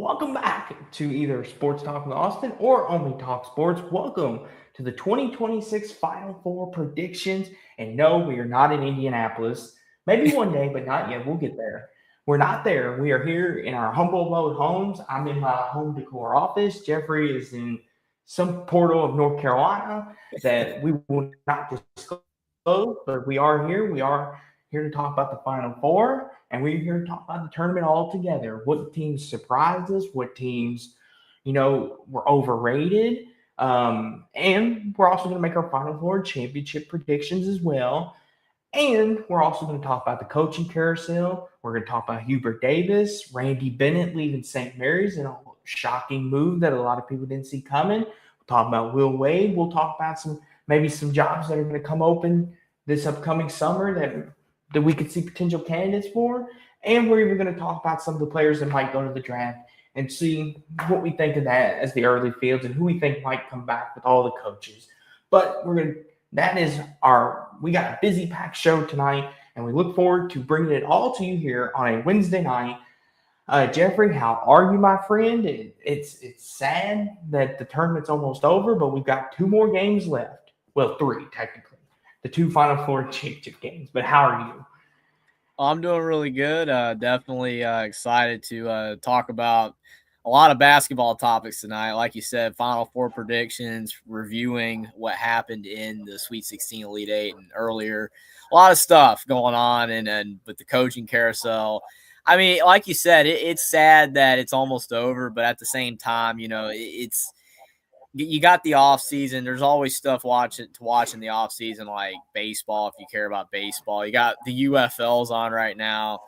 Welcome back to either Sports Talk with Austin or Only Talk Sports. Welcome to the 2026 Final Four predictions. And no, we are not in Indianapolis. Maybe one day, but not yet. We'll get there. We're not there. We are here in our humble abode homes. I'm in my home decor office. Jeffrey is in some portal of North Carolina that we will not disclose, but we are here. We are here to talk about the Final Four, and we're here to talk about the tournament altogether. What teams surprised us? What teams, were overrated? And we're also going to make our Final Four championship predictions as well. And we're also going to talk about the coaching carousel. We're going to talk about Hubert Davis, Randy Bennett leaving St. Mary's in a shocking move that a lot of people didn't see coming. We'll talk about Will Wade. We'll talk about some jobs that are going to come open this upcoming summer that we could see potential candidates for. And we're even going to talk about some of the players that might go to the draft and see what we think of that as the early fields and who we think might come back with all the coaches. But we got a busy packed show tonight, and we look forward to bringing it all to you here on a Wednesday night. Jeffrey, how are you, my friend? It's sad that the tournament's almost over, but we've got two more games left. Well, three, technically. The two Final Four championship games. But how are you? I'm doing really good. Definitely excited to talk about a lot of basketball topics tonight. Like you said, Final Four predictions, reviewing what happened in the Sweet 16 Elite Eight and earlier. A lot of stuff going on, and with the coaching carousel. I mean, like you said, it's sad that it's almost over, but at the same time, it's you got the off season. There's always stuff to watch in the off season, like baseball. If you care about baseball, you got the UFLs on right now,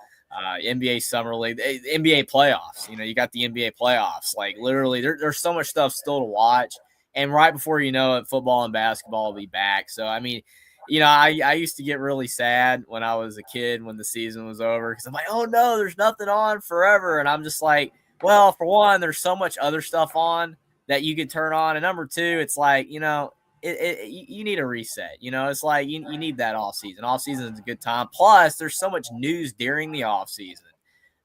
NBA Summer League, the NBA playoffs. You got the NBA playoffs. Like literally, there's so much stuff still to watch. And right before you know it, football and basketball will be back. So I mean, I used to get really sad when I was a kid when the season was over because I'm like, oh no, there's nothing on forever, and I'm just like, well, for one, there's so much other stuff on that you could turn on. And number two, it's like, you need a reset. It's like you need that off season. Off season is a good time. Plus, there's so much news during the off season.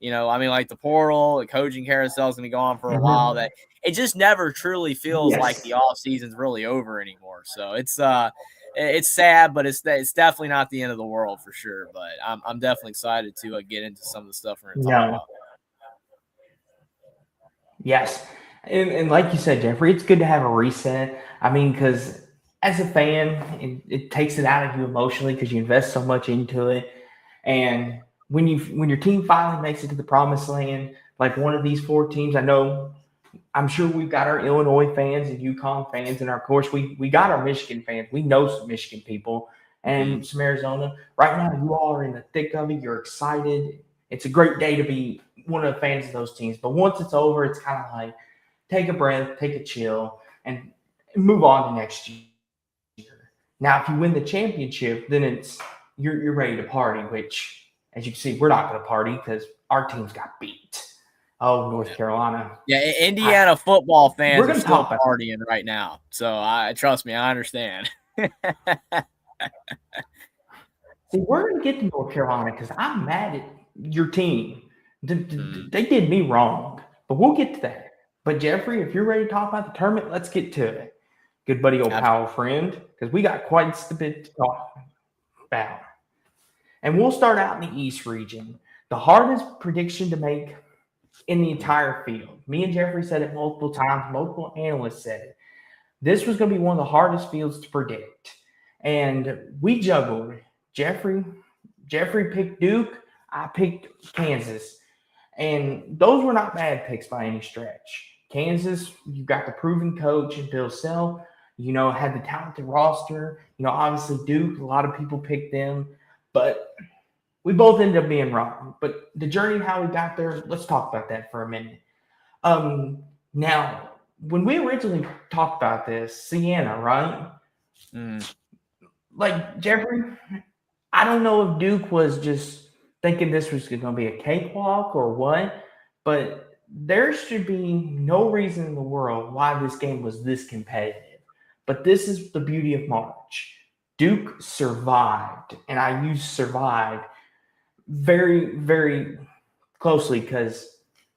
Like the portal, the coaching carousel is going to go on for a while. That it just never truly feels like the off season's really over anymore. So it's sad, but it's definitely not the end of the world for sure. But I'm definitely excited to get into some of the stuff we're going to talk about. Yes. And like you said, Jeffrey, it's good to have a reset. I mean, because as a fan, it takes it out of you emotionally because you invest so much into it. And when your team finally makes it to the promised land, like one of these four teams, I'm sure we've got our Illinois fans and UConn fans, and of course we got our Michigan fans. We know some Michigan people and some Arizona. Right now, you all are in the thick of it. You're excited. It's a great day to be one of the fans of those teams. But once it's over, it's kind of like, take a breath, take a chill, and move on to next year. Now, if you win the championship, then you're ready to party, which, as you can see, we're not going to party because our teams got beat. Oh, North Carolina. Yeah, Indiana football fans are still partying right now. So, trust me, I understand. See, we're going to get to North Carolina because I'm mad at your team. They did me wrong, but we'll get to that. But Jeffrey, if you're ready to talk about the tournament, let's get to it. Good buddy, old pal friend, because we got quite a bit to talk about. And we'll start out in the East region. The hardest prediction to make in the entire field. Me and Jeffrey said it multiple times. Multiple analysts said it. This was going to be one of the hardest fields to predict. And we juggled. Jeffrey picked Duke. I picked Kansas. And those were not bad picks by any stretch. Kansas, you've got the proven coach in Bill Self, had the talented roster. Obviously Duke, a lot of people picked them, but we both ended up being wrong. But the journey, how we got there, let's talk about that for a minute. Now, when we originally talked about this, Siena, right? Like, Jeffrey, I don't know if Duke was just thinking this was going to be a cakewalk or what, but there should be no reason in the world why this game was this competitive. But this is the beauty of March. Duke survived, and I use survived very, very closely because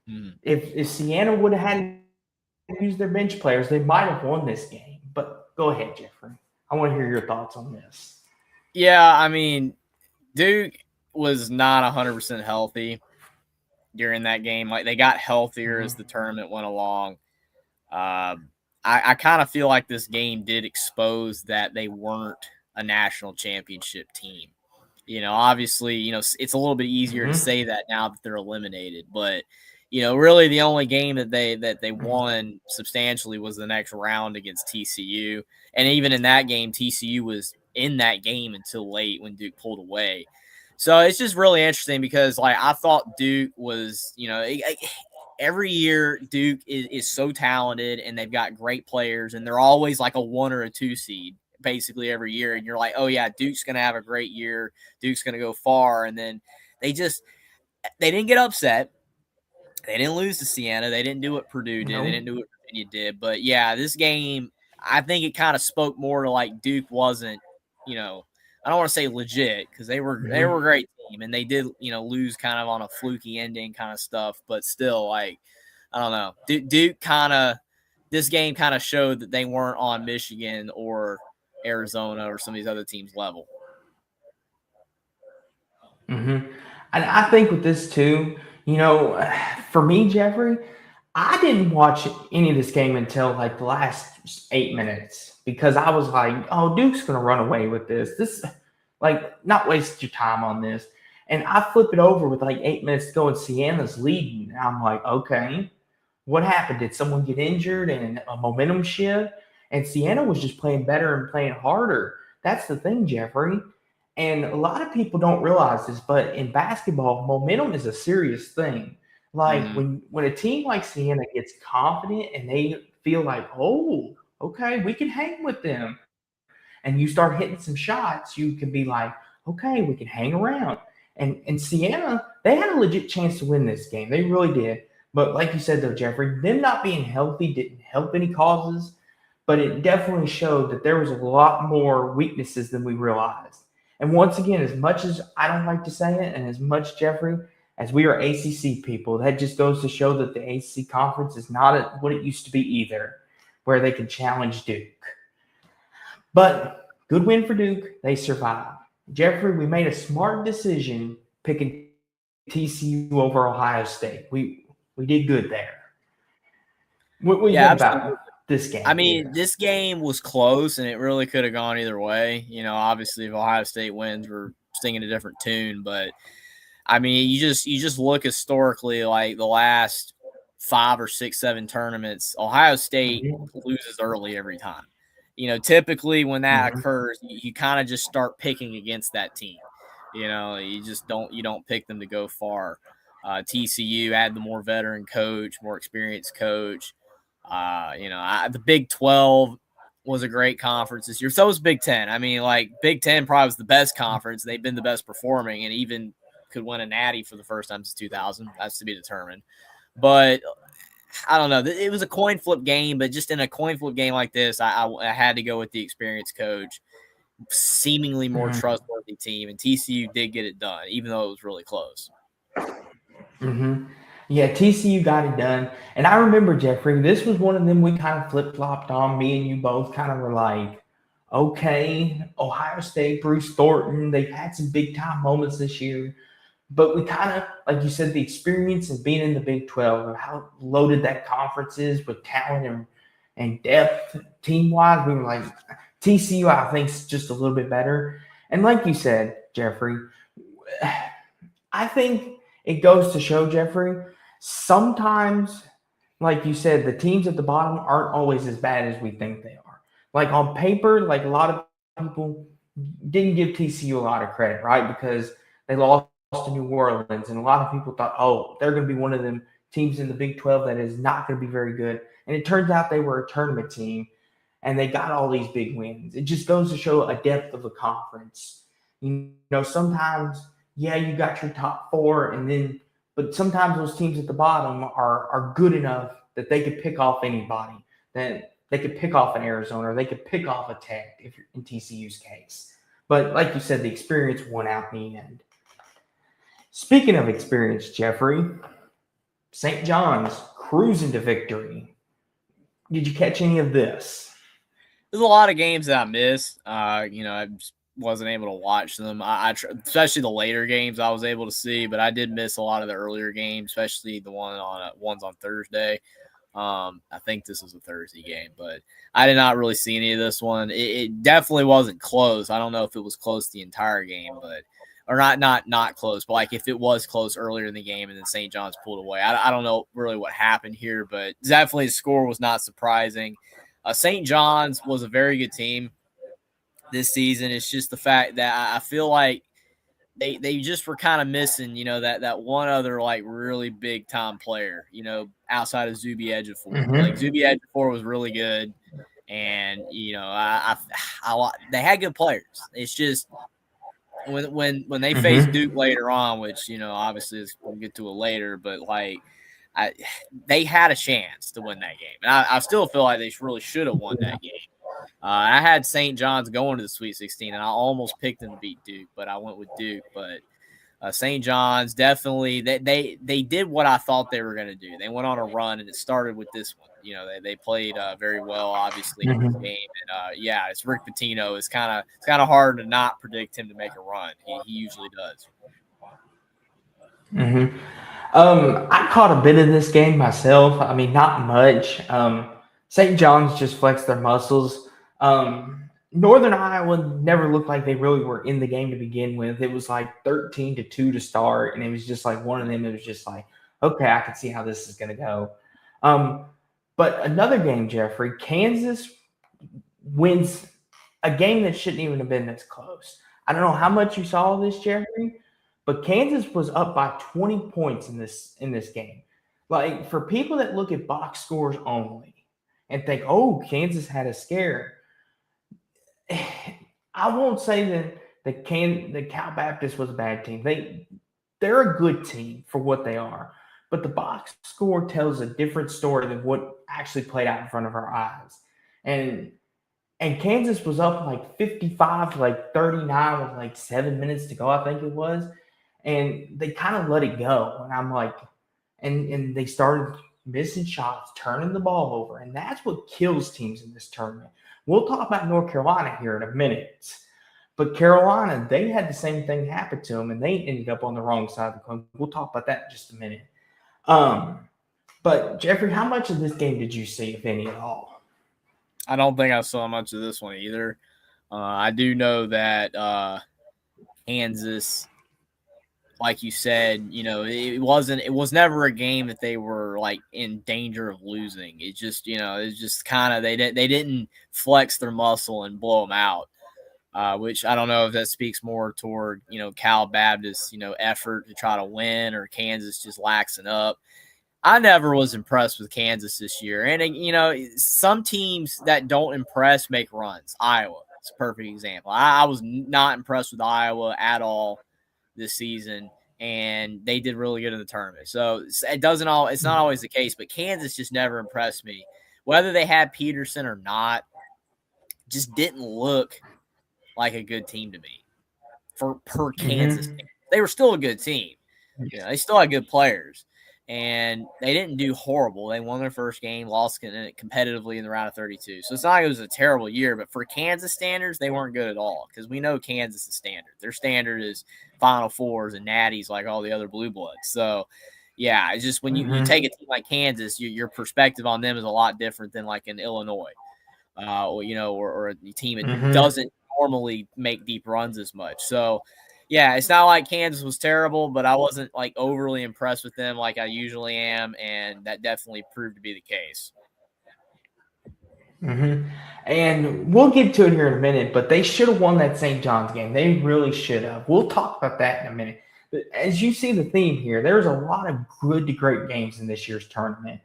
Mhm. If Siena would have had to use their bench players, they might have won this game. But go ahead, Jeffrey. I want to hear your thoughts on this. Yeah, I mean, Duke was not 100% healthy during that game. Like, they got healthier as Mm-hmm. the tournament went along. I kind of feel like this game did expose that they weren't a national championship team. Obviously, it's a little bit easier to Mm-hmm. say that now that they're eliminated, but really the only game that they won substantially was the next round against TCU, and even in that game, TCU was in that game until late when Duke pulled away. So it's just really interesting because, like, I thought Duke was, every year Duke is so talented and they've got great players, and they're always like a 1 or a 2 seed basically every year, and you're like, oh yeah, Duke's gonna have a great year, Duke's gonna go far, and then they didn't get upset, they didn't lose to Siena, they didn't do what Purdue did, they No. didn't do what Virginia did, but yeah, this game, I think it kind of spoke more to, like, Duke wasn't, I don't want to say legit, because they were a Mm-hmm. great team, and they did lose kind of on a fluky ending kind of stuff, but still, like, I don't know, Duke kind of, this game kind of showed that they weren't on Michigan or Arizona or some of these other teams' level. Mm-hmm. And I think with this too, for me, Jeffrey, I didn't watch any of this game until like the last 8 minutes because I was like, oh, Duke's gonna run away with this. This like not waste your time on this. And I flip it over with like 8 minutes to go and Siena's leading. And I'm like, okay, what happened? Did someone get injured and a momentum shift? And Siena was just playing better and playing harder. That's the thing, Jeffrey. And a lot of people don't realize this, but in basketball, momentum is a serious thing. Like Mm-hmm. when a team like Siena gets confident and they feel like, oh, okay, we can hang with them, and you start hitting some shots, you can be like, okay, we can hang around. And Siena, they had a legit chance to win this game. They really did. But like you said though, Jeffrey, them not being healthy didn't help any causes, but it definitely showed that there was a lot more weaknesses than we realized. And once again, as much as I don't like to say it, and as much, Jeffrey, as we are ACC people, that just goes to show that the ACC conference is not what it used to be either, where they can challenge Duke. But good win for Duke. They survived. Jeffrey, we made a smart decision picking TCU over Ohio State. We did good there. What do you Yeah, think absolutely. about this I game mean, here? this game was close, and it really could have gone either way. Obviously, if Ohio State wins, we're singing a different tune. But I mean, you just look historically, like the last 5 or 6, 7 tournaments, Ohio State Mhm, loses early every time. Typically when that mhm, occurs, you kind of just start picking against that team. You don't pick them to go far. TCU had the more veteran coach, more experienced coach. The Big 12 was a great conference this year. So was Big 10. I mean, like, Big 10 probably was the best conference. They've been the best performing and even could win a natty for the first time since 2000. That's to be determined. But I don't know. It was a coin flip game, but just in a coin flip game like this, I had to go with the experienced coach, seemingly more mhm, trustworthy team, and TCU did get it done, even though it was really close. mhm. Yeah, TCU got it done. And I remember, Jeffrey, this was one of them we kind of flip flopped on. Me and you both kind of were like, okay, Ohio State, Bruce Thornton, they've had some big time moments this year. But we kind of, like you said, the experience of being in the Big 12 and how loaded that conference is with talent and depth team wise, we were like, TCU, I think, is just a little bit better. And like you said, Jeffrey, I think it goes to show, Jeffrey, sometimes, like you said, the teams at the bottom aren't always as bad as we think they are. Like on paper, like a lot of people didn't give TCU a lot of credit, right? Because they lost to New Orleans, and a lot of people thought, oh, they're going to be one of them teams in the Big 12 that is not going to be very good. And it turns out they were a tournament team, and they got all these big wins. It just goes to show a depth of a conference. Sometimes, yeah, you got your top four, but sometimes those teams at the bottom are good enough that they could pick off anybody. That they could pick off an Arizona, or they could pick off a Tech if you're in TCU's case. But like you said, the experience won out in the end. Speaking of experience, Jeffrey, St. John's cruising to victory. Did you catch any of this? There's a lot of games that I missed. I just wasn't able to watch them. Especially the later games I was able to see, but I did miss a lot of the earlier games, especially the ones on Thursday. I think this was a Thursday game, but I did not really see any of this one. It definitely wasn't close. I don't know if it was close the entire game, but or not close, but like if it was close earlier in the game and then St. John's pulled away. I don't know really what happened here, but definitely the score was not surprising. St. John's was a very good team this season. It's just the fact that I feel like they just were kind of missing, that one other like really big time player, outside of Zuby Ejiofor. Mm-hmm. Like Zuby Ejiofor was really good, and they had good players. It's just when they face Duke later on, which obviously we'll get to it later, but like they had a chance to win that game, and I still feel like they really should have won that game. I had St. John's going to the Sweet 16, and I almost picked them to beat Duke, but I went with Duke. But St. John's definitely they did what I thought they were going to do. They went on a run, and it started with this one. They played very well, obviously, in this game. And it's Rick Pitino. It's kind of hard to not predict him to make a run. He usually does. Mm-hmm. I caught a bit of this game myself. I mean, not much. St. John's just flexed their muscles. Northern Iowa never looked like they really were in the game to begin with. It was like 13-2 to start, and it was just like one of them. It was just like, okay, I can see how this is going to go. But another game, Jeffrey, Kansas wins a game that shouldn't even have been this close. I don't know how much you saw of this, Jeffrey, but Kansas was up by 20 points in this game. Like, for people that look at box scores only and think, oh, Kansas had a scare, I won't say that Cal Baptist was a bad team. They're a good team for what they are, but the box score tells a different story than what actually played out in front of our eyes. And Kansas was up like 55 to like 39 with like 7 minutes to go, I think it was. And they kind of let it go. And I'm like, and they started missing shots, turning the ball over. And that's what kills teams in this tournament. We'll talk about North Carolina here in a minute. But Carolina, they had the same thing happen to them, and they ended up on the wrong side of the coin. We'll talk about that in just a minute. But, Jeffrey, how much of this game did you see, if any at all? I don't think I saw much of this one either. I do know that Kansas, like you said, it was never a game that they were like in danger of losing. It just, it's just kind of, they didn't flex their muscle and blow them out, which I don't know if that speaks more toward, Cal Baptist, effort to try to win, or Kansas just laxing up. I never was impressed with Kansas this year. And, some teams that don't impress make runs. Iowa is a perfect example. I was not impressed with Iowa at all this season, and they did really good in the tournament. So it's not always the case, but Kansas just never impressed me. Whether they had Peterson or not, just didn't look like a good team to me per Kansas. They were still a good team. They still had good players, and they didn't do horrible. They won their first game, lost competitively in the round of 32. So it's not like it was a terrible year, but for Kansas standards, they weren't good at all, because we know Kansas' standard. Their standard is Final Fours and natties like all the other blue bloods. So, yeah, it's just when you take a team like Kansas, your perspective on them is a lot different than like in Illinois, or a team that doesn't normally make deep runs as much. So, yeah, it's not like Kansas was terrible, but I wasn't like overly impressed with them like I usually am, and that definitely proved to be the case. And we'll get to it here in a minute, but they should have won that St. John's game. They really should have. We'll talk about that in a minute. But as you see the theme here, there's a lot of good to great games in this year's tournament.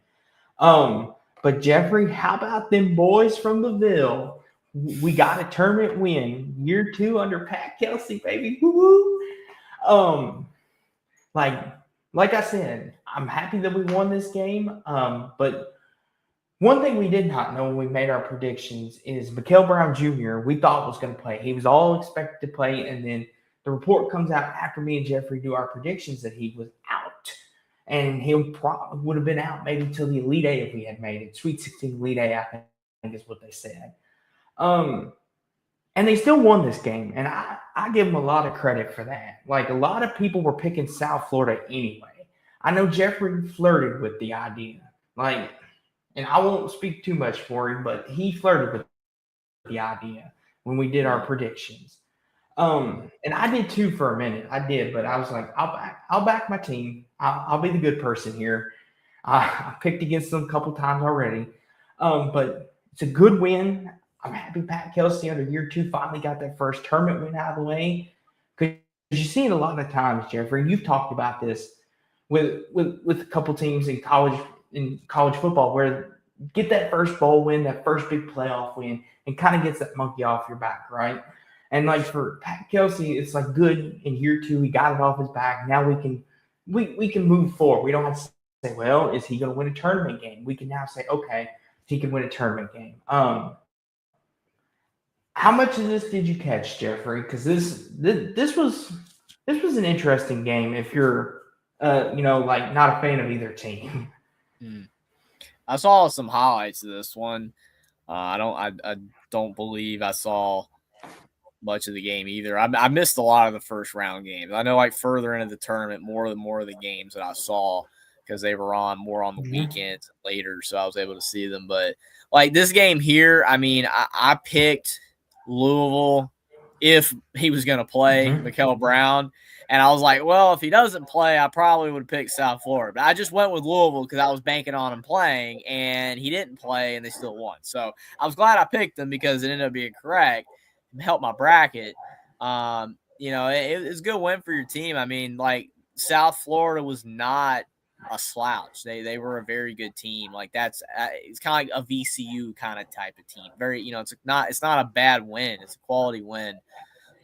But Jeffrey, how about them boys from the Ville? We got a tournament win, year 2 under Pat Kelsey, baby. Woo-hoo. Like I said, I'm happy that we won this game. But one thing we did not know when we made our predictions is Mikael Brown Jr., we thought was going to play. He was all expected to play, and then the report comes out after me and Jeffrey do our predictions that he was out. and he probably would have been out maybe till the Elite Eight if we had made it. Sweet 16 Elite Eight, I think is what they said. And they still won this game, and I give them a lot of credit for that. Like, a lot of people were picking South Florida anyway. I know Jeffrey flirted with the idea, like, and I won't speak too much for him, but he flirted with the idea when we did our predictions. And I did too for a minute. I did, but I was like, I'll back my team. I'll be the good person here. I picked against them a couple times already, but it's a good win. I'm happy Pat Kelsey under year 2 finally got that first tournament win out of the way. Because you see it a lot of times, Jeffrey. And you've talked about this with a couple teams in college football where get that first bowl win, that first big playoff win, and kind of gets that monkey off your back, right? And like for Pat Kelsey, it's like good in year 2, he got it off his back. Now we can move forward. We don't have to say, well, is he going to win a tournament game? We can now say, okay, he can win a tournament game. How much of this did you catch, Jeffrey? Because this was an interesting game. If you're, like not a fan of either team. I saw some highlights of this one. I don't believe I saw much of the game either. I missed a lot of the first round games. I know, like, further into the tournament, more of the games that I saw because they were on more on the weekends later, so I was able to see them. But like this game here, I mean, I picked Louisville if he was going to play Mikel Brown. And I was like, well, if he doesn't play, I probably would pick South Florida. But I just went with Louisville because I was banking on him playing, and he didn't play, and they still won. So I was glad I picked them because it ended up being correct. It helped my bracket. It was a good win for your team. I mean, like, South Florida was not a slouch. They were a very good team. Like, it's kind of like a VCU kind of type of team. Very, it's not a bad win. It's a quality win.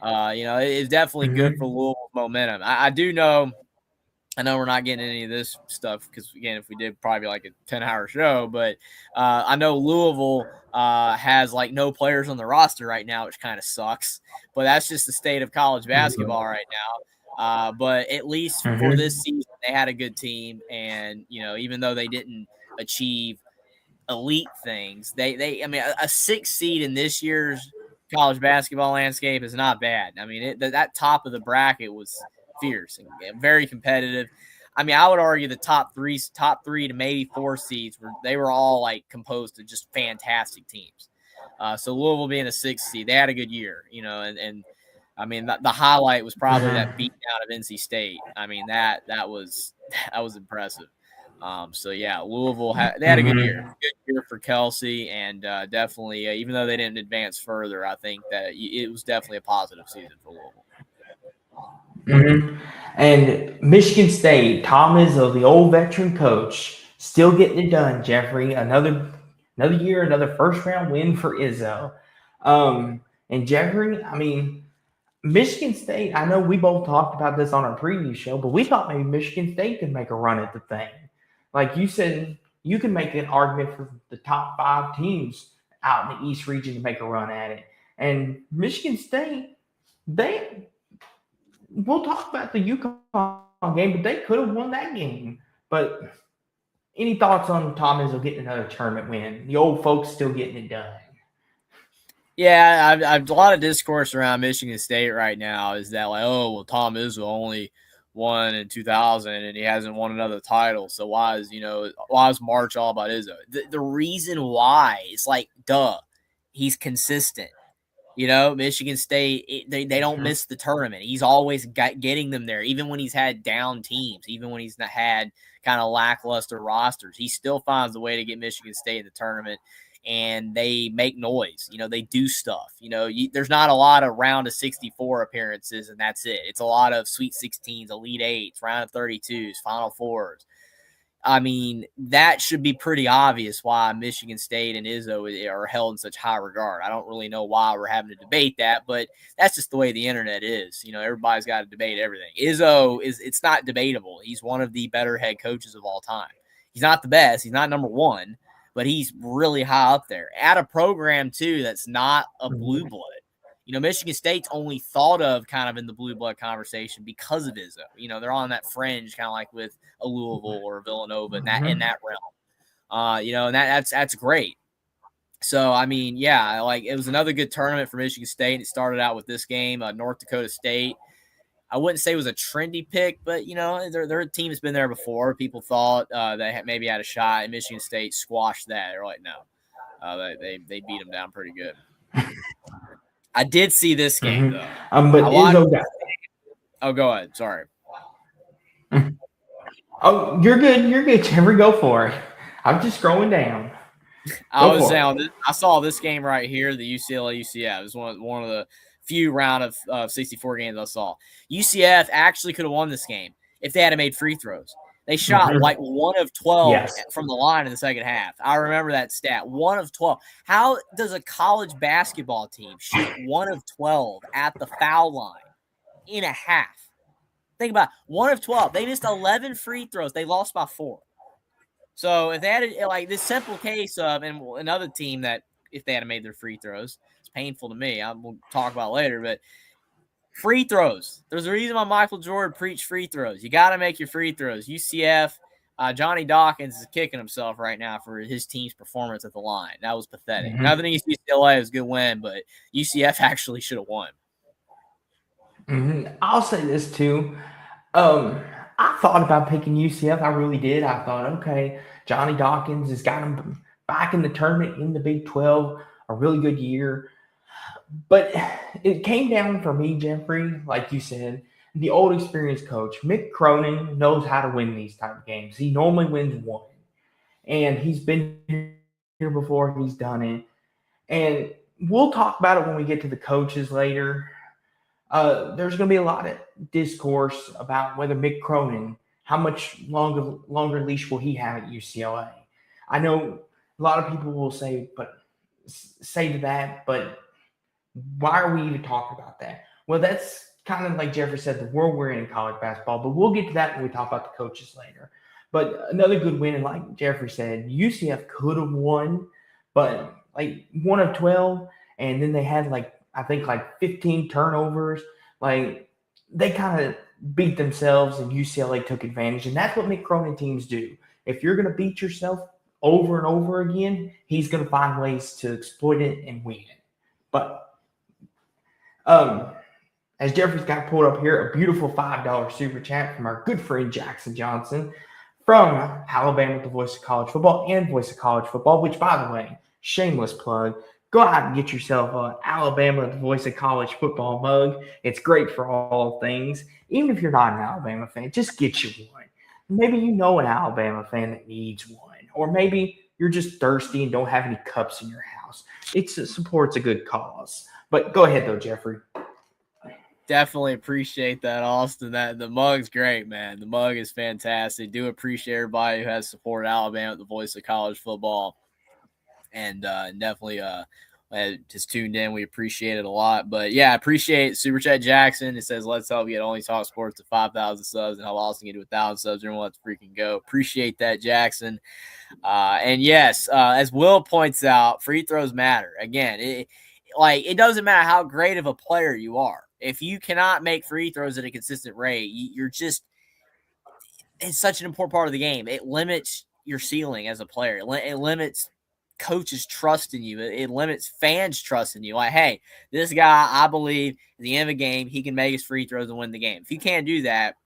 It's definitely good for Louisville's momentum. I know we're not getting any of this stuff because, again, if we did, probably like a 10-hour show. But I know Louisville has like no players on the roster right now, which kind of sucks. But that's just the state of college basketball right now. But at least for this season, they had a good team, and even though they didn't achieve elite things, I mean, a 6th seed in this year's college basketball landscape is not bad. I mean, that top of the bracket was fierce and very competitive. I mean, I would argue the top three to maybe 4 seeds were all like composed of just fantastic teams. So Louisville being a 6th seed, they had a good year, and I mean, the highlight was probably that beat down of NC State. I mean, that was impressive. So yeah, Louisville they had a good year. Good year for Kelsey, and definitely, even though they didn't advance further, I think that it was definitely a positive season for Louisville. And Michigan State, Tom Izzo, the old veteran coach, still getting it done. Jeffrey, another year, another first round win for Izzo. And Jeffrey, I mean, Michigan State, I know we both talked about this on our preview show, but we thought maybe Michigan State could make a run at the thing. Like you said, you can make an argument for the top 5 teams out in the East region to make a run at it. And Michigan State, we'll talk about the UConn game, but they could have won that game. But any thoughts on Tom Izzo getting another tournament win? The old folks still getting it done. Yeah, I've a lot of discourse around Michigan State right now is that, like, oh, well, Tom Izzo only won in 2000 and he hasn't won another title. So why is March all about Izzo? The reason why is like, he's consistent. Michigan State, they don't miss the tournament. He's always getting them there, even when he's had down teams, even when he's not had kind of lackluster rosters. He still finds a way to get Michigan State in the tournament, and they make noise. They do stuff. There's not a lot of round of 64 appearances, and that's it. It's a lot of Sweet 16s, Elite 8s, round of 32s, Final Fours. I mean, that should be pretty obvious why Michigan State and Izzo are held in such high regard. I don't really know why we're having to debate that, but that's just the way the internet is. Everybody's got to debate everything. Izzo it's not debatable. He's one of the better head coaches of all time. He's not the best. He's not number 1, but he's really high up there at a program too that's not a blue blood. Michigan State's only thought of kind of in the blue blood conversation because of Izzo. They're on that fringe, kind of like with a Louisville or Villanova in that realm. And that's great. So, I mean, yeah, like it was another good tournament for Michigan State. And it started out with this game, North Dakota State. I wouldn't say it was a trendy pick, but, their team has been there before. People thought they maybe had a shot, and Michigan State squashed that. They're like, no, they beat them down pretty good. I did see this game, though. But Izzo got Oh, go ahead. Sorry. Oh, you're good. You're good, Jeffrey. Go for it. I'm just scrolling down. I saw this game right here, the UCLA-UCF. It was one of the few round of 64 games I saw. UCF actually could have won this game if they had made free throws. They shot like 1 of 12 from the line in the second half. I remember that stat, 1 of 12. How does a college basketball team shoot 1 of 12 at the foul line in a half? Think about it, 1 of 12. They missed 11 free throws. They lost by 4. So if they had like this simple case of another team that if they had made their free throws, it's painful to me. We'll talk about it later, but free throws. There's a reason why Michael Jordan preached free throws. You got to make your free throws. UCF, Johnny Dawkins is kicking himself right now for his team's performance at the line. That was pathetic. Nothing against UCLA, it was a good win, but UCF actually should have won. I'll say this too. I thought about picking UCF. I really did. I thought, okay, Johnny Dawkins has got him back in the tournament in the Big 12, a really good year. But it came down for me, Jeffrey, like you said, the old experienced coach. Mick Cronin knows how to win these type of games. He normally wins one. And he's been here before. He's done it. And we'll talk about it when we get to the coaches later. There's going to be a lot of discourse about whether Mick Cronin, how much longer leash will he have at UCLA? I know a lot of people will say to that, but why are we even talking about that? Well, that's kind of like Jeffrey said, the world we're in college basketball, but we'll get to that when we talk about the coaches later. But another good win, and like Jeffrey said, UCF could have won, but like 1 of 12, and then they had I think 15 turnovers. Like they kind of beat themselves, and UCLA took advantage. And that's what Mick Cronin teams do. If you're going to beat yourself over and over again, he's going to find ways to exploit it and win. But as Jeffrey's got pulled up here, a beautiful $5 super chat from our good friend Jackson Johnson from Alabama, the voice of college football and voice of college football, which, by the way, shameless plug. Go out and get yourself an Alabama, the voice of college football mug. It's great for all things. Even if you're not an Alabama fan, just get you one. Maybe you know an Alabama fan that needs one. Or maybe you're just thirsty and don't have any cups in your house. It supports a good cause. But go ahead, though, Jeffrey. Definitely appreciate that, Austin. The mug's great, man. The mug is fantastic. Do appreciate everybody who has supported Alabama, the voice of college football. And definitely just tuned in. We appreciate it a lot. But, yeah, I appreciate Super Chat Jackson. It says, let's help get Only Talk Sports to 5,000 subs and help Austin get to 1,000 subs. Everyone, let's freaking go. Appreciate that, Jackson. And, yes, as Will points out, free throws matter. Again, it doesn't matter how great of a player you are. If you cannot make free throws at a consistent rate, it's such an important part of the game. It limits your ceiling as a player. It limits coaches trust in you. It limits fans trust in you. Like, hey, this guy, I believe at the end of the game, he can make his free throws and win the game. If you can't do that,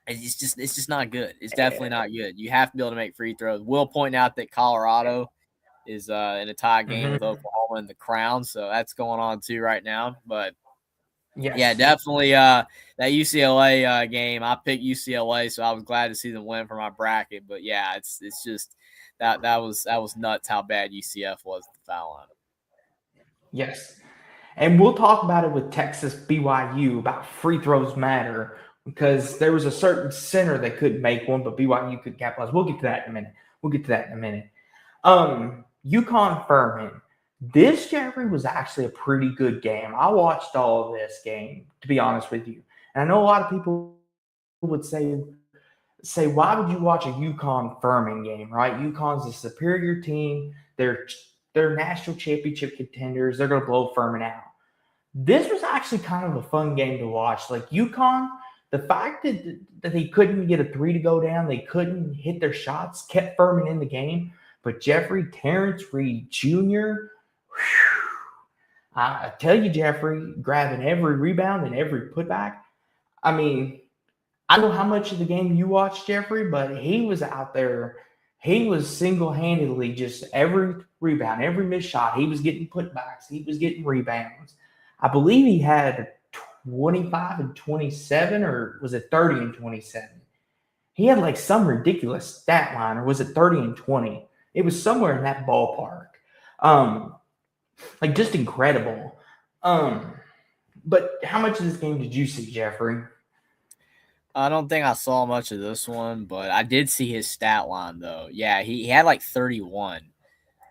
it's just not good. It's definitely not good. You have to be able to make free throws. Will point out that Colorado is in a tie game with Oklahoma in the Crown, so that's going on too right now. But yeah, definitely that UCLA game. I picked UCLA, so I was glad to see them win for my bracket. But yeah, it's just that was nuts how bad UCF was at the foul line. Yes, and we'll talk about it with Texas BYU about free throws matter because there was a certain center that couldn't make one, but BYU could capitalize. We'll get to that in a minute. UConn Furman. This, Jeffrey, was actually a pretty good game. I watched all of this game, to be honest with you. And I know a lot of people would say, why would you watch a UConn Furman game, right? UConn's a superior team. They're national championship contenders. They're going to blow Furman out. this was actually kind of a fun game to watch. Like UConn, the fact that they couldn't get a three to go down, they couldn't hit their shots, kept Furman in the game. But Jeffrey Terrence Reed Jr., I tell you, Jeffrey, grabbing every rebound and every putback. I mean, I don't know how much of the game you watched, Jeffrey, but he was out there. He was single-handedly just every rebound, every missed shot. He was getting putbacks. He was getting rebounds. I believe he had 25 and 27, or was it 30 and 27? He had like some ridiculous stat line, or was it 30 and 20? It was somewhere in that ballpark. Like just incredible. But how much of this game did you see, Jeffrey? I don't think I saw much of this one, but I did see his stat line though. Yeah, he had like 31.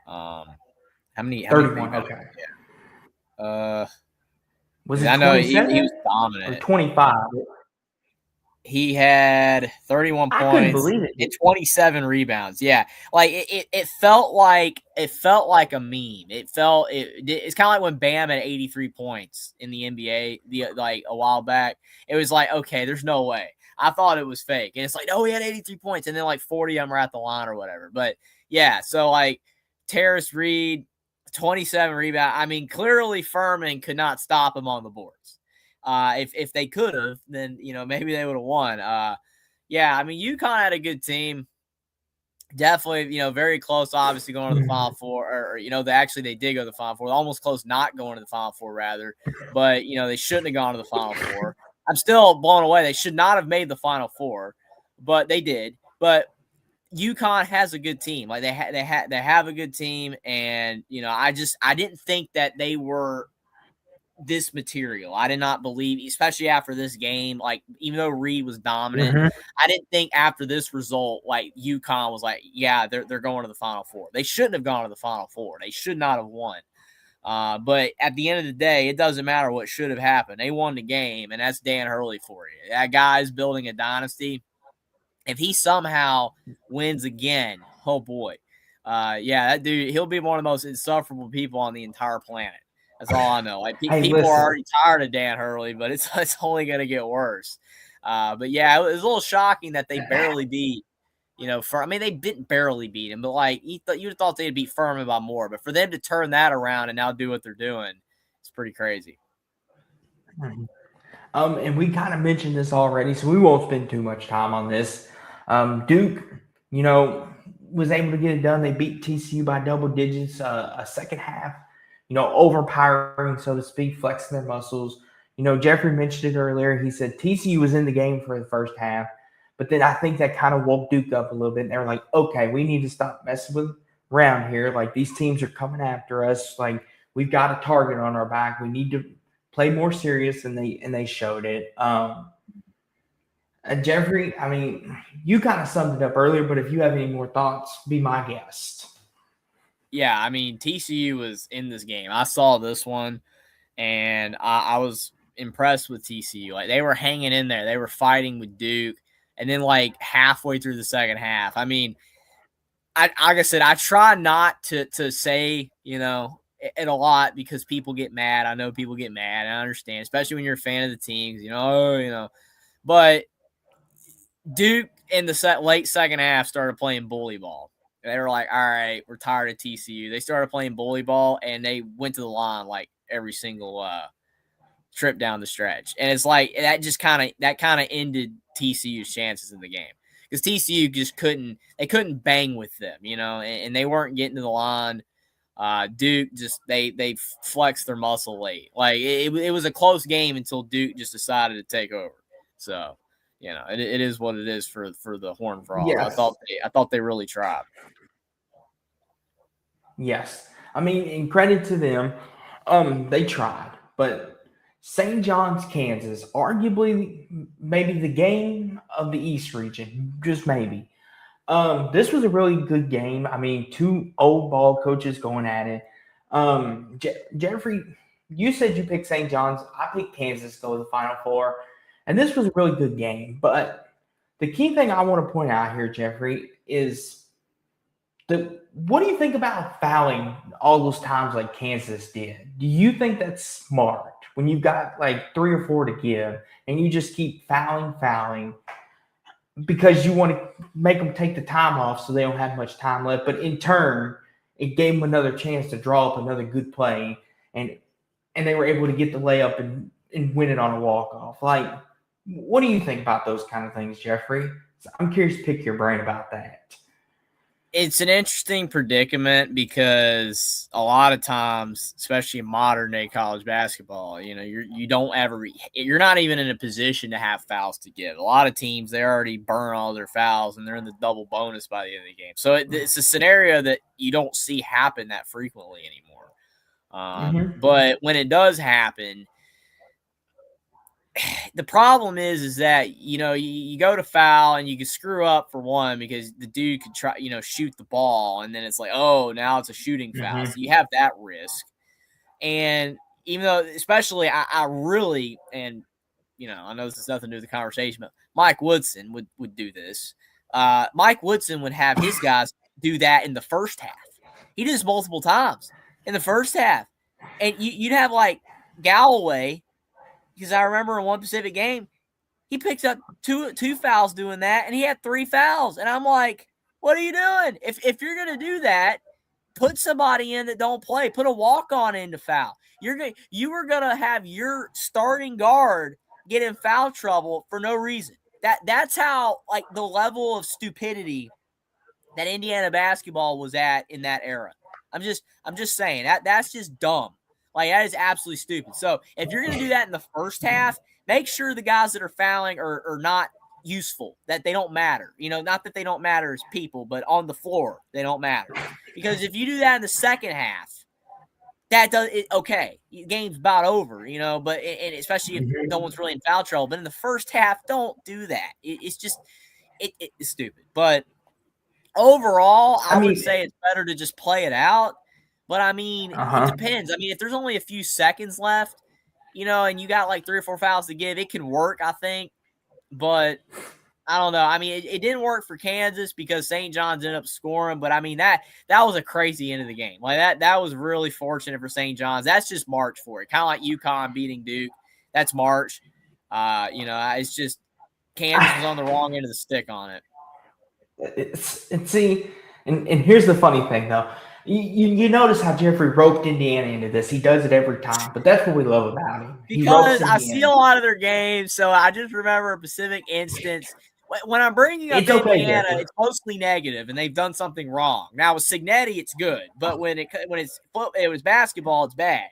How many 31, rebounds? okay. Was it I know he was or dominant. 25? He had 31 I couldn't points believe it. and 27 rebounds. Yeah, like it felt like a meme. It's kind of like when Bam had 83 points in the NBA like a while back. It was like, okay, there's no way. I thought it was fake, and it's like, oh, he had 83 points, and then like 40 of them are at the line or whatever. But yeah, so like Terrace Reed, 27 rebounds. I mean, clearly Furman could not stop him on the boards. If they could have, then maybe they would have won. Yeah, I mean UConn had a good team. Definitely, very close. Obviously, going to the Final Four, or they did go to the Final Four. Almost close, not going to the Final Four, rather. But they shouldn't have gone to the Final Four. I'm still blown away. They should not have made the Final Four, but they did. But UConn has a good team. Like they have a good team, and I didn't think that they were this material. I did not believe, especially after this game, like even though Reed was dominant, I didn't think after this result, like UConn was like, yeah, they're going to the Final Four. They shouldn't have gone to the Final Four. They should not have won. But at the end of the day, it doesn't matter what should have happened. They won the game, and that's Dan Hurley for you. That guy's building a dynasty. If he somehow wins again, oh boy. Yeah, that dude, he'll be one of the most insufferable people on the entire planet. That's all I know. Like people are already tired of Dan Hurley, but it's only going to get worse. But yeah, it was a little shocking that they barely beat. They didn't barely beat him, but like you'd have thought they'd beat Furman by more. But for them to turn that around and now do what they're doing, it's pretty crazy. And we kind of mentioned this already, so we won't spend too much time on this. Duke, was able to get it done. They beat TCU by double digits. A second half, overpowering, so to speak, flexing their muscles. Jeffrey mentioned it earlier. He said TCU was in the game for the first half, but then I think that kind of woke Duke up a little bit. And they were like, okay, we need to stop messing around here. Like these teams are coming after us. Like we've got a target on our back. We need to play more serious, and they showed it. Jeffrey, I mean, you kind of summed it up earlier, but if you have any more thoughts, be my guest. Yeah, I mean, TCU was in this game. I saw this one, and I was impressed with TCU. Like, they were hanging in there. They were fighting with Duke. And then, like, halfway through the second half, I mean, like I said, I try not to say, it a lot because people get mad. I know people get mad. I understand, especially when you're a fan of the teams, But Duke in the late second half started playing bully ball. They were like, all right, we're tired of TCU. They started playing bully ball, and they went to the line like every single trip down the stretch. And it's like that kind of ended TCU's chances in the game because TCU just couldn't bang with them, and they weren't getting to the line. Duke just they flexed their muscle late. Like it was a close game until Duke just decided to take over. So it is what it is for the Horned Frogs. Yes. I thought they really tried. Yes, I mean, and credit to them, they tried, but St. John's, Kansas, arguably maybe the game of the East region, just maybe. This was a really good game. I mean, two old ball coaches going at it. Jeffrey, you said you picked St. John's. I picked Kansas to go to the Final Four. And this was a really good game. But the key thing I want to point out here, Jeffrey, is what do you think about fouling all those times like Kansas did? Do you think that's smart? when you've got like 3 or 4 to give and you just keep fouling because you want to make them take the time off so they don't have much time left. But in turn, it gave them another chance to draw up another good play, and they were able to get the layup and win it on a walk-off. Like, what do you think about those kind of things, Jeffrey? I'm curious to pick your brain about that. It's an interesting predicament because a lot of times, especially in modern day college basketball, you're not even in a position to have fouls to give. A lot of teams, they already burn all their fouls and they're in the double bonus by the end of the game. So it's a scenario that you don't see happen that frequently anymore. But when it does happen, the problem is that, you go to foul and you can screw up for one because the dude could try, shoot the ball. And then it's like, oh, now it's a shooting foul. So you have that risk. And even though, especially I really, and, I know this has nothing to do with the conversation, but Mike Woodson would do this. Mike Woodson would have his guys do that in the first half. He did this multiple times in the first half. And you'd have like Galloway, because I remember in one Pacific game, he picked up two fouls doing that, and he had 3 fouls. And I'm like, what are you doing? If you're going to do that, put somebody in that don't play. Put a walk-on in to foul. You were going to have your starting guard get in foul trouble for no reason. That's how, like, the level of stupidity that Indiana basketball was at in that era. I'm just saying that's just dumb. Like, that is absolutely stupid. So if you're going to do that in the first half, make sure the guys that are fouling are not useful, that they don't matter. Not that they don't matter as people, but on the floor, they don't matter. Because if you do that in the second half, that does it. Okay, game's about over, but and especially if no one's really in foul trouble. But in the first half, don't do that. It's just it's stupid. But overall, I would say it's better to just play it out. But, it depends. If there's only a few seconds left, and you got like 3 or 4 fouls to give, it can work, I think. But I don't know. It didn't work for Kansas because St. John's ended up scoring. But, that was a crazy end of the game. Like, that was really fortunate for St. John's. That's just March for it. Kind of like UConn beating Duke. That's March. It's just Kansas was on the wrong end of the stick on it. And here's the funny thing, though. You notice how Jeffrey roped Indiana into this. He does it every time, but that's what we love about him. Because I see a lot of their games, so I just remember a specific instance. When I'm bringing up Indiana, it's mostly negative, and they've done something wrong. Now with Signetti, it's good, but when it was basketball, it's bad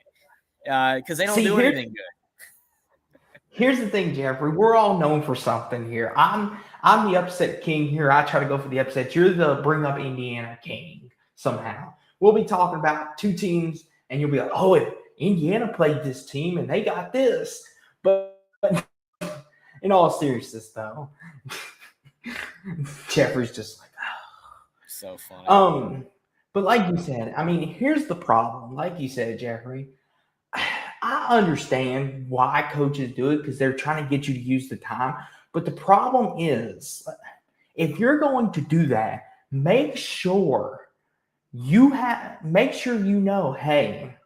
because they don't do anything good. Here's the thing, Jeffrey. We're all known for something here. I'm the upset king here. I try to go for the upset. You're the bring up Indiana king somehow. We'll be talking about 2 teams, and you'll be like, oh, if Indiana played this team and they got this. But in all seriousness, though, Jeffrey's just like, oh. So funny. But like you said, here's the problem. Like you said, Jeffrey, I understand why coaches do it because they're trying to get you to use the time. But the problem is, if you're going to do that, make sure hey,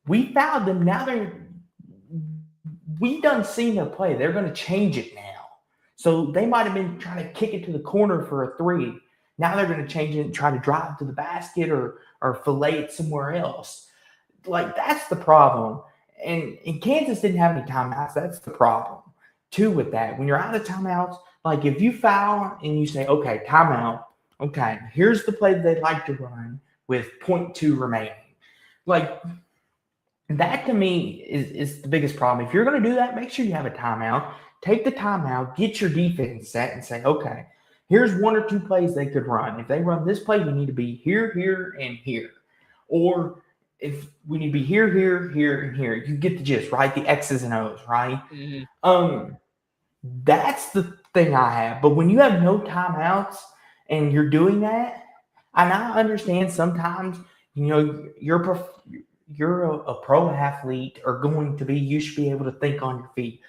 we fouled them. Now we done seen their play. They're going to change it now. So they might have been trying to kick it to the corner for a 3. Now they're going to change it and try to drive to the basket or fillet it somewhere else. Like, that's the problem. And Kansas didn't have any timeouts. That's the problem too with that. When you're out of timeouts, like if you foul and you say, okay, timeout. Okay, here's the play that they'd like to run with 0.2 remaining. Like, that to me is the biggest problem. If you're going to do that, make sure you have a timeout. Take the timeout, get your defense set, and say, okay, here's 1 or 2 plays they could run. If they run this play, we need to be here, here, and here. Or if we need to be here, here, here, and here. You get the gist, right? The X's and O's, right? Mm-hmm. That's the thing I have. But when you have no timeouts, and you're doing that, and I understand sometimes, you're a pro athlete or going to be, you should be able to think on your feet.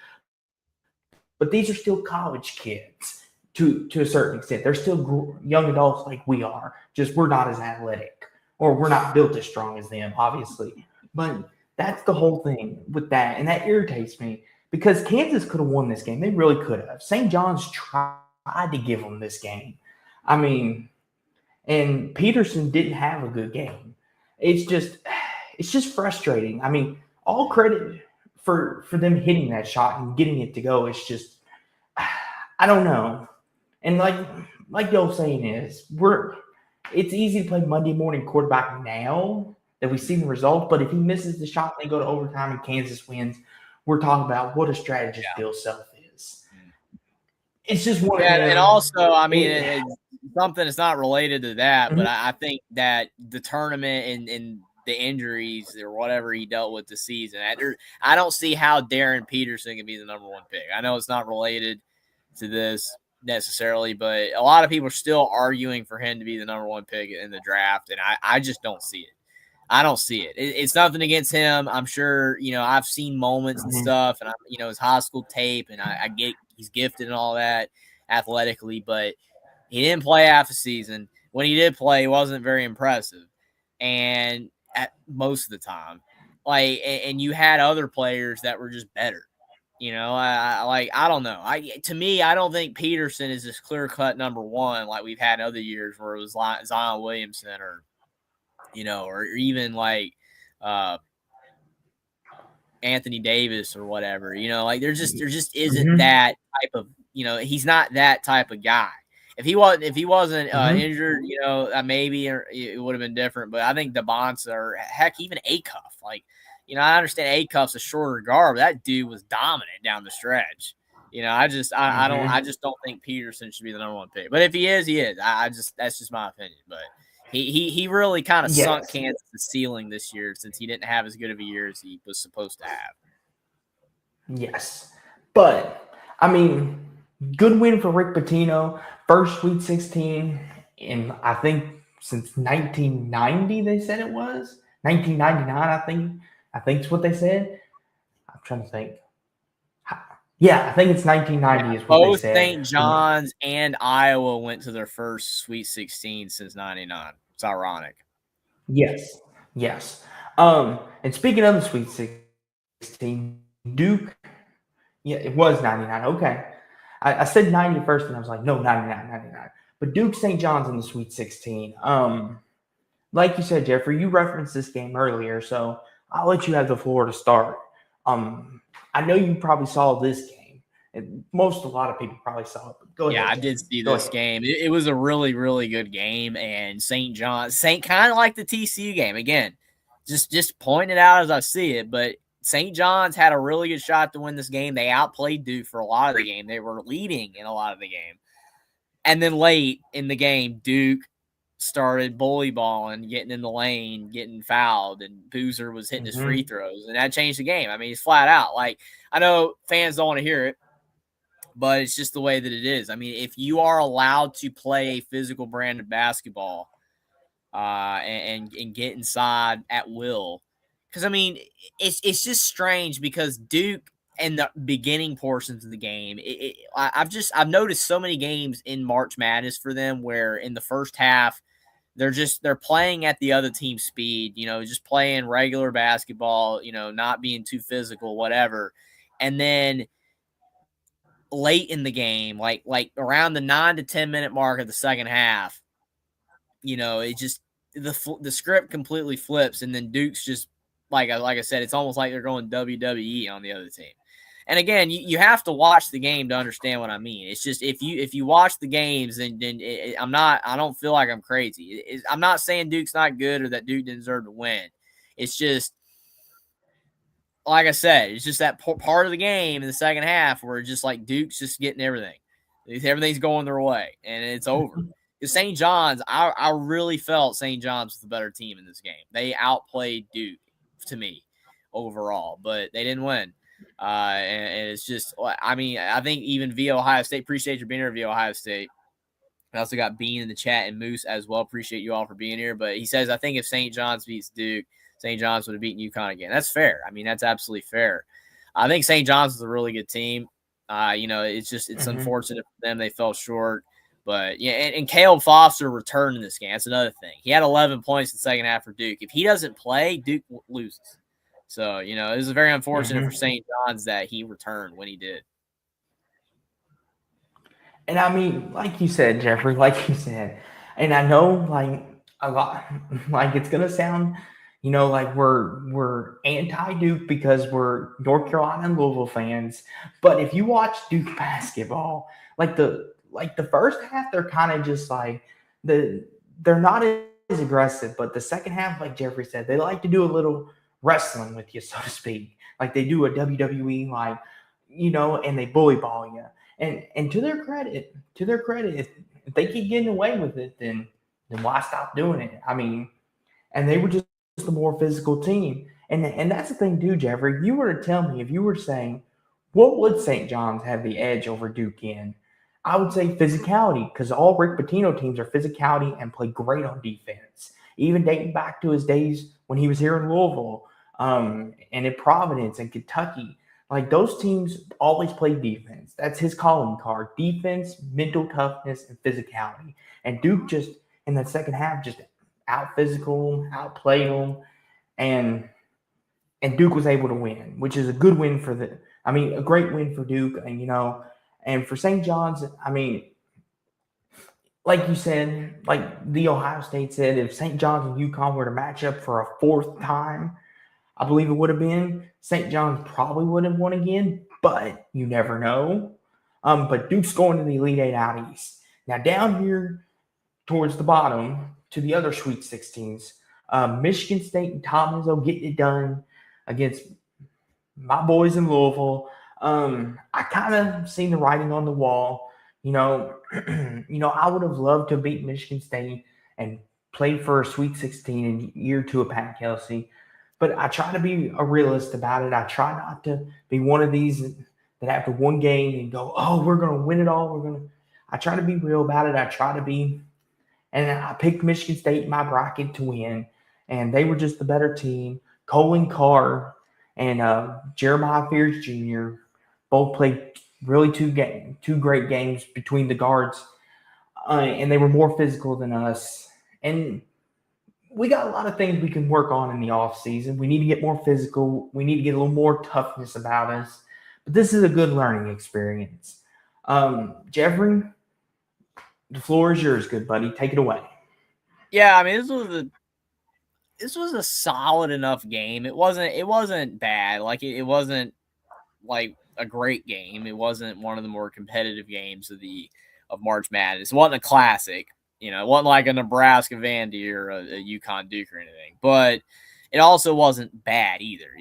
But these are still college kids to a certain extent. They're still young adults like we are, just we're not as athletic or we're not built as strong as them, obviously. But That's the whole thing with that, and that irritates me because Kansas could have won this game. They really could have. St. John's tried to give them this game. I mean, and Peterson didn't have a good game. It's just frustrating. I mean, all credit for them hitting that shot and getting it to go. It's just I don't know. And like y'all saying is it's easy to play Monday morning quarterback now that we've seen the results, but if he misses the shot and they go to overtime and Kansas wins, we're talking about what a strategist Bill Self is. It's just one. Yeah, and also, I mean, it's something that's not related to that, but I think that the tournament and the injuries or whatever he dealt with this season, I don't see how Darren Peterson can be the number one pick. I know it's not related to this necessarily, but a lot of people are still arguing for him to be the number one pick in the draft, and I just don't see it. I don't see it. It's nothing against him. I'm sure, I've seen moments and stuff, and his high school tape, and I get he's gifted and all that athletically, but he didn't play half a season. When he did play, he wasn't very impressive, and at most of the time, and you had other players that were just better. I don't know. To me, I don't think Peterson is this clear cut number one like we've had in other years where it was Zion Williamson or even Anthony Davis or whatever. There just isn't that type of. He's not that type of guy. If he wasn't injured, maybe it would have been different. But I think DeBonsa or heck, even Acuff, I understand Acuff's a shorter guard, but that dude was dominant down the stretch. I just don't think Peterson should be the number one pick. But if he is, he is. That's just my opinion. But he really kind of sunk Kansas' ceiling this year since he didn't have as good of a year as he was supposed to have. Yes, but I mean, good win for Rick Pitino. First Sweet 16 in I think since 1990. They said it was 1999. I think it's what they said. I'm trying to think. Yeah, I think it's 1990 is what both they said. Both St. John's and Iowa went to their first Sweet 16 since 99. It's ironic. Yes. And speaking of the Sweet 16, Duke, yeah, it was 99. Okay. I said 90 first, and I was like, no, 99. But Duke St. John's in the Sweet 16. Like you said, Jeffrey, you referenced this game earlier, so I'll let you have the floor to start. I know you probably saw this game. And a lot of people probably saw it. But go ahead. Yeah, I did see this game. It was a really, really good game. And St. John's, kind of like the TCU game. Again, just point it out as I see it. But St. John's had a really good shot to win this game. They outplayed Duke for a lot of the game. They were leading in a lot of the game. And then late in the game, Duke started bully balling, getting in the lane, getting fouled, and Boozer was hitting his free throws, and that changed the game. I mean, it's flat out. I know fans don't want to hear it, but it's just the way that it is. I mean, if you are allowed to play a physical brand of basketball and get inside at will, because I mean, it's just strange because Duke in the beginning portions of the game, I've noticed so many games in March Madness for them where in the first half they're playing at the other team's speed, just playing regular basketball, not being too physical, whatever. And then late in the game, like around the 9 to 10 minute mark of the second half, it just the script completely flips, and then Duke's just like I said, it's almost like they're going WWE on the other team. And again, you have to watch the game to understand what I mean. It's just if you watch the games, then I don't feel like I'm crazy. I'm not saying Duke's not good or that Duke didn't deserve to win. It's just like I said, it's just that part of the game in the second half where just like Duke's just getting everything. Everything's going their way, and it's over. Because St. John's, I really felt St. John's was the better team in this game. They outplayed Duke to me overall, but they didn't win. And it's just, I mean, I think even via Ohio State, appreciate your being here via Ohio State. I also got Bean in the chat and Moose as well. Appreciate you all for being here. But he says, I think if St. John's beats Duke, St. John's would have beaten UConn again. That's fair. I mean, that's absolutely fair. I think St. John's is a really good team. It's unfortunate for them. They fell short. But, yeah, and Caleb Foster returned in this game. That's another thing. He had 11 points in the second half for Duke. If he doesn't play, Duke loses. So, it was very unfortunate for Mhm. St. John's that he returned when he did. And I mean, like you said, Jeffrey, like you said, and I know like a lot, like it's gonna sound, like we're anti Duke because we're North Carolina and Louisville fans. But if you watch Duke basketball, like the first half, they're kind of just like they're not as aggressive, but the second half, like Jeffrey said, they like to do a little wrestling with you, so to speak. Like they do a WWE, and they bully ball you. And to their credit, if they keep getting away with it, then why stop doing it? I mean, and they were just the more physical team. And that's the thing too, Jeffrey. If you were to tell me, if you were saying, what would St. John's have the edge over Duke in? I would say physicality, because all Rick Pitino teams are physicality and play great on defense. Even dating back to his days when he was here in Louisville, and in Providence and Kentucky. Like those teams always play defense. That's his calling card: defense, mental toughness, and physicality. And Duke just in that second half just out physical them, outplayed them, and and Duke was able to win, which is a good win for a great win for Duke, and for St. John's. I mean, like you said, like the Ohio State said, if St. John's and UConn were to match up for a fourth time, I believe it would have been. St. John's probably would have won again, but you never know. But Duke's going to the Elite Eight out east. Now down here towards the bottom to the other Sweet 16s, Michigan State and Tom Izzo getting it done against my boys in Louisville. I kind of seen the writing on the wall. I would have loved to beat Michigan State and played for a Sweet 16 in year two of Pat Kelsey. But I try to be a realist about it. I try not to be one of these that after one game and go, oh, we're going to win it all. I try to be real about it. And I picked Michigan State in my bracket to win, and they were just the better team. Colin Carr and Jeremiah Fears Jr. both played really two great games between the guards, and they were more physical than us. And we got a lot of things we can work on in the off season. We need to get more physical. We need to get a little more toughness about us. But this is a good learning experience. Jeffrey, the floor is yours, good buddy. Take it away. Yeah, I mean, this was a solid enough game. It wasn't bad. Like it wasn't like a great game. It wasn't one of the more competitive games of March Madness. It wasn't a classic. It wasn't like a Nebraska Vandy or a UConn Duke or anything. But it also wasn't bad either.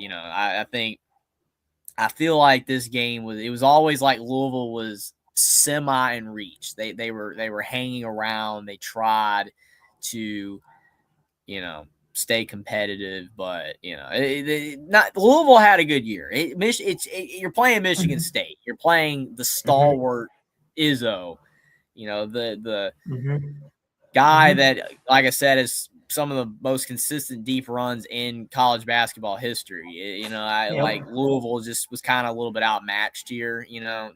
I feel like this game was always like Louisville was semi in reach. They were hanging around. They tried to, stay competitive, but not Louisville had a good year. You're playing Michigan State. You're playing the stalwart Izzo. The Mm-hmm. guy that, like I said, is some of the most consistent deep runs in college basketball history. Like Louisville just was kind of a little bit outmatched here,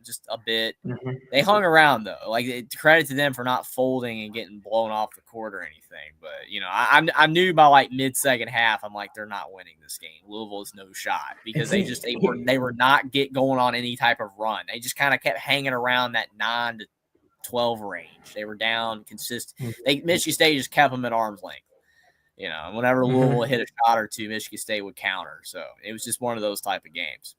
just a bit. Mm-hmm. They hung around though. Like credit to them for not folding and getting blown off the court or anything. But I knew by like mid second half, I'm like, they're not winning this game. Louisville is no shot because they were not going on any type of run. They just kind of kept hanging around that 9 to 12 range. They were down consistent. Michigan State just kept them at arm's length. Whenever Louisville hit a shot or two, Michigan State would counter. So it was just one of those type of games.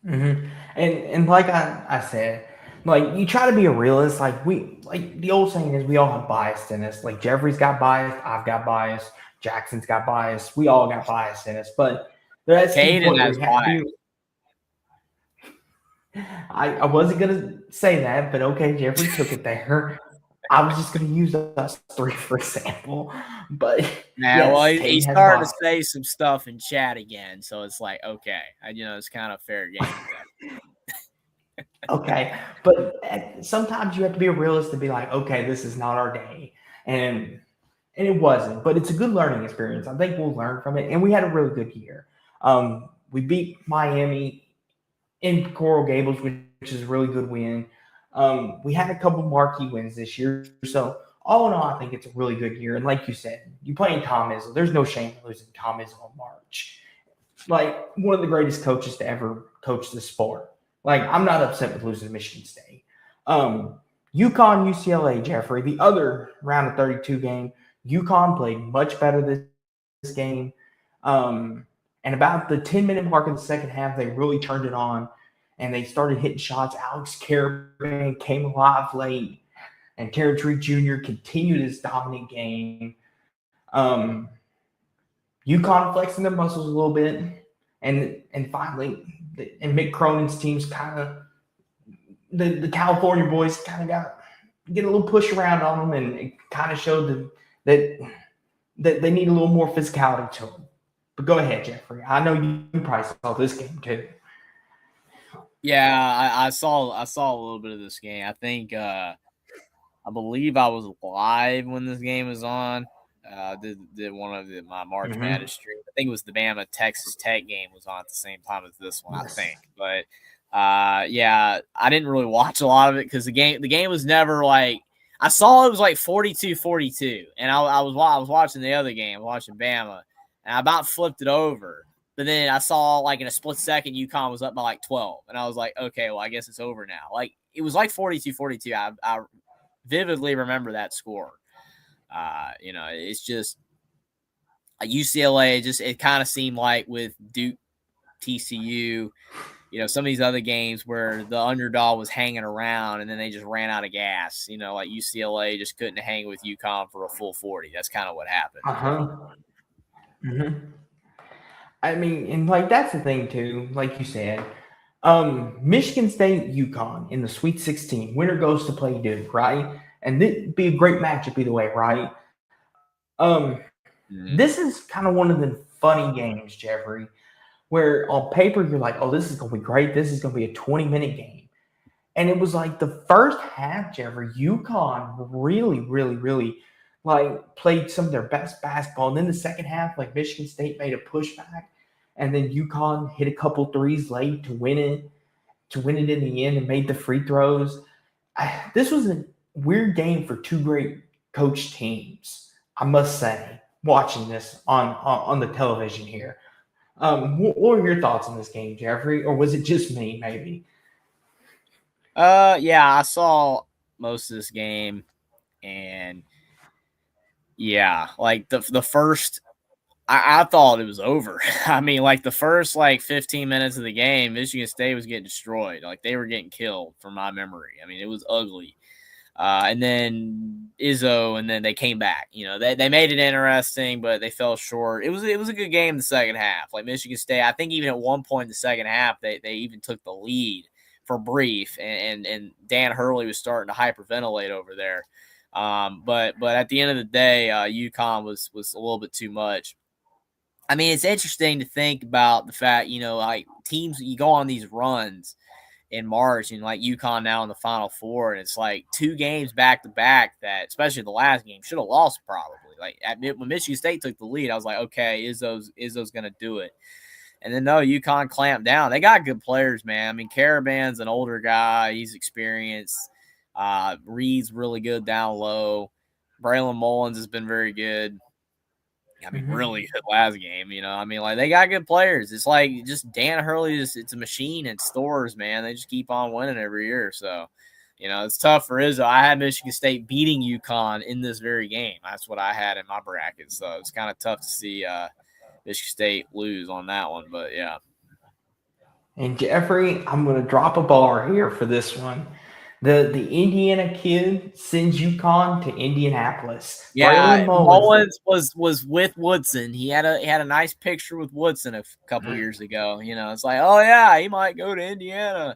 Mm-hmm. And like I said, like you try to be a realist. Like the old saying is, we all have bias in us. Like Jeffrey's got bias, I've got bias, Jackson's got bias. We all got bias in us. But that's Caden has bias. I wasn't gonna say that, but okay, Jeffrey took it there. I was just going to use us three for example, but he's starting to say some stuff in chat again, so it's like, okay, it's kind of fair game. Okay, but sometimes you have to be a realist to be like, okay, this is not our day, and it wasn't, but it's a good learning experience. I think we'll learn from it, and we had a really good year. We beat Miami in Coral Gables, which is a really good win. We had a couple marquee wins this year. So all in all, I think it's a really good year. And like you said, you playing Tom Izzo. There's no shame in losing Tom Izzo in March. like one of the greatest coaches to ever coach the sport. Like, I'm not upset with losing to Michigan State. UConn, UCLA, Jeffrey, the other round of 32 game, UConn played much better this game. And about the 10-minute mark in the second half, they really turned it on and they started hitting shots. Alex Karaban came alive late, and Terrence Reed Jr. continued his dominant game. UConn flexing their muscles a little bit, and finally, and Mick Cronin's teams kind of the California boys kind of get a little push around on them, and it kind of showed them that they need a little more physicality to them. But go ahead, Jeffrey. I know you probably saw this game too. Yeah, I saw a little bit of this game. I think I believe I was live when this game was on. Did one of my March Madness streams. I think it was the Bama Texas Tech game was on at the same time as this one. Yes. I think, but yeah, I didn't really watch a lot of it because the game was never like I saw it was like 42-42, and I was watching the other game, watching Bama, and I about flipped it over. But then I saw, like, in a split second, UConn was up by, like, 12. And I was like, okay, well, I guess it's over now. Like, it was like 42-42. I vividly remember that score. It's just UCLA, it kind of seemed like with Duke, TCU, some of these other games where the underdog was hanging around and then they just ran out of gas. Like UCLA just couldn't hang with UConn for a full 40. That's kind of what happened. Mm-hmm. I mean, and like that's the thing too, like you said, Michigan State, UConn in the Sweet 16, winner goes to play Duke, right? And it'd be a great matchup either way, right? This is kind of one of the funny games, Jeffrey, where on paper you're like, oh, this is going to be great. This is going to be a 20-minute game. And it was like the first half, Jeffrey, UConn really, really, really like played some of their best basketball. And then the second half, like Michigan State made a pushback, and then UConn hit a couple threes late to win it in the end and made the free throws. This was a weird game for two great coach teams, I must say, watching this on the television here. What were your thoughts on this game, Jeffrey? Or was it just me, maybe? Yeah, I saw most of this game, and yeah, like the first, I thought it was over. I mean, like the first 15 minutes of the game, Michigan State was getting destroyed. Like they were getting killed from my memory. I mean, it was ugly. And then Izzo, and then they came back. They made it interesting, but they fell short. It was a good game in the second half. Like Michigan State, I think even at one point in the second half, they even took the lead for brief, and Dan Hurley was starting to hyperventilate over there. But at the end of the day, UConn was a little bit too much. I mean, it's interesting to think about the fact, like teams, you go on these runs in March, and like UConn now in the Final Four, and it's like two games back to back that, especially the last game, should have lost probably. Like when Michigan State took the lead, I was like, okay, Izzo's going to do it. And then, no, UConn clamped down. They got good players, man. I mean, Karaban's an older guy. He's experienced. Reed's really good down low. Braylon Mullins has been very good. I mean, really good last game, I mean, like, they got good players. It's like just Dan Hurley, it's a machine in stores, man. They just keep on winning every year. So, it's tough for Izzo. I had Michigan State beating UConn in this very game. That's what I had in my bracket. So it's kind of tough to see Michigan State lose on that one, but yeah. And Jeffrey, I'm going to drop a bar here for this one. The Indiana kid sends UConn to Indianapolis. Yeah, Mullins was with Woodson. He had a nice picture with Woodson a couple years ago. It's like, oh yeah, he might go to Indiana.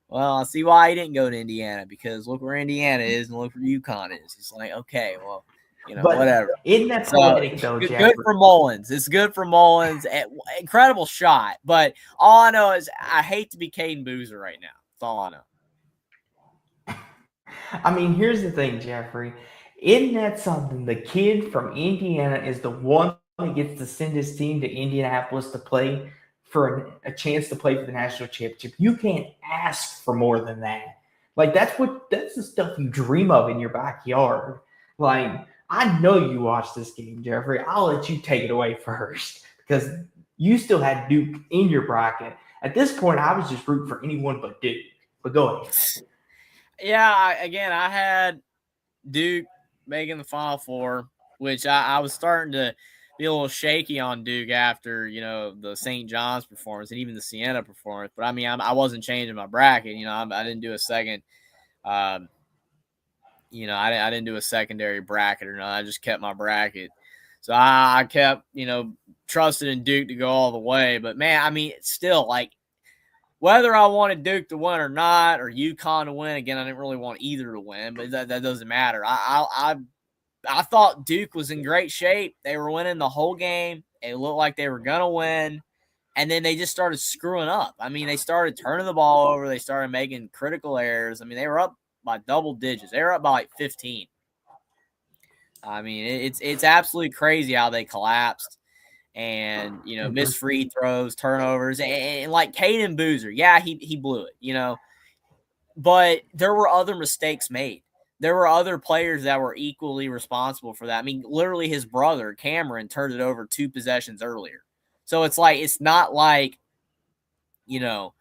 Well, I see why he didn't go to Indiana, because look where Indiana is and look where UConn is. It's like, okay, well, whatever. Isn't that poetic, though, Jeffrey? Good for Mullins. It's good for Mullins. Incredible shot. But all I know is I hate to be Caden Boozer right now. That's all I know. I mean, here's the thing, Jeffrey. Isn't that something? The kid from Indiana is the one that gets to send his team to Indianapolis to play for a chance to play for the national championship. You can't ask for more than that. Like, that's the stuff you dream of in your backyard. Like, I know you watched this game, Jeffrey. I'll let you take it away first, because you still had Duke in your bracket. At this point, I was just rooting for anyone but Duke. But go ahead. Yeah, I had Duke making the Final Four, which I was starting to be a little shaky on Duke after, the St. John's performance and even the Siena performance. But, I mean, I wasn't changing my bracket. I didn't do a second I didn't do a secondary bracket or not. I just kept my bracket. So I kept, trusting in Duke to go all the way. But, man, I mean, it's still, like, whether I wanted Duke to win or not, or UConn to win, again, I didn't really want either to win, but that doesn't matter. I thought Duke was in great shape. They were winning the whole game. It looked like they were going to win, and then they just started screwing up. I mean, they started turning the ball over. They started making critical errors. I mean, they were up by double digits. They were up by like 15. I mean, it's absolutely crazy how they collapsed. And, missed free throws, turnovers, and like Caden Boozer, yeah, he blew it, but there were other mistakes made. There were other players that were equally responsible for that. I mean, literally his brother, Cameron, turned it over 2 possessions earlier. So it's not like Caden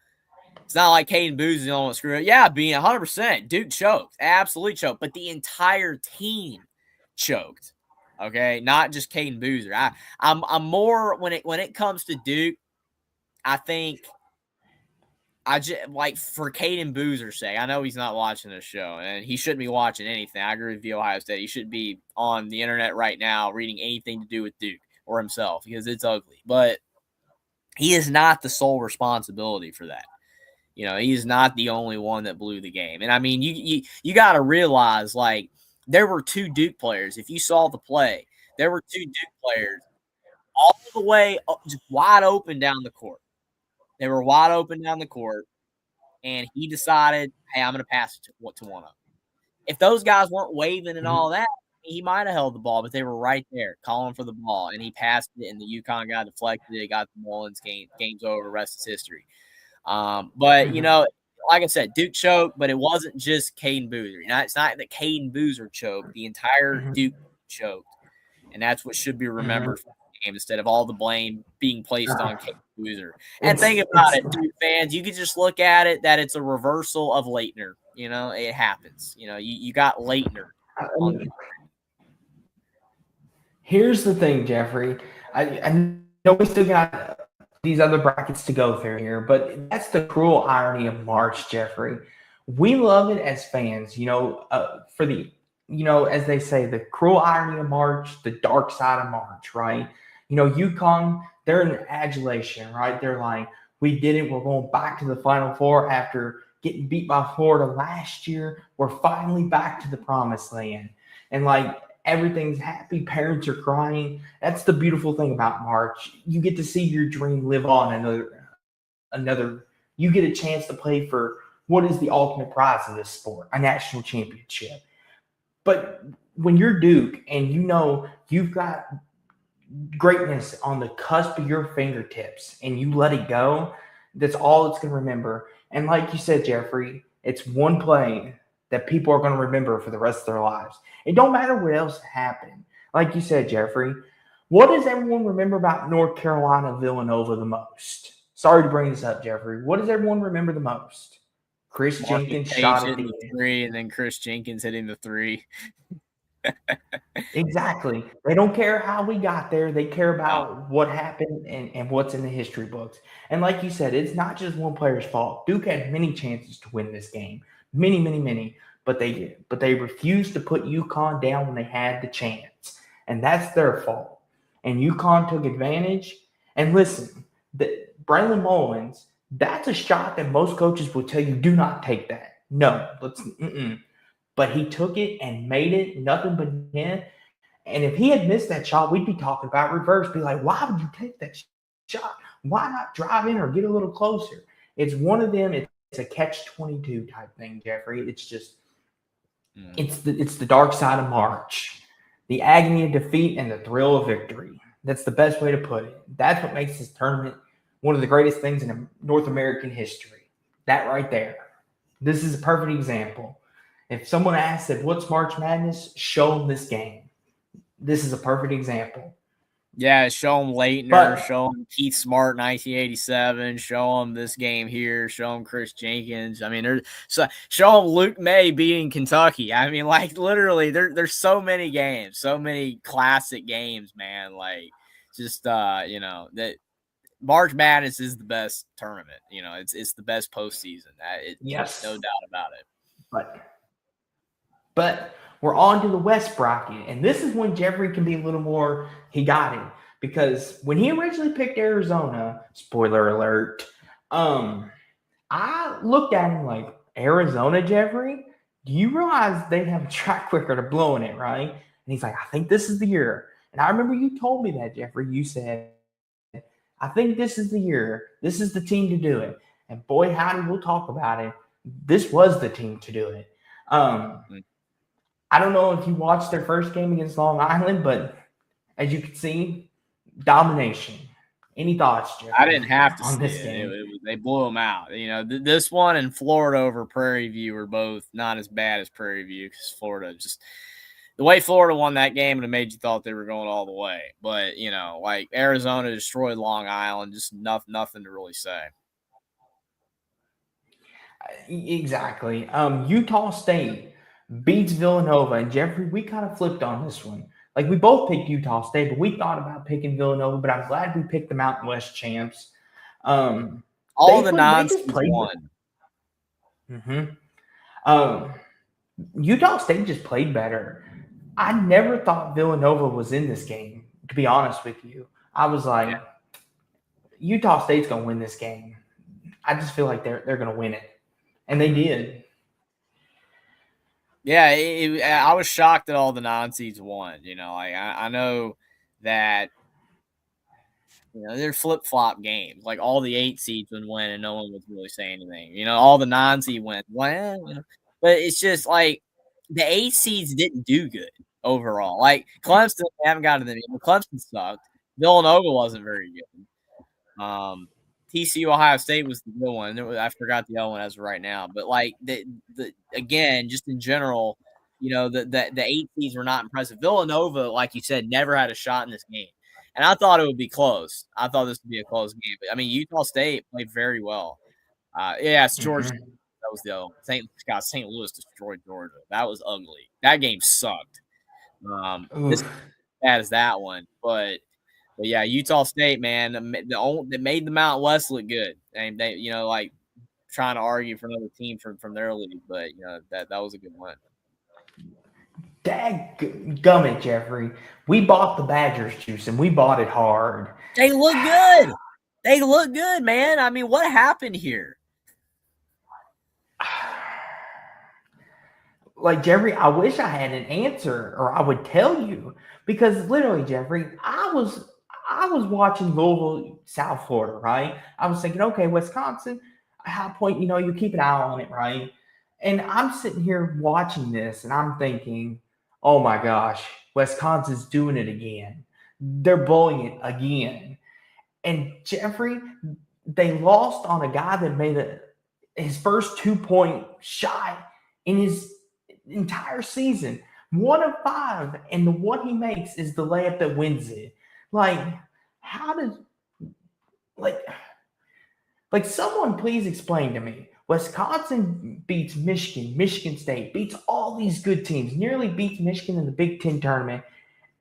Boozer is the only one screwed up. Yeah, being 100%, Duke choked, absolutely choked, but the entire team choked. Okay, not just Caden Boozer. I'm more when it comes to Duke. I think I just like for Caden Boozer's sake. I know he's not watching this show, and he shouldn't be watching anything. I agree with the Ohio State. He should be on the internet right now reading anything to do with Duke or himself because it's ugly. But he is not the sole responsibility for that. He is not the only one that blew the game. And I mean, you got to realize like. There were 2 Duke players. If you saw the play, there were 2 Duke players all the way up, just wide open down the court. They were wide open down the court, and he decided, hey, I'm going to pass it to one of them. If those guys weren't waving and all that, he might have held the ball, but they were right there calling for the ball, and he passed it, and the UConn guy deflected it. Got the Mullins game. Game's over. Rest is history. But, like I said, Duke choked, but it wasn't just Caden Boozer. It's not that Caden Boozer choked. The entire Duke choked. And that's what should be remembered from the game instead of all the blame being placed on Caden Boozer. And think about it, Duke fans. You could just look at it that it's a reversal of Leitner. It happens. You got Leitner. Here's the thing, Jeffrey. I know we still got these other brackets to go through here, but that's the cruel irony of March, Jeffrey. We love it as fans, for the, as they say, the cruel irony of March, the dark side of March, right? UConn, they're in adulation, right? They're like, we did it. We're going back to the Final Four after getting beat by Florida last year. We're finally back to the promised land. And like, everything's happy. Parents are crying. That's the beautiful thing about March. You get to see your dream live on another. You get a chance to play for what is the ultimate prize of this sport, a national championship. But when you're Duke and you've got greatness on the cusp of your fingertips and you let it go, that's all it's going to remember. And like you said, Jeffrey, it's one play that people are going to remember for the rest of their lives. It don't matter what else happened. Like you said, Jeffrey, what does everyone remember about North Carolina Villanova the most? Sorry to bring this up, Jeffrey. What does everyone remember the most? Chris Jenkins shot at the 3, and then Chris Jenkins hitting the 3. Exactly. They don't care how we got there. They care about what happened and what's in the history books. And like you said, it's not just one player's fault. Duke had many chances to win this game. Many, many, many. But they refused to put UConn down when they had the chance. And that's their fault. And UConn took advantage. And listen, Braylon Mullins, that's a shot that most coaches will tell you, do not take that. No, but he took it and made it nothing but net. And if he had missed that shot, we'd be talking about reverse. Be like, why would you take that shot? Why not drive in or get a little closer? It's one of them. It's a catch-22 type thing, Jeffrey. It's just it's the dark side of March, the agony of defeat and the thrill of victory. That's the best way to put it. That's what makes this tournament one of the greatest things in North American history. That right there. This is a perfect example. If someone asks, what's March Madness? Show them this game. This is a perfect example. Yeah, show them Leitner, But show them Keith Smart, 1987, show them this game here, show them Chris Jenkins. I mean, show them Luke May beating Kentucky. I mean, like literally, there's so many games, so many classic games, man. Like, just that March Madness is the best tournament. It's the best postseason. yes, No doubt about it. But we're on to the West bracket, and this is when Jeffrey can be a little more. He got it because when he originally picked Arizona, spoiler alert, I looked at him like, Arizona, Jeffrey. Do you realize they have a track record of blowing it, right? And he's like, I think this is the year. And I remember you told me that, Jeffrey. You said, I think this is the year. This is the team to do it. And boy, howdy, we'll talk about it. This was the team to do it. I don't know if you watched their first game against Long Island, but as you can see, domination. Any thoughts, Jeffrey? I didn't have to on see this it. game. They blew them out. This one and Florida over Prairie View were both not as bad as Prairie View because Florida just the way Florida won that game and it made you thought they were going all the way. But like Arizona destroyed Long Island, just nothing to really say. Exactly. Utah State beats Villanova, and Jeffrey, we kind of flipped on this one. Like, we both picked Utah State, but we thought about picking Villanova, but I'm glad we picked the Mountain West champs. All the nonsense won. Utah State just played better. I never thought Villanova was in this game, to be honest with you. I was like, Utah State's going to win this game. I just feel like they're going to win it. And they did. Yeah, I was shocked that all the non-seeds won. Like I know that they're flip-flop games. Like all the 8 seeds would win, and no one would really say anything. All the non-seed went, well, but it's just like the 8 seeds didn't do good overall. Like Clemson, they haven't gotten to them. Clemson sucked. Villanova wasn't very good. TCU Ohio State was the good one. I forgot the other one as of right now. But like the again, just in general, the 8 seeds were not impressive. Villanova, like you said, never had a shot in this game. And I thought it would be close. I thought this would be a close game. But I mean, Utah State played very well. It's Georgia. Mm-hmm. That was the other one. St. Louis destroyed Georgia. That was ugly. That game sucked. This bad as that one, but yeah, Utah State, man, they made the Mountain West look good, and they, like trying to argue for another team from their league, but that was a good one. Dadgummit, Jeffrey, we bought the Badgers juice and we bought it hard. They look good. They look good, man. I mean, what happened here? Like, Jeffrey, I wish I had an answer or I would tell you, because literally, Jeffrey, I was watching Louisville, South Florida, right? I was thinking, okay, Wisconsin, High Point, you keep an eye on it, right? And I'm sitting here watching this and I'm thinking, oh my gosh, Wisconsin's doing it again. They're bullying it again. And Jeffrey, they lost on a guy that made his first 2-point shot in his entire season. 1 of 5, and the one he makes is the layup that wins it. Like, how does like someone please explain to me. Wisconsin beats Michigan, Michigan State beats all these good teams, nearly beats Michigan in the Big Ten tournament,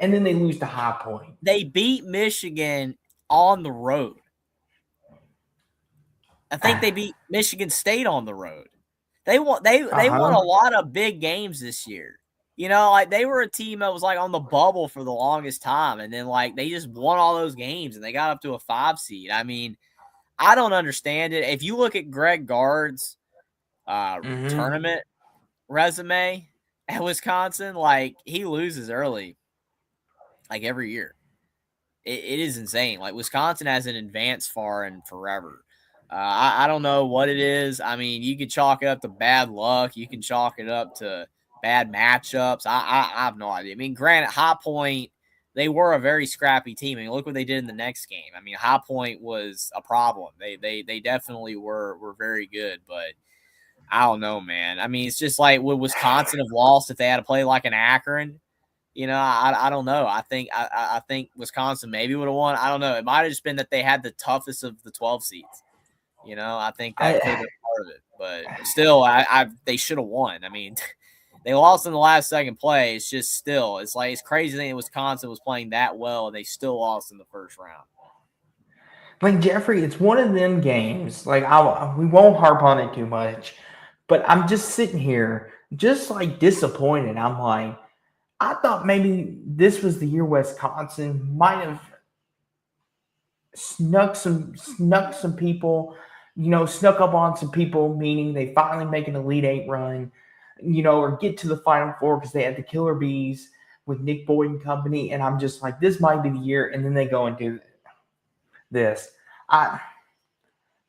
and then they lose to High Point. They beat Michigan on the road. I think they beat Michigan State on the road. They won a lot of big games this year. Like they were a team that was like on the bubble for the longest time, and then like they just won all those games and they got up to a 5 seed. I mean, I don't understand it. If you look at Greg Gard's tournament resume at Wisconsin, like he loses early, like every year. It is insane. Like Wisconsin hasn't advanced far in forever. I don't know what it is. I mean, you can chalk it up to bad luck. You can chalk it up to bad matchups. I have no idea. I mean, granted, High Point, they were a very scrappy team. I mean, look what they did in the next game. I mean, High Point was a problem. They definitely were very good, but I don't know, man. I mean, it's just like would Wisconsin have lost if they had to play like an Akron? I don't know. I think Wisconsin maybe would have won. I don't know. It might have just been that they had the toughest of the 12 seeds. I think that could have been part of it. But still, they should have won. I mean, they lost in the last second play. It's just still, it's crazy that Wisconsin was playing that well and they still lost in the first round. Like, Jeffrey, it's one of them games. Like, we won't harp on it too much, but I'm just sitting here, just like disappointed. I'm like, I thought maybe this was the year Wisconsin might have snuck some people, snuck up on some people, meaning they finally make an Elite Eight run, or get to the Final Four because they had the Killer Bees with Nick Boyd and company. And I'm just like, this might be the year. And then they go and do this. I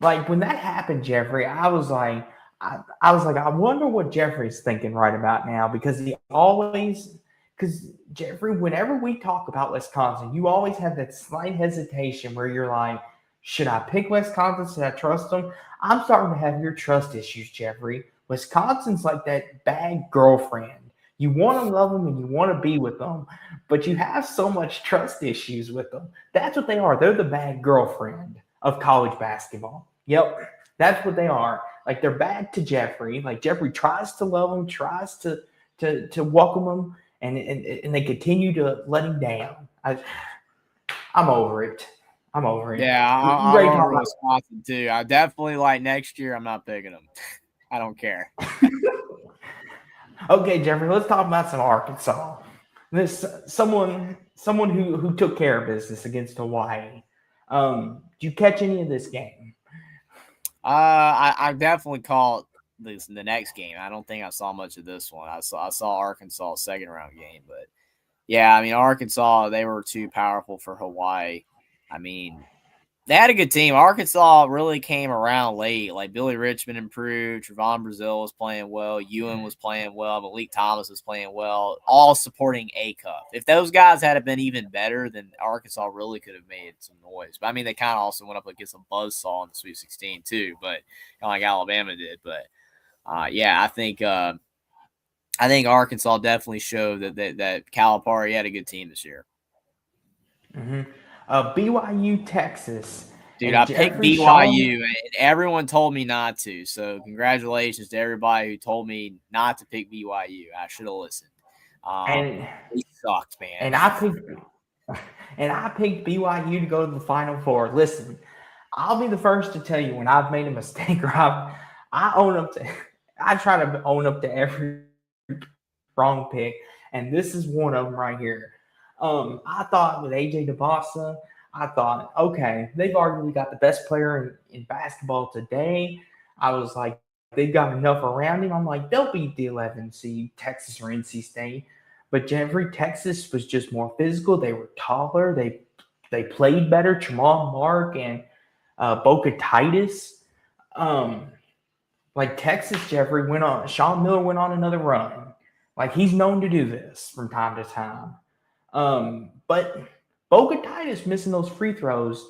like when that happened, Jeffrey. I was like, I wonder what Jeffrey's thinking right about now because Jeffrey, whenever we talk about Wisconsin, you always have that slight hesitation where you're like, should I pick Wisconsin? Should I trust them? I'm starting to have your trust issues, Jeffrey. Wisconsin's like that bad girlfriend. You want to love them and you want to be with them, but you have so much trust issues with them. That's what they are. They're the bad girlfriend of college basketball. Yep, that's what they are. Like, they're bad to Jeffrey. Like, Jeffrey tries to love them, tries to welcome them, and they continue to let him down. I'm over it. I'm over it. Yeah, I'm over Wisconsin too. I definitely like next year. I'm not picking them. I don't care. Okay, Jeffrey, let's talk about some Arkansas. This someone who took care of business against Hawaii. Did you catch any of this game? I definitely caught the next game. I don't think I saw much of this one. I saw Arkansas second round game, but yeah, I mean Arkansas, they were too powerful for Hawaii. I mean, they had a good team. Arkansas really came around late. Like Billy Richmond improved, Trevon Brazile was playing well, Ewan was playing well, Malik Thomas was playing well, all supporting A-Cup. If those guys had been even better, then Arkansas really could have made some noise. But I mean, they kind of also went up against a buzzsaw in the Sweet 16 too, but kind of like Alabama did. But yeah, I think Arkansas definitely showed that Calipari had a good team this year. Mm-hmm. BYU, Texas. Dude, I picked BYU, and everyone told me not to. So congratulations to everybody who told me not to pick BYU. I should have listened. And it sucked, man. And I picked BYU to go to the Final Four. Listen, I'll be the first to tell you when I've made a mistake or I try to own up to every wrong pick, and this is one of them right here. I thought with AJ DeBosa, I thought, okay, they've arguably got the best player in basketball today. I was like, they've got enough around him. I'm like, they'll beat the 11 seed, Texas or NC State. But Jeffrey, Texas was just more physical. They were taller. They played better. Tremont Mark and Boca Titus. Like Texas, Jeffrey Sean Miller went on another run. Like, he's known to do this from time to time. But Boca Titus missing those free throws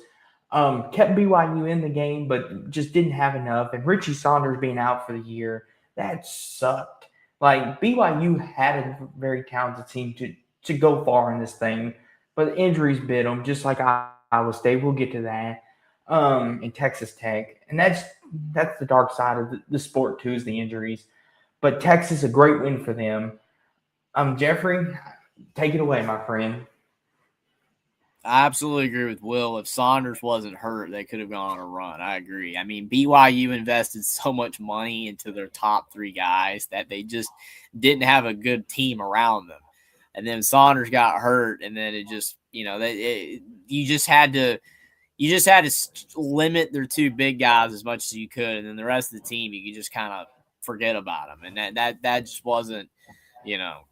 kept BYU in the game, but just didn't have enough. And Richie Saunders being out for the year, that sucked. Like, BYU had a very talented team to go far in this thing, but injuries bit them, just like Iowa State. We'll get to that. And Texas Tech. And that's the dark side of the sport too, is the injuries. But Texas, a great win for them. Jeffrey, take it away, my friend. I absolutely agree with Will. If Saunders wasn't hurt, they could have gone on a run. I agree. I mean, BYU invested so much money into their top three guys that they just didn't have a good team around them. And then Saunders got hurt, and then it just, you just had to limit their two big guys as much as you could, and then the rest of the team you could just kind of forget about them. And that just wasn't.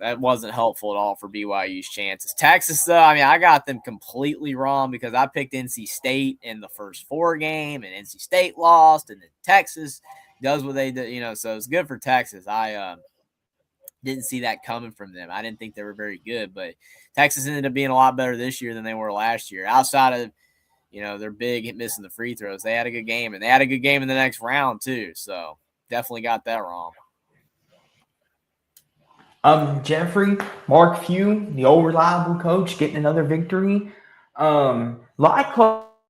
That wasn't helpful at all for BYU's chances. Texas, though, I mean, I got them completely wrong because I picked NC State in the first 4 game, and NC State lost, and then Texas does what they do, so it's good for Texas. I didn't see that coming from them. I didn't think they were very good, but Texas ended up being a lot better this year than they were last year. Outside of, they're big at missing the free throws, they had a good game, and they had a good game in the next round, too, so definitely got that wrong. Jeffrey, Mark Few, the old reliable coach, getting another victory. A lot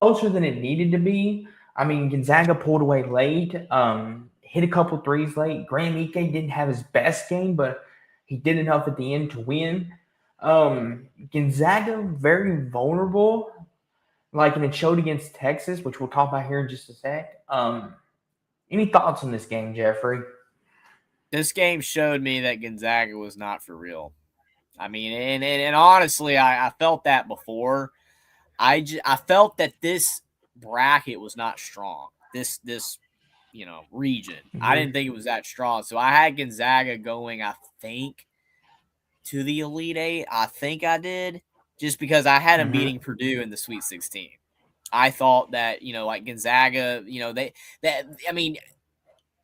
closer than it needed to be. I mean, Gonzaga pulled away late, hit a couple threes late. Graham Ike didn't have his best game, but he did enough at the end to win. Gonzaga very vulnerable, and it showed against Texas, which we'll talk about here in just a sec. Any thoughts on this game, Jeffrey? This game showed me that Gonzaga was not for real. I mean, and honestly, I felt that before. I felt that this bracket was not strong. This region. Mm-hmm. I didn't think it was that strong. So I had Gonzaga going, I think, to the Elite Eight. I think I did, just because I had them beating Purdue in the Sweet 16. I thought that, Gonzaga,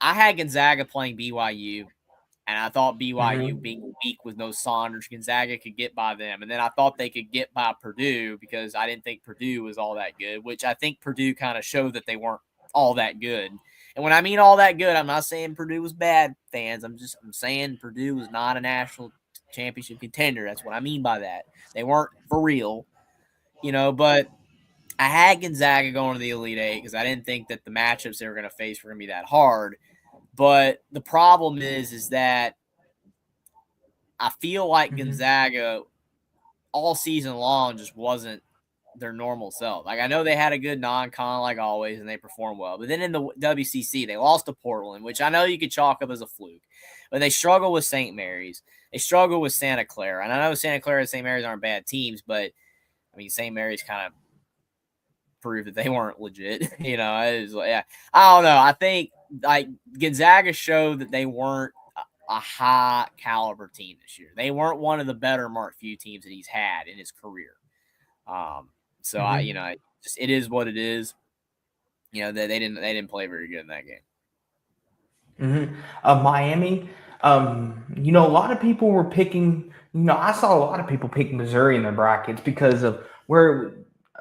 I had Gonzaga playing BYU, and I thought BYU being weak with no Saunders, Gonzaga could get by them. And then I thought they could get by Purdue because I didn't think Purdue was all that good, which I think Purdue kind of showed that they weren't all that good. And when I mean all that good, I'm not saying Purdue was bad, fans. I'm saying Purdue was not a national championship contender. That's what I mean by that. They weren't for real, but I had Gonzaga going to the Elite Eight because I didn't think that the matchups they were going to face were going to be that hard. But the problem is that I feel like Gonzaga all season long just wasn't their normal self. Like, I know they had a good non-con like always, and they performed well. But then in the WCC, they lost to Portland, which I know you could chalk up as a fluke. But they struggle with St. Mary's. They struggle with Santa Clara. And I know Santa Clara and St. Mary's aren't bad teams, but, I mean, St. Mary's kind of proved that they weren't legit. It was like, yeah. I don't know. I think, Gonzaga showed that they weren't a high caliber team this year. They weren't one of the better Mark Few teams that he's had in his career. It is what it is. They didn't play very good in that game. Miami. A lot of people were picking. I saw a lot of people picking Missouri in their brackets because of where it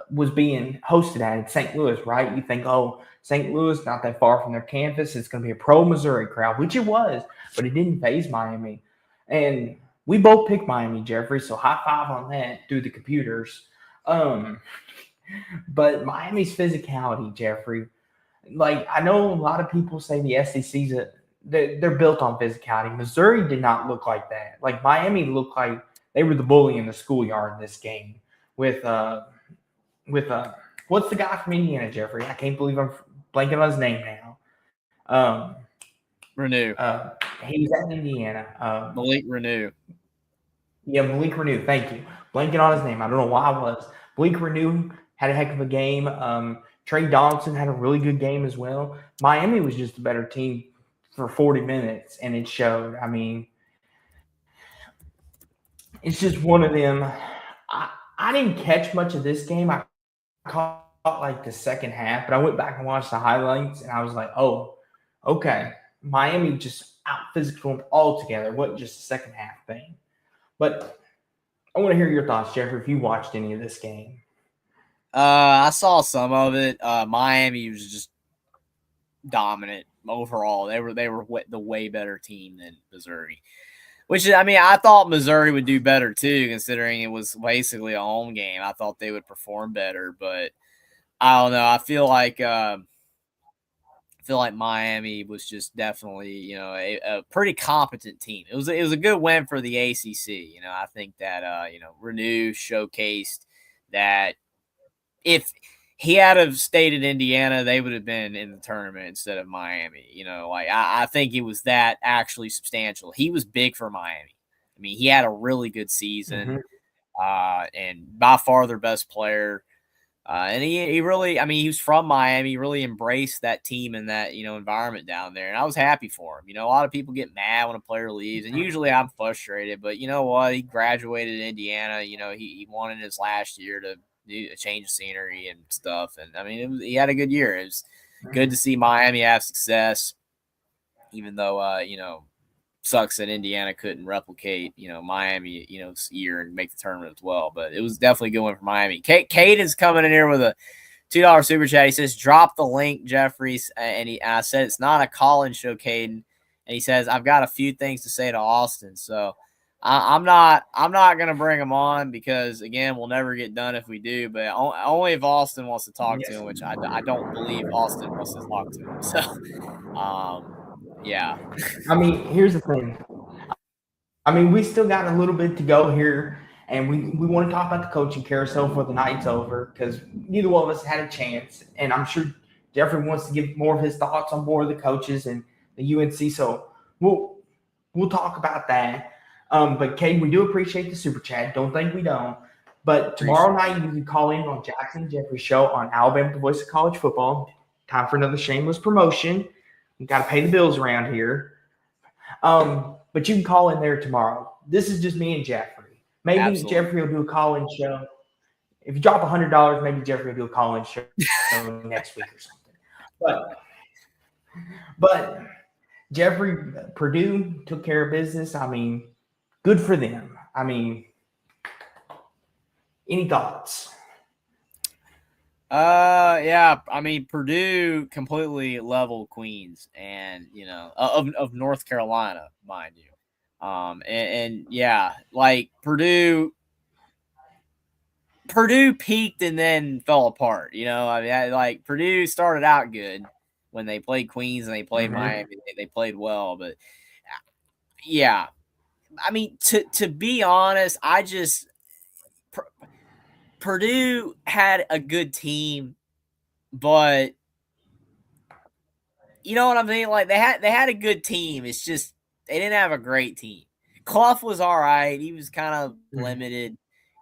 was being hosted at in St. Louis, right? You think, oh, St. Louis, not that far from their campus, it's going to be a pro-Missouri crowd, which it was, but it didn't faze Miami. And we both picked Miami, Jeffrey, so high five on that through the computers. But Miami's physicality, Jeffrey, I know a lot of people say the SEC's they're built on physicality. Missouri did not look like that. Miami looked like they were the bully in the schoolyard in this game with what's the guy from Indiana, Jeffrey? I can't believe I'm blanking on his name now. Renew. He was at Indiana. Malik Renew. Yeah, Malik Renew. Thank you. Blanking on his name. I don't know why I was. Malik Renew had a heck of a game. Trey Donaldson had a really good game as well. Miami was just a better team for 40 minutes, and it showed. I mean, it's just one of them. I didn't catch much of this game. I caught the second half, but I went back and watched the highlights, and I was like, oh, okay. Miami just out-physical them altogether. It wasn't just a second half thing. But I want to hear your thoughts, Jeffrey, if you watched any of this game. I saw some of it. Miami was just dominant overall. They were the way better team than Missouri. Which, I mean, I thought Missouri would do better too, considering it was basically a home game. I thought they would perform better, but I don't know. I feel like Miami was just definitely, a pretty competent team. It was a good win for the ACC. I think that Renew showcased that if he had have stayed in Indiana, they would have been in the tournament instead of Miami. I think it was that actually substantial. He was big for Miami. I mean, he had a really good season, and by far their best player. And he really, I mean, he was from Miami, really embraced that team and that, environment down there. And I was happy for him. A lot of people get mad when a player leaves, and usually I'm frustrated, but you know what? He graduated in Indiana. He wanted his last year to do a change of scenery and stuff. And I mean, he had a good year. It was good to see Miami have success, even though, sucks that Indiana couldn't replicate, Miami, year and make the tournament as well. But it was definitely a good one for Miami. Kate is coming in here with a $2 super chat. He says, drop the link, Jeffries. And I said, it's not a call-in show, Caden. And he says, I've got a few things to say to Austin. So I'm not gonna bring him on because again, we'll never get done if we do. But only if Austin wants to talk to Yes. him, which I don't believe Austin wants to talk to him. So, yeah, I mean, here's the thing. I mean, we still got a little bit to go here, and we want to talk about the coaching carousel before the night's over because neither one of us had a chance, and I'm sure Jeffrey wants to give more of his thoughts on more of the coaches and the UNC. So we'll talk about that. But Cade, we do appreciate the super chat. Don't think we don't. But tomorrow night you can call in on Jackson Jeffrey show on Alabama, the voice of college football. Time for another shameless promotion. We got to pay the bills around here. But you can call in there tomorrow. This is just me and Jeffrey. Maybe absolutely. Jeffrey will do a call-in show. If you drop $100, maybe Jeffrey will do a call-in show next week or something. But Jeffrey, Purdue took care of business. I mean, good for them. I mean, any thoughts? Yeah. I mean, Purdue completely leveled Queens, and of North Carolina, mind you. And yeah, like Purdue peaked and then fell apart. I mean, like Purdue started out good when they played Queens and they played Miami. They played well, but yeah, I mean, to be honest, Purdue had a good team, but you know what I mean? Like they had a good team. It's just they didn't have a great team. Clough was all right. He was kind of limited.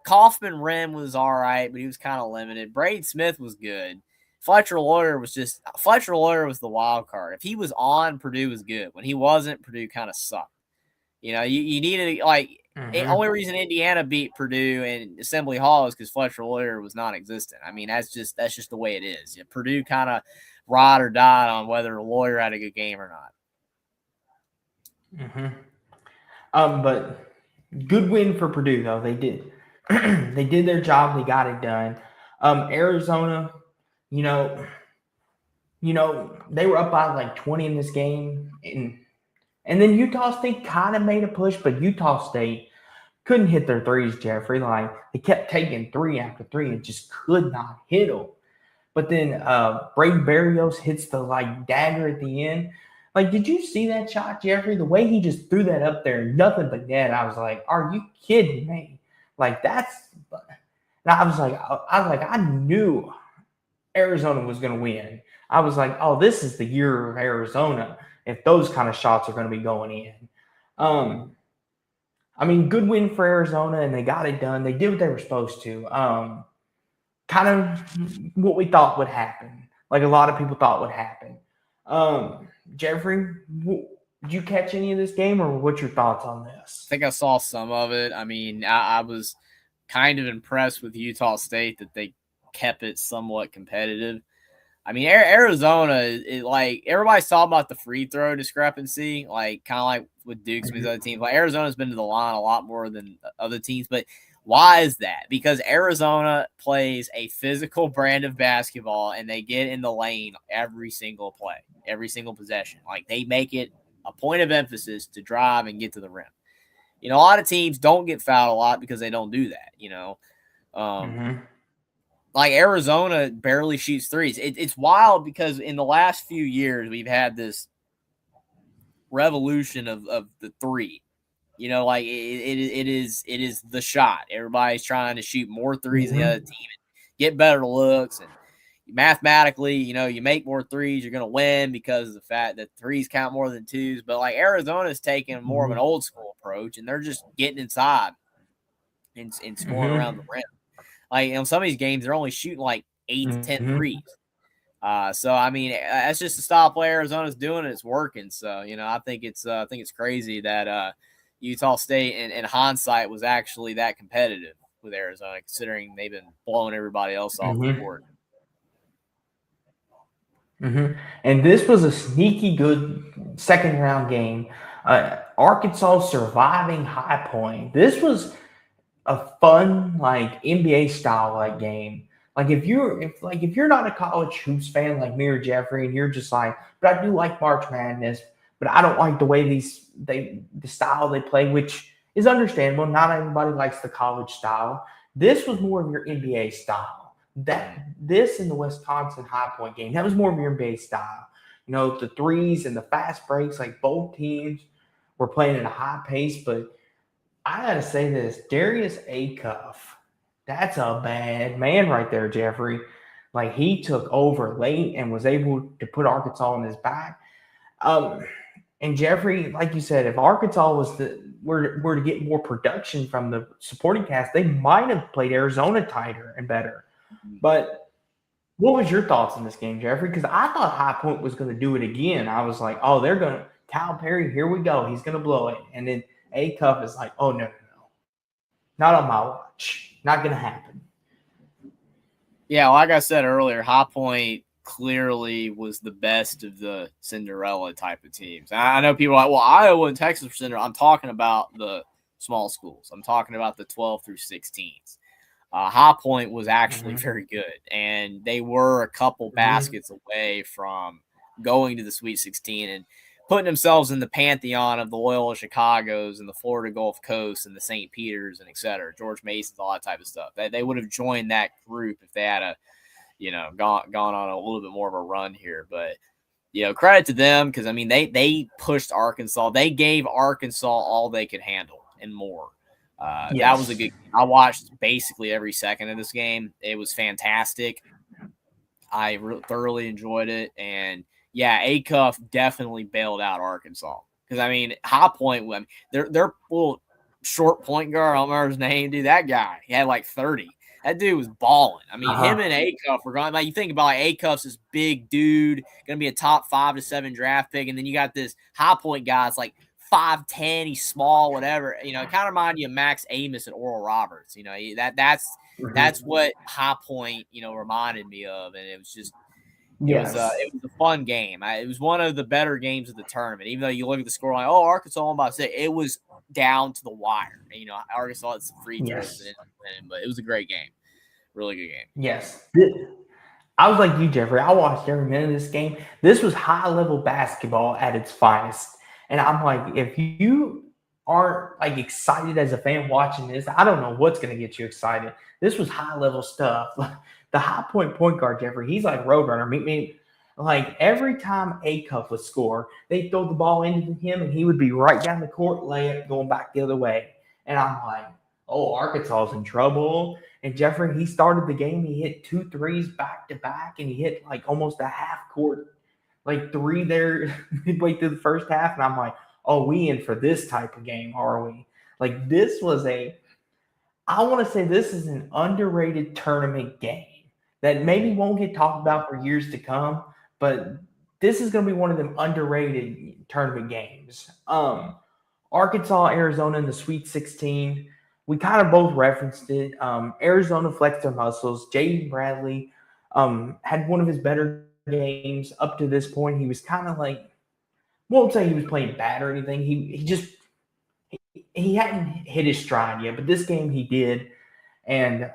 Kaufman Rim was all right, but he was kind of limited. Braden Smith was good. Fletcher Lawyer was the wild card. If he was on, Purdue was good. When he wasn't, Purdue kind of sucked. You needed the only reason Indiana beat Purdue in Assembly Hall is because Fletcher Lawyer was non-existent. I mean, that's just the way it is. Purdue kind of ride or died on whether Lawyer had a good game or not. But good win for Purdue though. They did. They did their job. They got it done. Arizona, they were up by like 20 in this game, and then Utah State kind of made a push, but Utah State couldn't hit their threes, Jeffrey. Like they kept taking 3 after 3 and just could not hit them. But then Brady Berrios hits the dagger at the end. Like, did you see that shot, Jeffrey? The way he just threw that up there, nothing but net. I was like, are you kidding me? Like that's. And I was like, I knew Arizona was going to win. I was like, oh, this is the year of Arizona if those kind of shots are going to be going in. I mean, good win for Arizona, and they got it done. They did what they were supposed to. Kind of what we thought would happen, like a lot of people thought would happen. Jeffrey, did you catch any of this game, or what's your thoughts on this? I think I saw some of it. I mean, I was kind of impressed with Utah State that they kept it somewhat competitive. I mean, Arizona is like everybody's talking about the free throw discrepancy, like kind of like with Duke and these other teams. Like Arizona's been to the line a lot more than other teams, but why is that? Because Arizona plays a physical brand of basketball and they get in the lane every single play, every single possession. Like they make it a point of emphasis to drive and get to the rim. A lot of teams don't get fouled a lot because they don't do that, Like Arizona barely shoots threes. It's wild because in the last few years, we've had this revolution of the three. Like it is the shot. Everybody's trying to shoot more threes than the other team and get better looks. And mathematically, you make more threes, you're going to win because of the fact that threes count more than twos. But like Arizona's taking more of an old school approach, and they're just getting inside and scoring around the rim. Like in some of these games, they're only shooting like 8 to 10 threes. So I mean, that's just the style play Arizona's doing, and it's working. So I think it's crazy that Utah State, in hindsight, was actually that competitive with Arizona, considering they've been blowing everybody else off the board. And this was a sneaky good second round game. Arkansas surviving High Point. This was a fun NBA style game. Like if you're not a college hoops fan like me or Jeffrey, and you're just like, but I do like March Madness, but I don't like the way the style they play, which is understandable. Not everybody likes the college style. This was more of your NBA style. This in the Wisconsin High Point game, that was more of your NBA style. The threes and the fast breaks, like both teams were playing at a high pace. But I got to say this, Darius Acuff, that's a bad man right there, Jeffrey. Like, he took over late and was able to put Arkansas on his back. And Jeffrey, like you said, if Arkansas were to get more production from the supporting cast, they might have played Arizona tighter and better. But what was your thoughts on this game, Jeffrey? Because I thought High Point was going to do it again. I was like, oh, they're going to – Calipari, here we go. He's going to blow it. And then Acuff is like, oh, no. Not on my watch. Not going to happen. Yeah, like I said earlier, High Point clearly was the best of the Cinderella type of teams. I know people are like, well, Iowa and Texas are Cinderella. I'm talking about the small schools. I'm talking about the 12 through 16s. High Point was actually very good, and they were a couple baskets away from going to the Sweet 16 and putting themselves in the pantheon of the Loyola Chicagos and the Florida Gulf Coast and the St. Peters and et cetera, George Masons, all that type of stuff. They would have joined that group if they had gone on a little bit more of a run here. But credit to them, because I mean they pushed Arkansas. They gave Arkansas all they could handle and more. Yes. That was a good – I watched basically every second of this game. It was fantastic. I thoroughly enjoyed it. And, yeah, Acuff definitely bailed out Arkansas. Because, I mean, High Point, their little short point guard, I don't remember his name, dude, that guy, he had like 30. That dude was balling. I mean, him and Acuff were going – like, you think about Acuff's this big dude, going to be a top 5 to 7 draft pick, and then you got this High Point guy that's like 5'10", he's small, whatever. It kind of reminded you of Max Amos and Oral Roberts. That's what High Point, reminded me of, and it was just it was a fun game. It was one of the better games of the tournament. Even though you look at the score, like, oh, Arkansas won by 6, it was down to the wire. Arkansas had some free throws, but it was a great game, really good game. Yes. I was like you, Jeffrey. I watched every minute of this game. This was high-level basketball at its finest. And I'm like, if you aren't like excited as a fan watching this, I don't know what's going to get you excited. This was high-level stuff. The High Point guard, Jeffrey, he's like Roadrunner. Meet me. Like, every time Acuff would score, they'd throw the ball into him, and he would be right down the court, layup, going back the other way. And I'm like, oh, Arkansas's in trouble. And Jeffrey, he started the game. He hit 2 threes back-to-back, and he hit like almost a half-court like 3 there midway through the first half. And I'm like, oh, we in for this type of game, are we? Like, this was I want to say this is an underrated tournament game that maybe won't get talked about for years to come, but this is going to be one of them underrated tournament games. Arkansas, Arizona in the Sweet 16. We kind of both referenced it. Arizona flexed their muscles. Jaden Bradley had one of his better games up to this point. He was kind of like, won't say he was playing bad or anything. He hadn't hit his stride yet, but this game he did. And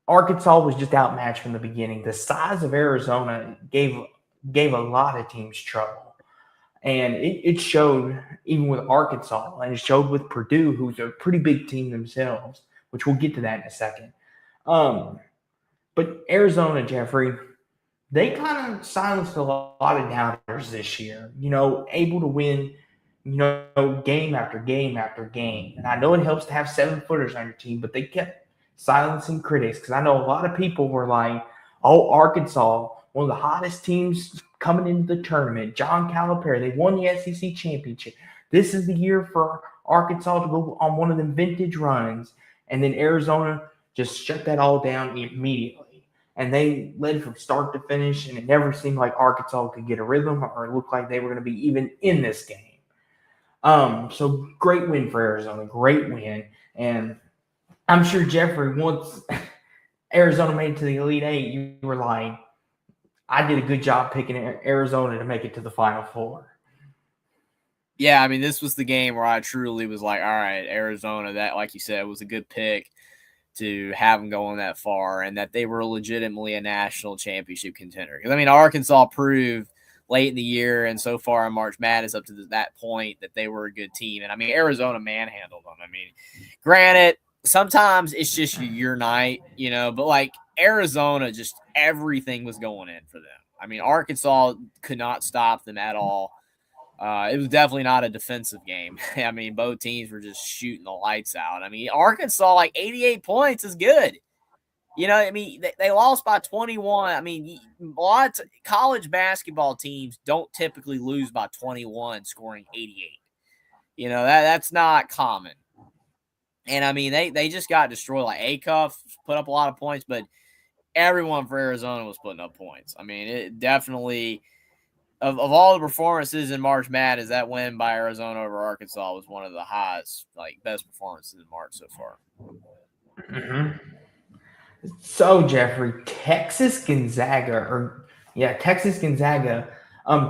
Arkansas was just outmatched from the beginning. The size of Arizona gave a lot of teams trouble. And it showed even with Arkansas, and it showed with Purdue, who's a pretty big team themselves, which we'll get to that in a second. But Arizona, Jeffrey, they kind of silenced a lot of doubters this year, able to win, game after game after game. And I know it helps to have 7-footers on your team, but they kept silencing critics, because I know a lot of people were like, oh, Arkansas, one of the hottest teams coming into the tournament, John Calipari, they won the SEC championship. This is the year for Arkansas to go on one of them vintage runs. And then Arizona just shut that all down immediately. And they led from start to finish, and it never seemed like Arkansas could get a rhythm or look like they were going to be even in this game. So great win for Arizona, great win. And I'm sure, Jeffrey, once Arizona made it to the Elite Eight, you were like, I did a good job picking Arizona to make it to the Final Four. Yeah, I mean, this was the game where I truly was like, all right, Arizona, that, like you said, was a good pick to have them going that far, and that they were legitimately a national championship contender. Because, I mean, Arkansas proved late in the year and so far in March Madness up to that point that they were a good team. And I mean, Arizona manhandled them. I mean, granted, sometimes it's just your night, but like Arizona, just everything was going in for them. I mean, Arkansas could not stop them at all. It was definitely not a defensive game. I mean, both teams were just shooting the lights out. I mean, Arkansas, like 88 points is good. I mean, they lost by 21. I mean, lots of college basketball teams don't typically lose by 21 scoring 88. That's not common. And I mean, they just got destroyed. Like Acuff put up a lot of points, but everyone for Arizona was putting up points. I mean, it definitely of all the performances in March Madness, that win by Arizona over Arkansas was one of the highest, like best performances in March so far. Mm-hmm. So Jeffrey, Texas Gonzaga.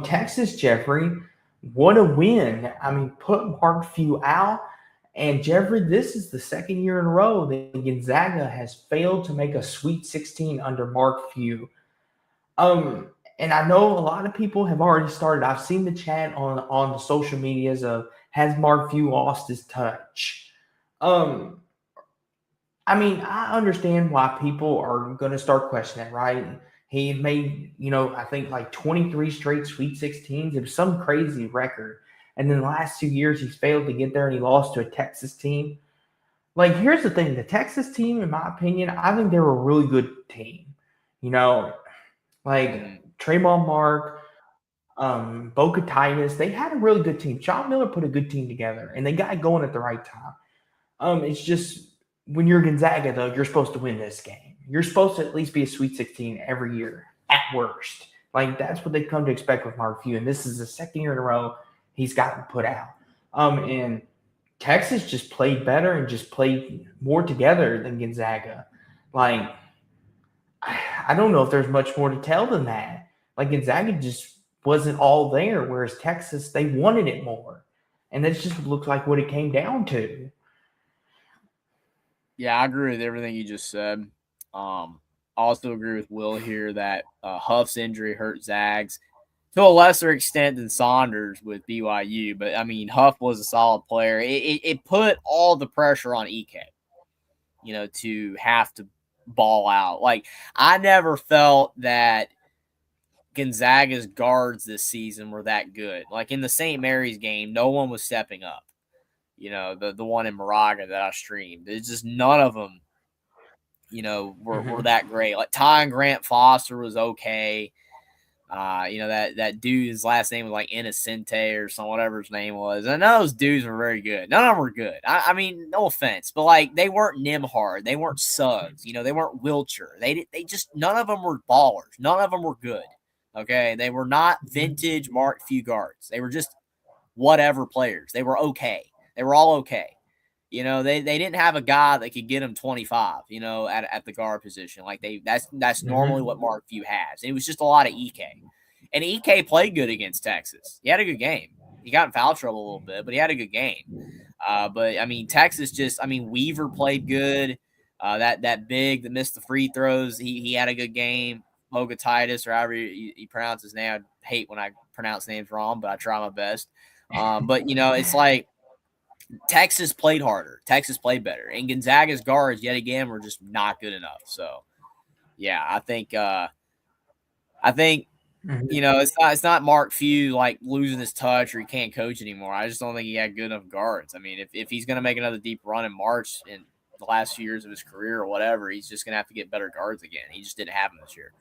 Texas, Jeffrey, what a win. I mean, put Mark Few out. And Jeffrey, this is the second year in a row that Gonzaga has failed to make a Sweet 16 under Mark Few. And I know a lot of people have already started. I've seen the chat on the social medias of, has Mark Few lost his touch? I mean, I understand why people are going to start questioning, right? He made, I think like 23 straight Sweet 16s. It was some crazy record. And then the last 2 years, he's failed to get there, and he lost to a Texas team. Like, here's the thing. The Texas team, in my opinion, I think they were a really good team. Like Trayvon Mark, Boca Titus, they had a really good team. Sean Miller put a good team together, and they got going at the right time. It's just when you're Gonzaga, though, you're supposed to win this game. You're supposed to at least be a Sweet 16 every year, at worst. Like, that's what they've come to expect with Mark Few, and this is the second year in a row he's gotten put out. And Texas just played better and just played more together than Gonzaga. Like, I don't know if there's much more to tell than that. Like, Gonzaga just wasn't all there, whereas Texas, they wanted it more. And that just looks like what it came down to. Yeah, I agree with everything you just said. I also agree with Will here that Huff's injury hurt Zags to a lesser extent than Saunders with BYU. But, I mean, Huff was a solid player. It put all the pressure on Ike, to have to ball out. Like, I never felt that Gonzaga's guards this season were that good. Like, in the St. Mary's game, no one was stepping up. The one in Moraga that I streamed. It's just none of them, were that great. Like, Ty and Grant Foster was okay. That dude's last name was like Innocente or something, whatever his name was. And none of those dudes were very good. None of them were good. I mean, no offense, but like they weren't Nimhard. They weren't Suggs. They weren't Wilcher. They just, none of them were ballers. None of them were good. Okay. They were not vintage Mark Few guards. They were just whatever players. They were okay. They were all okay. They didn't have a guy that could get him 25, at the guard position. Like that's normally what Mark Few has. And it was just a lot of Ike. And Ike played good against Texas. He had a good game. He got in foul trouble a little bit, but he had a good game. But I mean, Texas Weaver played good. That big that missed the free throws, he had a good game. Boca Titus, or however you pronounce his name. I hate when I pronounce names wrong, but I try my best. But it's like, Texas played harder. Texas played better. And Gonzaga's guards, yet again, were just not good enough. So, yeah, I think it's not Mark Few like losing his touch or he can't coach anymore. I just don't think he had good enough guards. I mean, if he's going to make another deep run in March in the last few years of his career or whatever, he's just going to have to get better guards again. He just didn't have them this year.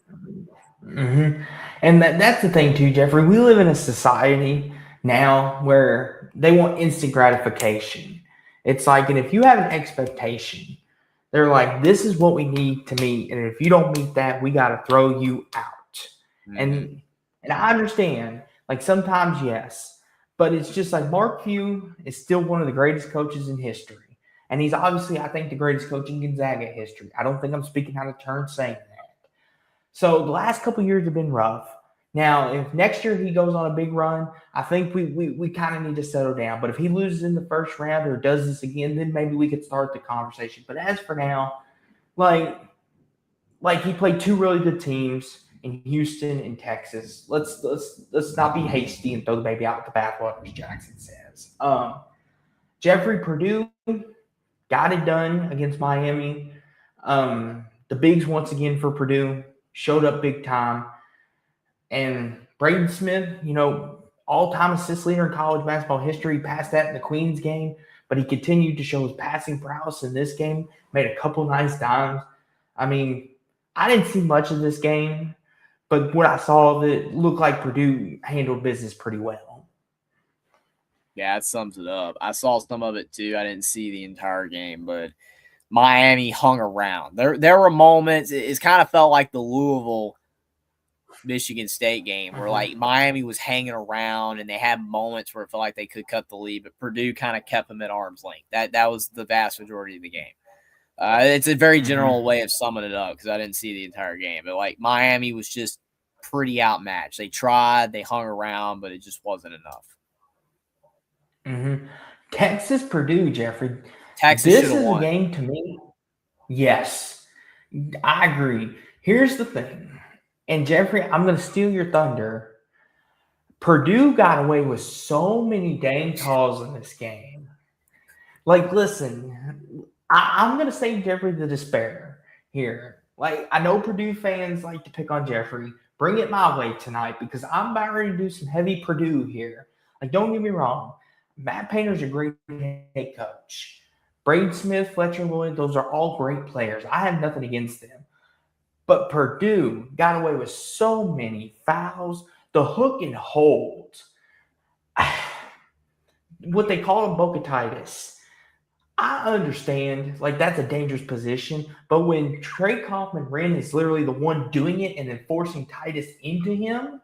Mm-hmm. And that's the thing too, Jeffrey. We live in a society now where they want instant gratification. It's like, and if you have an expectation, they're like, this is what we need to meet. And if you don't meet that, we got to throw you out. Mm-hmm. And I understand, like sometimes, yes, but it's just like Mark Few is still one of the greatest coaches in history. And he's obviously, I think, the greatest coach in Gonzaga history. I don't think I'm speaking out of turn saying that. So the last couple of years have been rough. Now, if next year he goes on a big run, I think we kind of need to settle down. But if he loses in the first round or does this again, then maybe we could start the conversation. But as for now, like he played two really good teams. in Houston and Texas. Let's not be hasty and throw the baby out with the bathwater, as Jackson says. Jeffrey Purdue got it done against Miami. The bigs once again for Purdue showed up big time. And Braden Smith, all-time assist leader in college basketball history, passed that in the Queens game, but he continued to show his passing prowess in this game, made a couple nice dimes. I mean, I didn't see much of this game, but what I saw of it looked like Purdue handled business pretty well. Yeah, that sums it up. I saw some of it too. I didn't see the entire game, but Miami hung around. There were moments, it kind of felt like the Louisville Michigan State game where like Miami was hanging around and they had moments where it felt like they could cut the lead, but Purdue kind of kept them at arm's length. That was the vast majority of the game. It's a very general way of summing it up because I didn't see the entire game, but like Miami was just pretty outmatched. They tried, they hung around, but it just wasn't enough. Mm-hmm. Texas Purdue, Jeffrey. Texas this is won. a game to me. Yes, I agree. Here's the thing. And Jeffrey, I'm going to steal your thunder. Purdue got away with so many dang calls in this game. Like, listen, I'm going to say Jeffrey the despair here. Like, I know Purdue fans like to pick on Jeffrey. Bring it my way tonight because I'm about ready to do some heavy Purdue here. Like, don't get me wrong. Matt Painter's a great head coach. Braden Smith, Fletcher Lloyd, those are all great players. I have nothing against them. But Purdue got away with so many fouls. The hook and hold. What they call them Bocatitis. I understand, like, that's a dangerous position. But when Trey Kaufman-Renn is literally the one doing it and then forcing Titus into him,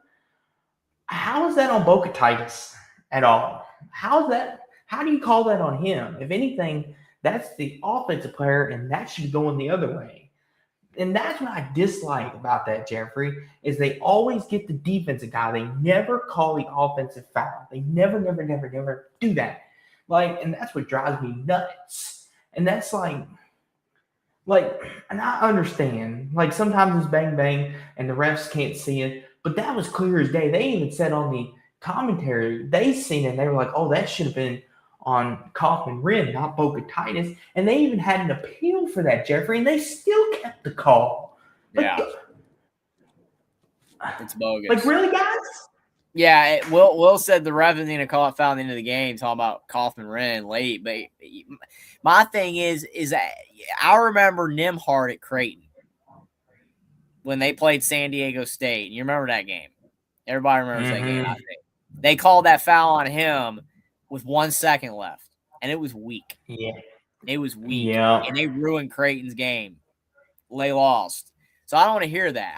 how is that on Bocatitis at all? How do you call that on him? If anything, that's the offensive player, and that should be going the other way. And that's what I dislike about that, Jeffrey, is they always get the defensive guy. They never call the offensive foul. They never do that. Like, and that's what drives me nuts. And that's like, and I understand, like, sometimes it's bang, bang, and the refs can't see it. But that was clear as day. They even said on the commentary, they seen it, and they were like, oh, that should have been on Kaufman-Renn, not Bocatitis. And they even had an appeal for that, Jeffrey, and they still kept the call. Yeah. It's bogus. Like, really, guys? Yeah, Will said the ref didn't even call it foul at the end of the game, talking about Kaufman-Renn late. But my thing is that I remember Nembhard at Creighton when they played San Diego State. You remember that game? Everybody remembers that game, I think. They called that foul on him with 1 second left, and it was weak. Yeah. It was weak. Yeah. And they ruined Creighton's game. They lost. So I don't want to hear that.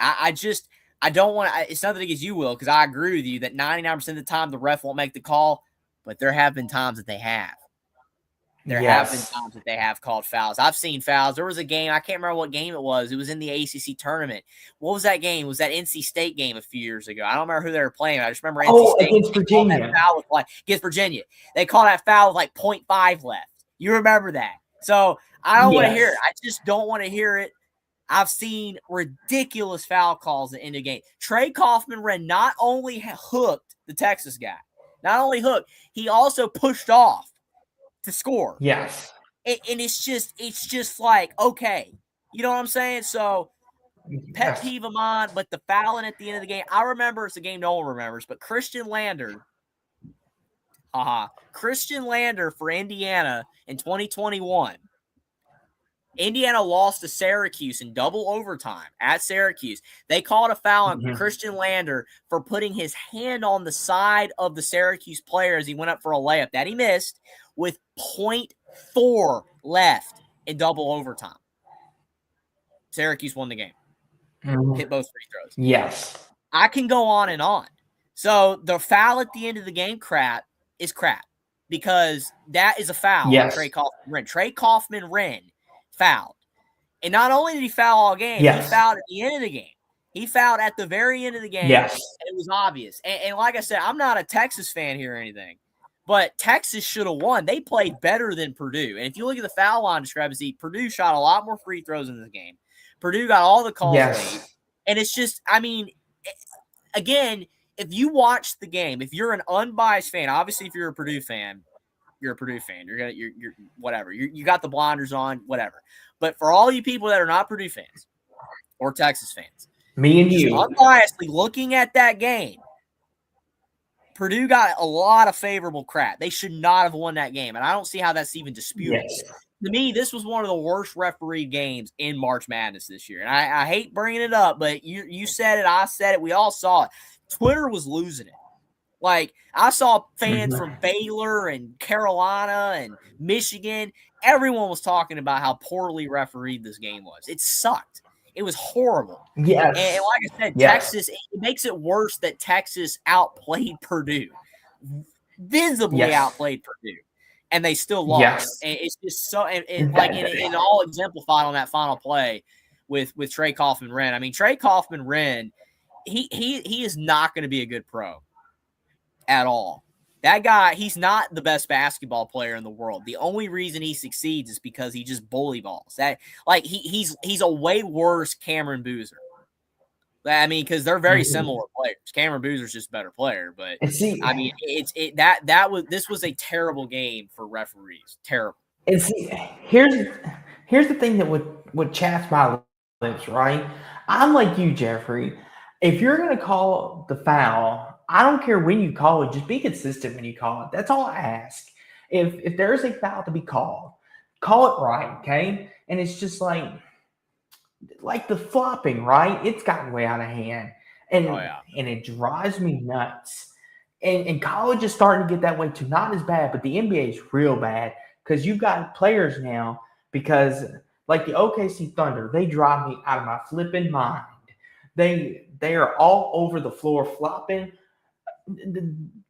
I don't want to – it's nothing against you, Will, because I agree with you that 99% of the time the ref won't make the call, but there have been times that they have. There have been times that they have called fouls. I've seen fouls. There was a game – I can't remember what game it was. It was in the ACC tournament. What was that game? It was that NC State game a few years ago. I don't remember who they were playing. I just remember NC State against Virginia. That foul with against Virginia. They called that foul with like 0.5 left. You remember that. So I don't want to hear it. I just don't want to hear it. I've seen ridiculous foul calls at the end of the game. Trey Kaufman-Renn not only hooked the Texas guy, not only hooked, he also pushed off to score. Yes. And it's just like, okay. You know what I'm saying? So pet peeve of mine, but the fouling at the end of the game, I remember it's a game no one remembers, but Christian Lander for Indiana in 2021. Indiana lost to Syracuse in double overtime at Syracuse. They called a foul on Christian Lander for putting his hand on the side of the Syracuse player as he went up for a layup that he missed with 0.4 left in double overtime. Syracuse won the game. Hit both free throws. Yes. I can go on and on. So the foul at the end of the game is crap because that is a foul on Trey Kaufman-Renn. Trey Kaufman-Renn fouled. And not only did he foul all game, he fouled at the end of the game. He fouled at the very end of the game. Yes. And it was obvious. And like I said, I'm not a Texas fan here or anything, but Texas should have won. They played better than Purdue. And if you look at the foul line discrepancy, Purdue shot a lot more free throws in this game. Purdue got all the calls late. And it's just, I mean, again, if you watch the game, if you're an unbiased fan, obviously if you're a Purdue fan, you're a Purdue fan. You're whatever. You got the blinders on, whatever. But for all you people that are not Purdue fans or Texas fans, me and just you, unbiasedly looking at that game, Purdue got a lot of favorable crap. They should not have won that game, and I don't see how that's even disputed. yes. To me, this was one of the worst referee games in March Madness this year. And I hate bringing it up, but you said it, I said it, we all saw it. Twitter was losing it. Like, I saw fans from Baylor and Carolina and Michigan. Everyone was talking about how poorly refereed this game was. It sucked. It was horrible. Yes. And like I said, Yes. Texas, it makes it worse that Texas outplayed Purdue. Visibly Yes. outplayed Purdue. And they still lost. Yes. And it's just so, and all exemplified on that final play with Trey Kaufman-Renn. I mean, Trey Kaufman-Renn, he is not going to be a good pro at all. That guy, he's not the best basketball player in the world. The only reason he succeeds is because he just bully balls. That, like, he's a way worse Cameron Boozer. I mean, because they're very similar players. Cameron Boozer's just a better player, but see, I mean, this was a terrible game for referees. Terrible. And see, here's the thing that would chafe my lips, right? I'm like you, Jeffrey. If you're gonna call the foul, I don't care when you call it. Just be consistent when you call it. That's all I ask. If there is a foul to be called, call it right, okay? And it's just like the flopping, right? It's gotten way out of hand. And and it drives me nuts. And college is starting to get that way too. Not as bad, but the NBA is real bad because you've got players now, because like the OKC Thunder, they drive me out of my flipping mind. They are all over the floor flopping.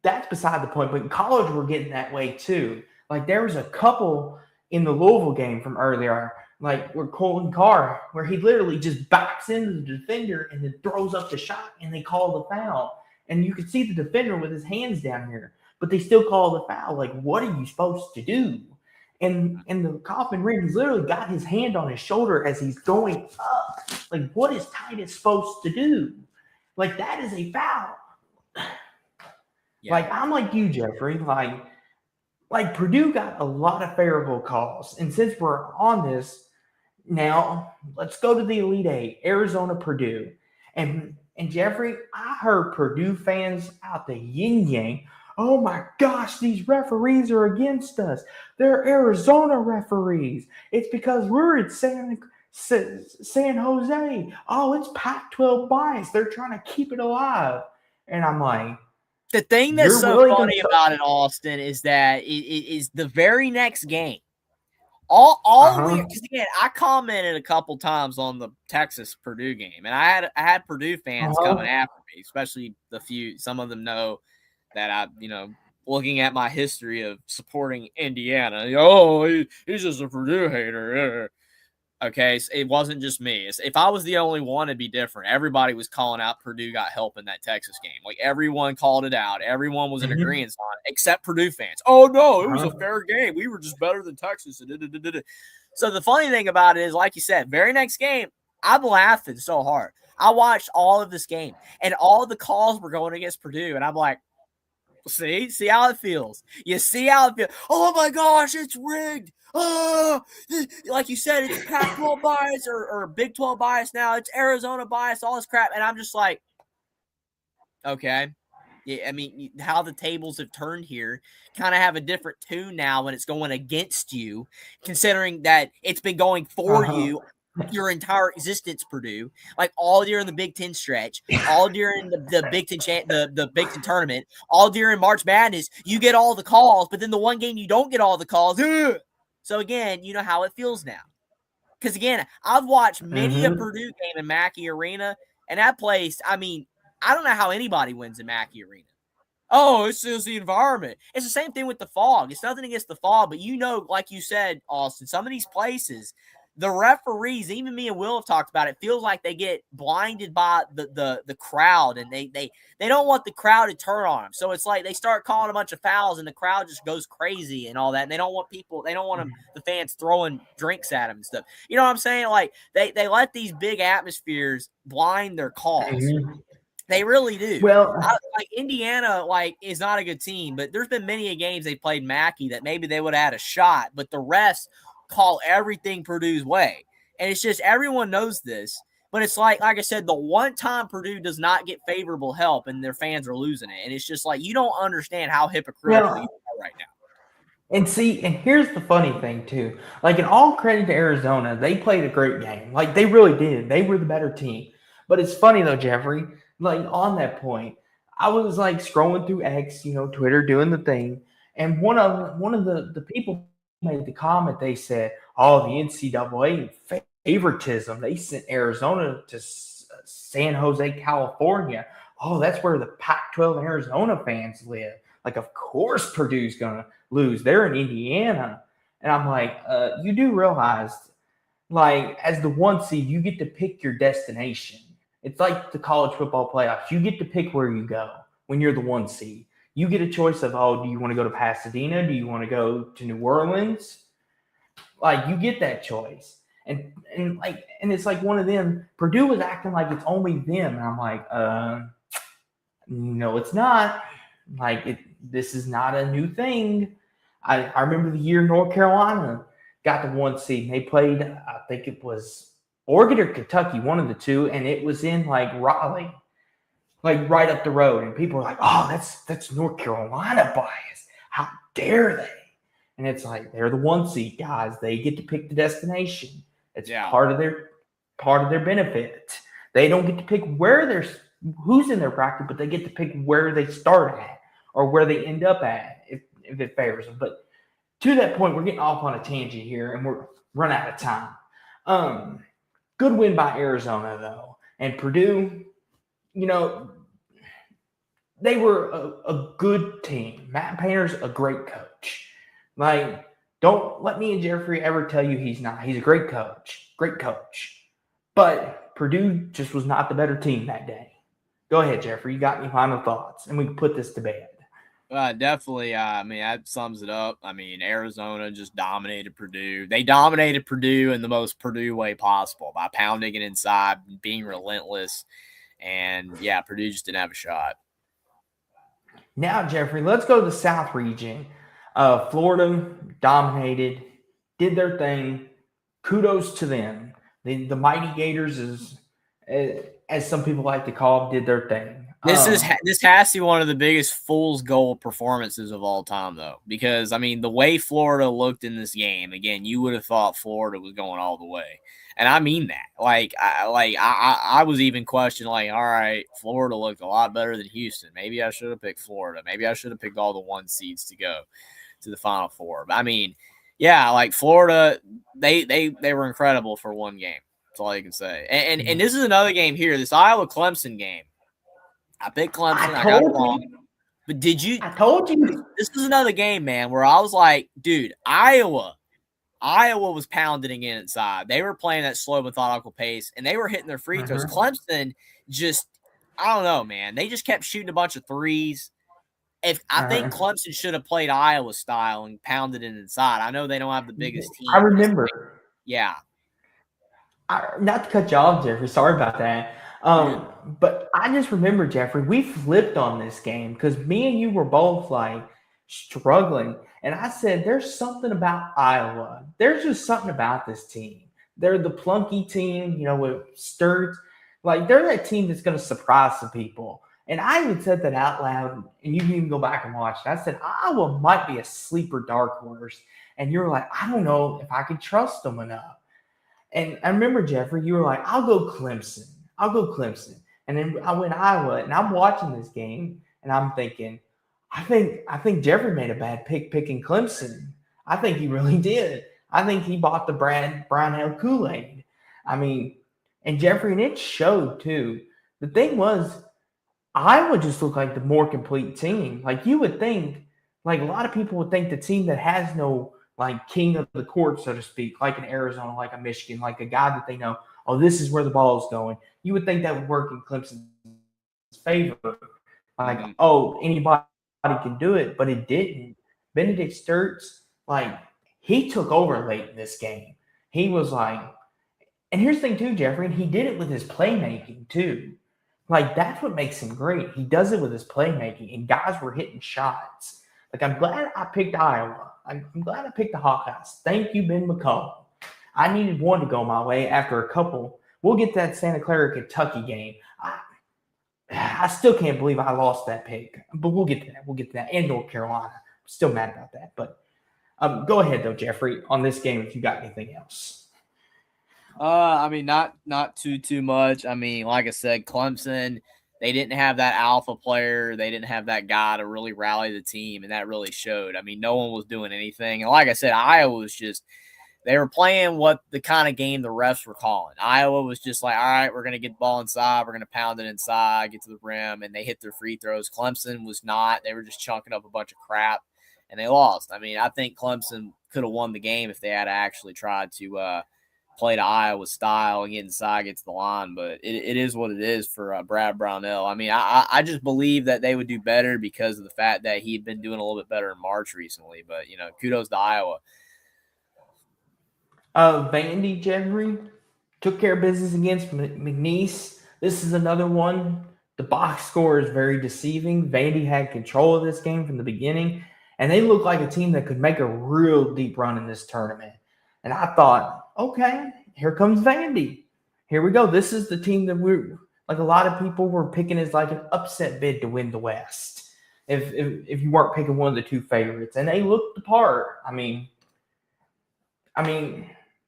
That's beside the point. But in college, we're getting that way too. Like there was a couple in the Louisville game from earlier, like where Colin Carr, where he literally just backs into the defender and then throws up the shot, and they call the foul. And you could see the defender with his hands down here, but they still call the foul. Like, what are you supposed to do? And the Kaufman-Renn literally got his hand on his shoulder as he's going up. Like, what is Titus supposed to do? Like, that is a foul. Yeah. Like, I'm like you, Jeffrey. Like Purdue got a lot of favorable calls. And since we're on this, now let's go to the Elite Eight, Arizona, Purdue. And Jeffrey, I heard Purdue fans out the yin-yang. Oh my gosh, these referees are against us. They're Arizona referees. It's because we're at San Jose. Oh, it's Pac-12 bias. They're trying to keep it alive. And I'm like, the thing that's so really funny about it, Austin, is that it is the very next game. Because again, I commented a couple times on the Texas Purdue game, and I had Purdue fans coming after me, especially some of them know that I, looking at my history of supporting Indiana. Oh, he's just a Purdue hater. Okay, so it wasn't just me. If I was the only one, it'd be different. Everybody was calling out Purdue got help in that Texas game. Like, everyone called it out. Everyone was in agreement on it, except Purdue fans. Oh, no, it was a fair game. We were just better than Texas. So the funny thing about it is, like you said, very next game, I'm laughing so hard. I watched all of this game, and all the calls were going against Purdue, and I'm like, see how it feels. You see how it feels. Oh, my gosh, it's rigged. Oh, like you said, it's Pac-12 bias or Big 12 bias now. It's Arizona bias, all this crap. And I'm just like, okay. Yeah, I mean, how the tables have turned here kind of have a different tune now when it's going against you, considering that it's been going for you your entire existence, Purdue, like all during the Big Ten stretch, all during the Big Ten the Big Ten tournament, all during March Madness. You get all the calls, but then the one game you don't get all the calls. So again, you know how it feels now. Because again, I've watched many a Purdue game in Mackey Arena, and that place, I mean, I don't know how anybody wins in Mackey Arena. Oh, it's just the environment. It's the same thing with the Fog. It's nothing against the Fog, but like you said, Austin, some of these places, the referees, even me and Will have talked about it, feels like they get blinded by the crowd, and they don't want the crowd to turn on them. So it's like they start calling a bunch of fouls, and the crowd just goes crazy and all that. And they don't want the fans throwing drinks at them and stuff. You know what I'm saying? Like they let these big atmospheres blind their calls. Mhm. They really do. Well, Like Indiana, is not a good team, but there's been many games they played Mackey that maybe they would have had a shot, but the rest call everything Purdue's way. And it's just everyone knows this, but it's like I said, the one time Purdue does not get favorable help and their fans are losing it. And it's just like you don't understand how hypocritical you are right now. And here's the funny thing too. Like, in all credit to Arizona, they played a great game. Like, they really did. They were the better team. But it's funny though, Jeffrey, like on that point, I was like scrolling through X, Twitter, doing the thing, and one of the people made the comment. They said, "Oh, the NCAA favoritism. They sent Arizona to San Jose, California. Oh, that's where the Pac-12 Arizona fans live. Like, of course Purdue's gonna lose. They're in Indiana." And I'm like, you do realize, like, as the 1 seed, you get to pick your destination. It's like the college football playoffs. You get to pick where you go when you're the 1 seed. You get a choice of, do you want to go to Pasadena? Do you want to go to New Orleans? Like, you get that choice. And it's like one of them. Purdue was acting like it's only them. And I'm like, no, it's not. Like, this is not a new thing. I remember the year North Carolina got the 1 seed. And they played, I think it was Oregon or Kentucky, one of the two, and it was in like Raleigh, like right up the road. And people were like, "Oh, that's North Carolina bias. How dare they?" And it's like, they're the 1 seed, guys. They get to pick the destination. It's part of their benefit. They don't get to pick who's in their bracket, but they get to pick where they start at or where they end up at if it favors them. But to that point, we're getting off on a tangent here, and we're run out of time. Good win by Arizona, though. And Purdue, they were a good team. Matt Painter's a great coach. Like, don't let me and Jeffrey ever tell you he's not. He's a great coach. Great coach. But Purdue just was not the better team that day. Go ahead, Jeffrey. You got any final thoughts? And we can put this to bed. Definitely. That sums it up. Arizona just dominated Purdue. They dominated Purdue in the most Purdue way possible by pounding it inside, being relentless. And Purdue just didn't have a shot. Now, Jeffrey, let's go to the South region. Florida dominated, did their thing. Kudos to them. The Mighty Gators, as some people like to call them, did their thing. This has to be one of the biggest fool's gold performances of all time, though, because the way Florida looked in this game, again, you would have thought Florida was going all the way, and I mean that. I was even questioning, all right, Florida looked a lot better than Houston. Maybe I should have picked Florida. Maybe I should have picked all the 1 seeds to go to the Final Four. But Florida, they were incredible for one game. That's all you can say. And this is another game here, this Iowa Clemson game. I picked Clemson. I got it wrong. But I told you. This was another game, man, where I was like, dude, Iowa was pounding it inside. They were playing that slow, methodical pace, and they were hitting their free throws. Clemson just, I don't know, man. They just kept shooting a bunch of threes. I think Clemson should have played Iowa style and pounded it inside. I know they don't have the biggest team. I remember. Yeah. Not to cut you off, Jeffrey. Sorry about that. But I just remember, Jeffrey, we flipped on this game because me and you were both like struggling. And I said, there's something about Iowa. There's just something about this team. They're the plunky team, with Sturts. Like, they're that team that's going to surprise some people. And I even said that out loud, and you can even go back and watch it. I said, Iowa might be a sleeper dark horse. And you were like, I don't know if I can trust them enough. And I remember, Jeffrey, you were like, I'll go Clemson. And then I went Iowa, and I'm watching this game, and I'm thinking, I think Jeffrey made a bad pick picking Clemson. I think he really did. I think he bought the Brownell Kool-Aid. And Jeffrey, and it showed too. The thing was, Iowa just looked like the more complete team. Like, you would think, like, a lot of people would think the team that has no like king of the court, so to speak, like in Arizona, like a Michigan, like a guy that they know, oh, this is where the ball is going. You would think that would work in Clemson's favor. Like, Mhm. oh, anybody can do it, but it didn't. Benedict Sturts, like, he took over late in this game. He was like, and here's the thing too, Jeffrey, and he did it with his playmaking too. Like, that's what makes him great. He does it with his playmaking, and guys were hitting shots. Like, I'm glad I picked Iowa. I'm glad I picked the Hawkeyes. Thank you, Ben McCollum. I needed one to go my way after a couple. We'll get that Santa Clara Kentucky game. I still can't believe I lost that pick, but we'll get to that. We'll get to that. And North Carolina. I'm still mad about that. But go ahead, though, Jeffrey, on this game if you got anything else. I mean, not too much. I mean, like I said, Clemson, they didn't have that alpha player. They didn't have that guy to really rally the team, and that really showed. I mean, no one was doing anything. And like I said, Iowa was just they were playing what the kind of game the refs were calling. Iowa was just like, all right, we're going to get the ball inside. We're going to pound it inside, get to the rim, and they hit their free throws. Clemson was not. They were just chunking up a bunch of crap, and they lost. I mean, I think Clemson could have won the game if they had actually tried to play to Iowa's style and get inside, get to the line. But it is what it is for Brad Brownell. I mean, I just believe that they would do better because of the fact that he'd been doing a little bit better in March recently. But, kudos to Iowa. Vandy, Jeffrey, took care of business against McNeese. This is another one. The box score is very deceiving. Vandy had control of this game from the beginning, and they looked like a team that could make a real deep run in this tournament. And I thought, okay, here comes Vandy. Here we go. This is the team that we're like a lot of people were picking as like an upset bid to win the West. If you weren't picking one of the two favorites, and they looked the part. I mean,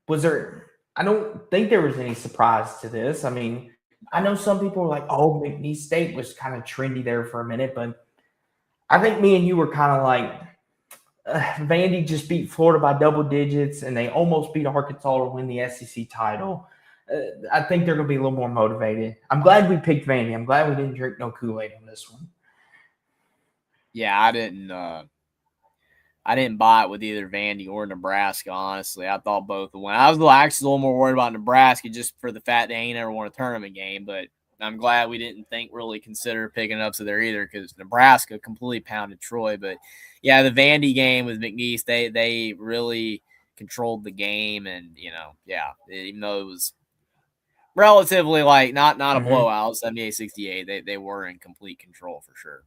was there? I don't think there was any surprise to this. I mean, I know some people were like, "Oh, McNeese State was kind of trendy there for a minute," but I think me and you were kind of like, Vandy just beat Florida by double digits, and they almost beat Arkansas to win the SEC title. I think they're going to be a little more motivated. I'm glad we picked Vandy. I'm glad we didn't drink no Kool-Aid on this one. Yeah, I didn't buy it with either Vandy or Nebraska, honestly. I thought both would win. I was actually a little more worried about Nebraska just for the fact they ain't ever won a tournament game, but I'm glad we didn't really consider picking it up to there either because Nebraska completely pounded Troy. But, yeah, the Vandy game with McNeese, they really controlled the game and, even though it was relatively like not a blowout, 78-68, they were in complete control for sure.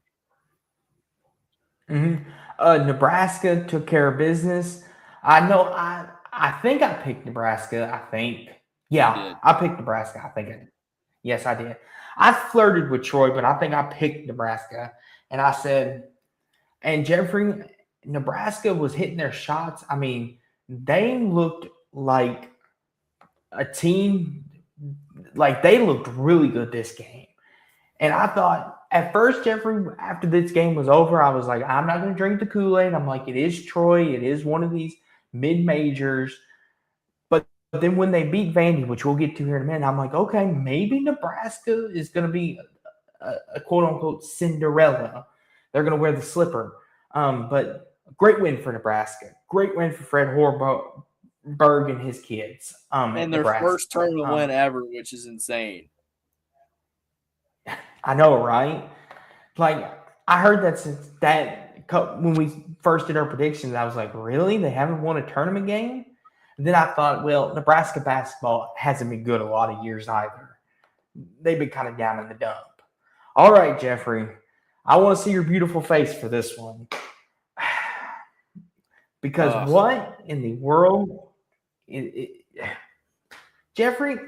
Nebraska took care of business. I know. I think I picked Nebraska. I picked Nebraska. I think I did. Yes, I did. I flirted with Troy, but I think I picked Nebraska. And I said, and Jeffrey, Nebraska was hitting their shots. I mean, they looked like a team. Like they looked really good this game. And I thought at first, Jeffrey, after this game was over, I was like, I'm not going to drink the Kool-Aid. I'm like, it is Troy. It is one of these mid-majors. But then when they beat Vandy, which we'll get to here in a minute, I'm like, okay, maybe Nebraska is going to be a quote-unquote Cinderella. They're going to wear the slipper. But great win for Nebraska. Great win for Fred Hoiberg and his kids. And their first tournament win ever, which is insane. I know, right? Like, I heard that since that when we first did our predictions, I was like, really? They haven't won a tournament game? And then I thought, well, Nebraska basketball hasn't been good a lot of years either. They've been kind of down in the dump. All right, Jeffrey, I want to see your beautiful face for this one. Because what in the world? Jeffrey,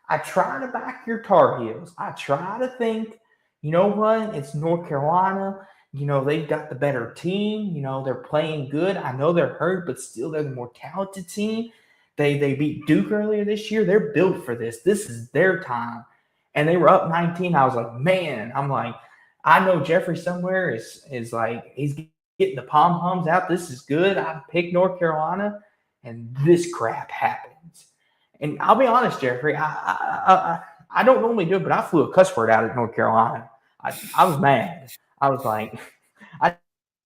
I try to back your Tar Heels. I try to think, you know what? It's North Carolina. They've got the better team. They're playing good. I know they're hurt, but still they're the more talented team. They beat Duke earlier this year. They're built for this. This is their time. And they were up 19. I was like, man, I know Jeffrey somewhere is like, he's getting the pom-poms out. This is good. I picked North Carolina, and this crap happens. And I'll be honest, Jeffrey, I don't normally do it, but I flew a cuss word out at North Carolina. I was mad. I was like, I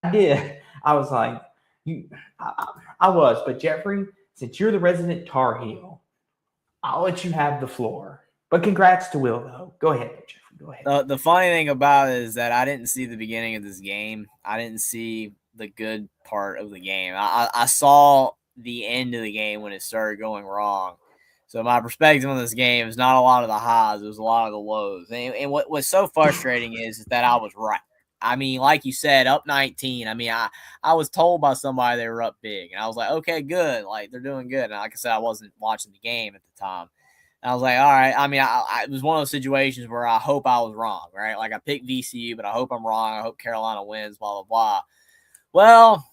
did. I was like, You, I was, but Jeffrey, since you're the resident Tar Heel, I'll let you have the floor. But congrats to Will, though. Go ahead, Jeffrey. Go ahead. The funny thing about it is that I didn't see the beginning of this game. I didn't see the good part of the game. I saw the end of the game when it started going wrong. So my perspective on this game is not a lot of the highs. It was a lot of the lows. And what's so frustrating is that I was right. I mean, like you said, up 19. I mean, I was told by somebody they were up big. And I was like, okay, good. Like, they're doing good. And like I said, I wasn't watching the game at the time. And I was like, all right. I mean, it was one of those situations where I hope I was wrong, right? Like, I picked VCU, but I hope I'm wrong. I hope Carolina wins, blah, blah, blah. Well,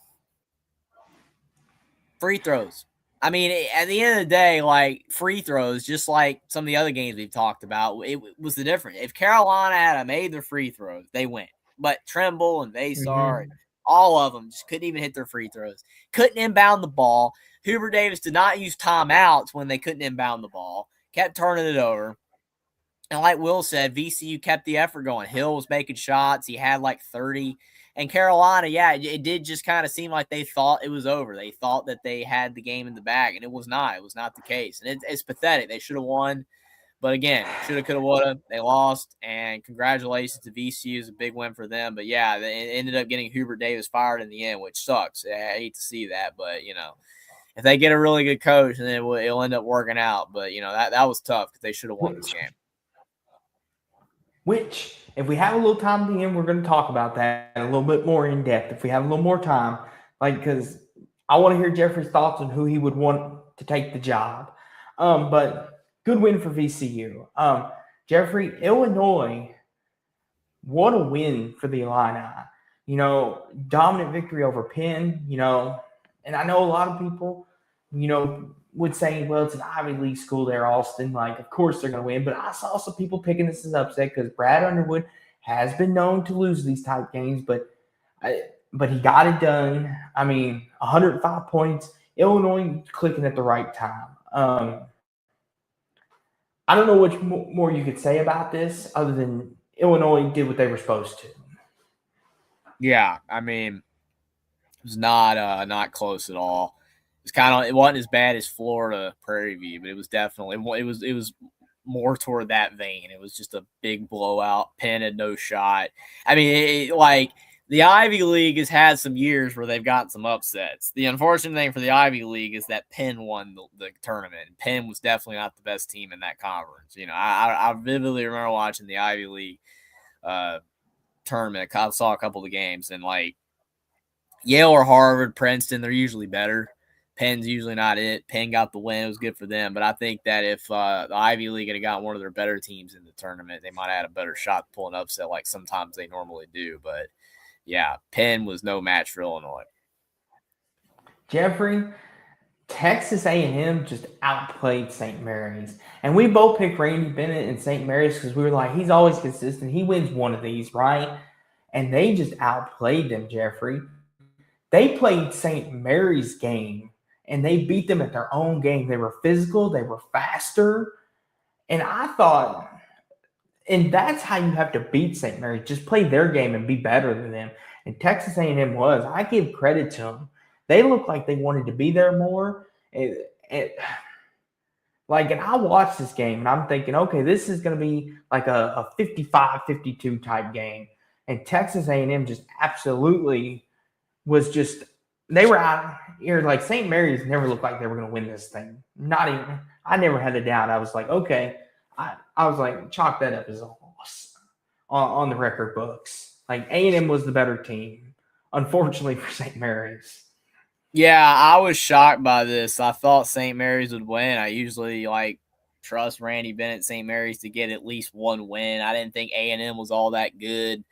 free throws. I mean, at the end of the day, like, free throws, just like some of the other games we've talked about, it was the difference. If Carolina had made their free throws, they win. But Trimble and Vasar, and all of them just couldn't even hit their free throws. Couldn't inbound the ball. Hubert Davis did not use timeouts when they couldn't inbound the ball. Kept turning it over. And like Will said, VCU kept the effort going. Hill was making shots. He had like 30. And Carolina, yeah, it did just kind of seem like they thought it was over. They thought that they had the game in the bag, and it was not. It was not the case. And it's pathetic. They should have won. But again, shoulda, coulda, woulda. They lost, and congratulations to VCU. It's a big win for them. But, yeah, they ended up getting Hubert Davis fired in the end, which sucks. I hate to see that. But, you know, if they get a really good coach, then it'll end up working out. But, you know, that was tough because they should have won this game. Which, if we have a little time at the end, we're going to talk about that a little bit more in depth. If we have a little more time, like, because I want to hear Jeffrey's thoughts on who he would want to take the job. But good win for VCU. Jeffrey, Illinois, what a win for the Illini. You know, dominant victory over Penn, you know, and I know a lot of people, you know, would say, well, it's an Ivy League school there, Austin. Like, of course they're going to win. But I saw some people picking this as upset because Brad Underwood has been known to lose these type games, but he got it done. I mean, 105 points. Illinois clicking at the right time. I don't know what more you could say about this other than Illinois did what they were supposed to. Yeah, I mean, it was not close at all. It wasn't as bad as Florida Prairie View, but it was definitely it was more toward that vein. It was just a big blowout. Penn had no shot. I mean, the Ivy League has had some years where they've got some upsets. The unfortunate thing for the Ivy League is that Penn won the tournament. And Penn was definitely not the best team in that conference. You know, I vividly remember watching the Ivy League tournament. I saw a couple of the games, and like Yale or Harvard, Princeton, they're usually better. Penn's usually not it. Penn got the win. It was good for them. But I think that if the Ivy League had got one of their better teams in the tournament, they might have had a better shot to pull an upset like sometimes they normally do. But, yeah, Penn was no match for Illinois. Jeffrey, Texas A&M just outplayed St. Mary's. And we both picked Randy Bennett and St. Mary's because we were like, he's always consistent. He wins one of these, right? And they just outplayed them, Jeffrey. They played St. Mary's game, and they beat them at their own game. They were physical. They were faster. And I thought, and that's how you have to beat St. Mary's. Just play their game and be better than them. And Texas A&M was. I give credit to them. They looked like they wanted to be there more. And I watched this game, and I'm thinking, okay, this is going to be like a 55-52 type game. And Texas A&M just absolutely was just – they were out here. Like, St. Mary's never looked like they were going to win this thing. Not even – I never had a doubt. I was like, okay. I was like, chalk that up as a loss on the record books. Like, A&M was the better team, unfortunately for St. Mary's. Yeah, I was shocked by this. I thought St. Mary's would win. I usually trust Randy Bennett, St. Mary's to get at least one win. I didn't think A&M was all that good.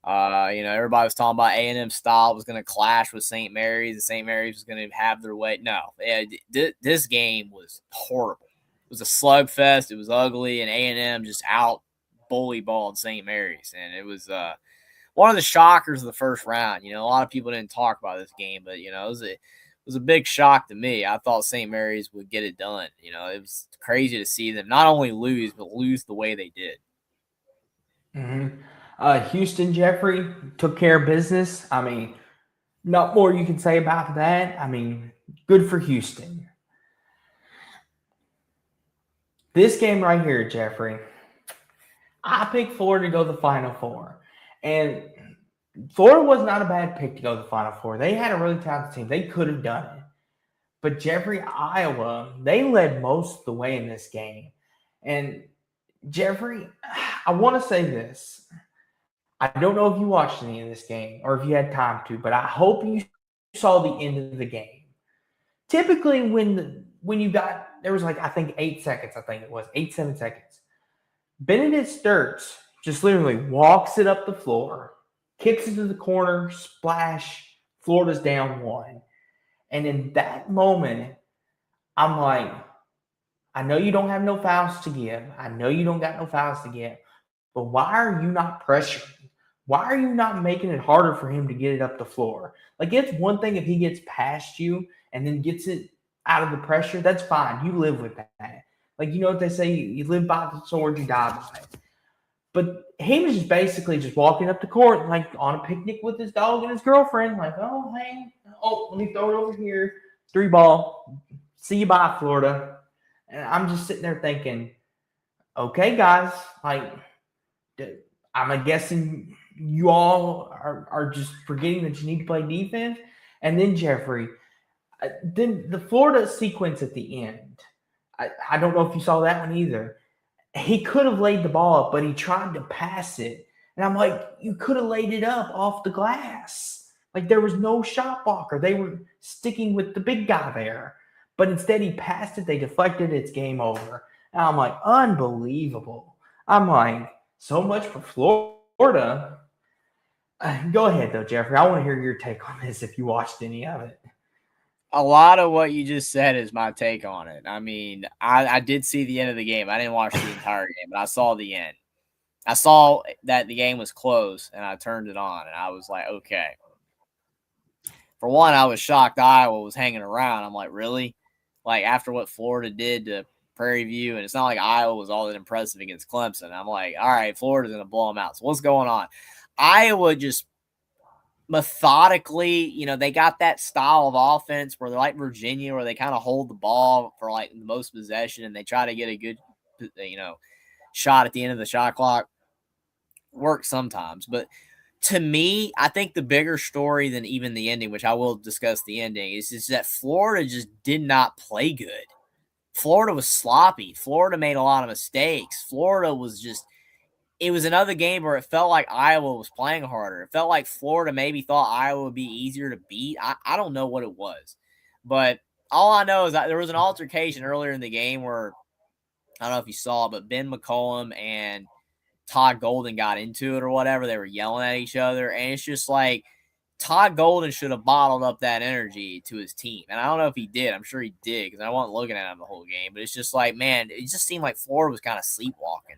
Everybody was talking about A&M's style was going to clash with St. Mary's, and St. Mary's was going to have their way. No, this game was horrible. It was a slugfest. It was ugly, and A&M just out bully balled St. Mary's, and it was one of the shockers of the first round. You know, a lot of people didn't talk about this game, but, you know, it was a big shock to me. I thought St. Mary's would get it done. You know, it was crazy to see them not only lose, but lose the way they did. Mm-hmm. Houston, Jeffrey, took care of business. I mean, Not more you can say about that. I mean, good for Houston. This game right here, Jeffrey, I picked Florida to go to the Final Four. And Florida was not a bad pick to go to the Final Four. They had a really talented team. They could have done it. But Jeffrey, Iowa, they led most of the way in this game. And Jeffrey, I want to say this. I don't know if you watched any of this game or if you had time to, but I hope you saw the end of the game. Typically, when you got there was like I think 8 seconds, I think it was 8 7 seconds. Benedict Sturts just literally walks it up the floor, kicks it to the corner, splash. Florida's down one, and in that moment, I'm like, I know you don't have no fouls to give. I know you don't got no fouls to give, but why are you not pressuring? Why are you not making it harder for him to get it up the floor? Like, it's one thing if he gets past you and then gets it out of the pressure. That's fine. You live with that. Like, you know what they say, you live by the sword, you die by it. But he was just basically just walking up the court, like on a picnic with his dog and his girlfriend, like, oh, hey, oh, let me throw it over here. 3 ball. See you bye, Florida. And I'm just sitting there thinking, okay, guys, like, I'm guessing you all are just forgetting that you need to play defense. And then Jeffrey, then the Florida sequence at the end, I don't know if you saw that one either. He could have laid the ball up, but he tried to pass it. And I'm like, you could have laid it up off the glass. Like, there was no shot blocker. They were sticking with the big guy there. But instead, he passed it. They deflected. It's game over. And I'm like, unbelievable. I'm like, so much for Florida. Go ahead, though, Jeffrey. I want to hear your take on this if you watched any of it. A lot of what you just said is my take on it. I mean, I did see the end of the game. I didn't watch the entire game, but I saw the end. I saw that the game was close, and I turned it on, and I was like, okay. For one, I was shocked Iowa was hanging around. I'm like, really? Like, after what Florida did to Prairie View, and it's not like Iowa was all that impressive against Clemson. I'm like, all right, Florida's going to blow them out. So what's going on? Iowa just methodically, they got that style of offense where they're like Virginia, where they kind of hold the ball for like the most possession and they try to get a good, shot at the end of the shot clock. Works sometimes, but to me, I think the bigger story than even the ending, which I will discuss the ending, is that Florida just did not play good. Florida was sloppy. Florida made a lot of mistakes. Florida was just, it was another game where it felt like Iowa was playing harder. It felt like Florida maybe thought Iowa would be easier to beat. I don't know what it was. But all I know is that there was an altercation earlier in the game where, I don't know if you saw it, but Ben McCollum and Todd Golden got into it or whatever. They were yelling at each other. And it's just like, Todd Golden should have bottled up that energy to his team. And I don't know if he did. I'm sure he did because I wasn't looking at him the whole game. But it's just like, man, it just seemed like Florida was kind of sleepwalking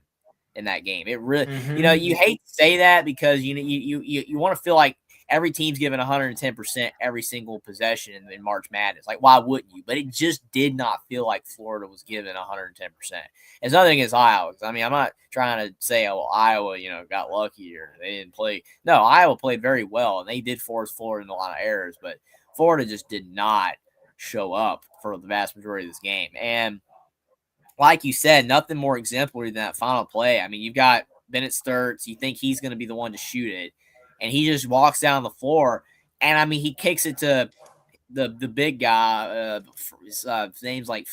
in that game. It really, you hate to say that because you want to feel like every team's giving 110% every single possession in March Madness. Like, why wouldn't you? But it just did not feel like Florida was giving 110%. It's nothing against Iowa. I mean, I'm not trying to say, oh, well, Iowa, got lucky or they didn't play. No, Iowa played very well, and they did force Florida into a lot of errors, but Florida just did not show up for the vast majority of this game. And like you said, nothing more exemplary than that final play. I mean, you've got Bennett Sturts. You think he's going to be the one to shoot it, and he just walks down the floor. And, I mean, he kicks it to the big guy. His name's like,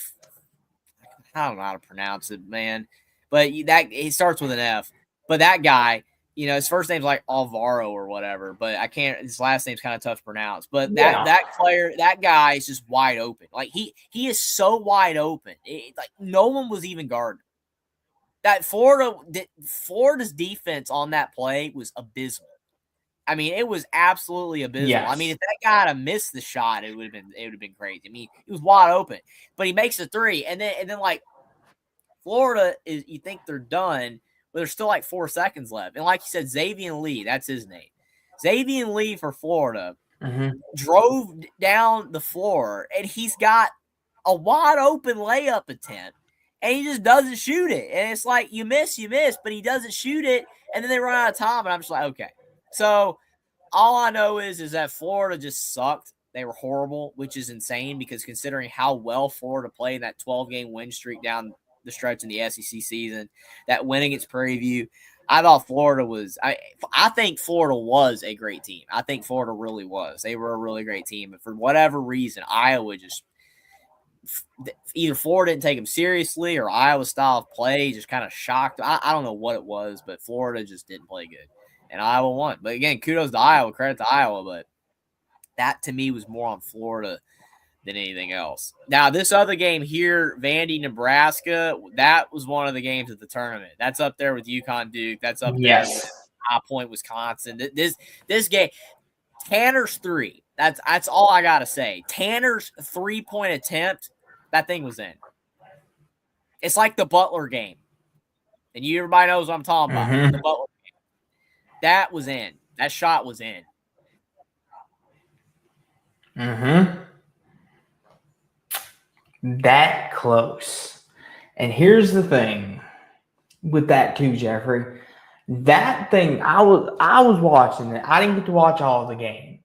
I don't know how to pronounce it, man. But he starts with an F. But that guy, his first name's like Alvaro or whatever. But I can't. His last name's kind of tough to pronounce. But that player, that guy is just wide open. Like he is so wide open. Like no one was even guarding. That Florida's defense on that play was abysmal. I mean, it was absolutely abysmal. Yes. I mean, if that guy had missed the shot, it would have been crazy. I mean, he was wide open, but he makes a three, and then like Florida is, you think they're done, but there's still like 4 seconds left. And like you said, Xavier Lee, that's his name. Xavier Lee for Florida drove down the floor, and he's got a wide open layup attempt, and he just doesn't shoot it. And it's like you miss, but he doesn't shoot it, and then they run out of time, and I'm just like, okay. So all I know is that Florida just sucked. They were horrible, which is insane because considering how well Florida played in that 12-game win streak down the stretch in the SEC season, that win against Prairie View, I thought Florida was I think Florida was a great team. I think Florida really was. They were a really great team. And for whatever reason, Iowa just either Florida didn't take them seriously or Iowa's style of play just kind of shocked. I don't know what it was, but Florida just didn't play good. And Iowa won. But again, kudos to Iowa, credit to Iowa, but that to me was more on Florida than anything else. Now, this other game here, Vandy, Nebraska, that was one of the games of the tournament. That's up there with UConn Duke. That's up there with High Point, Wisconsin. This game, Tanner's three. That's all I gotta say. Tanner's 3-point attempt, that thing was in. It's like the Butler game. And everybody knows what I'm talking about. The Butler game. That was in. That shot was in. That close. And here's the thing with that too, Jeffrey. That thing, I was watching it. I didn't get to watch all of the game.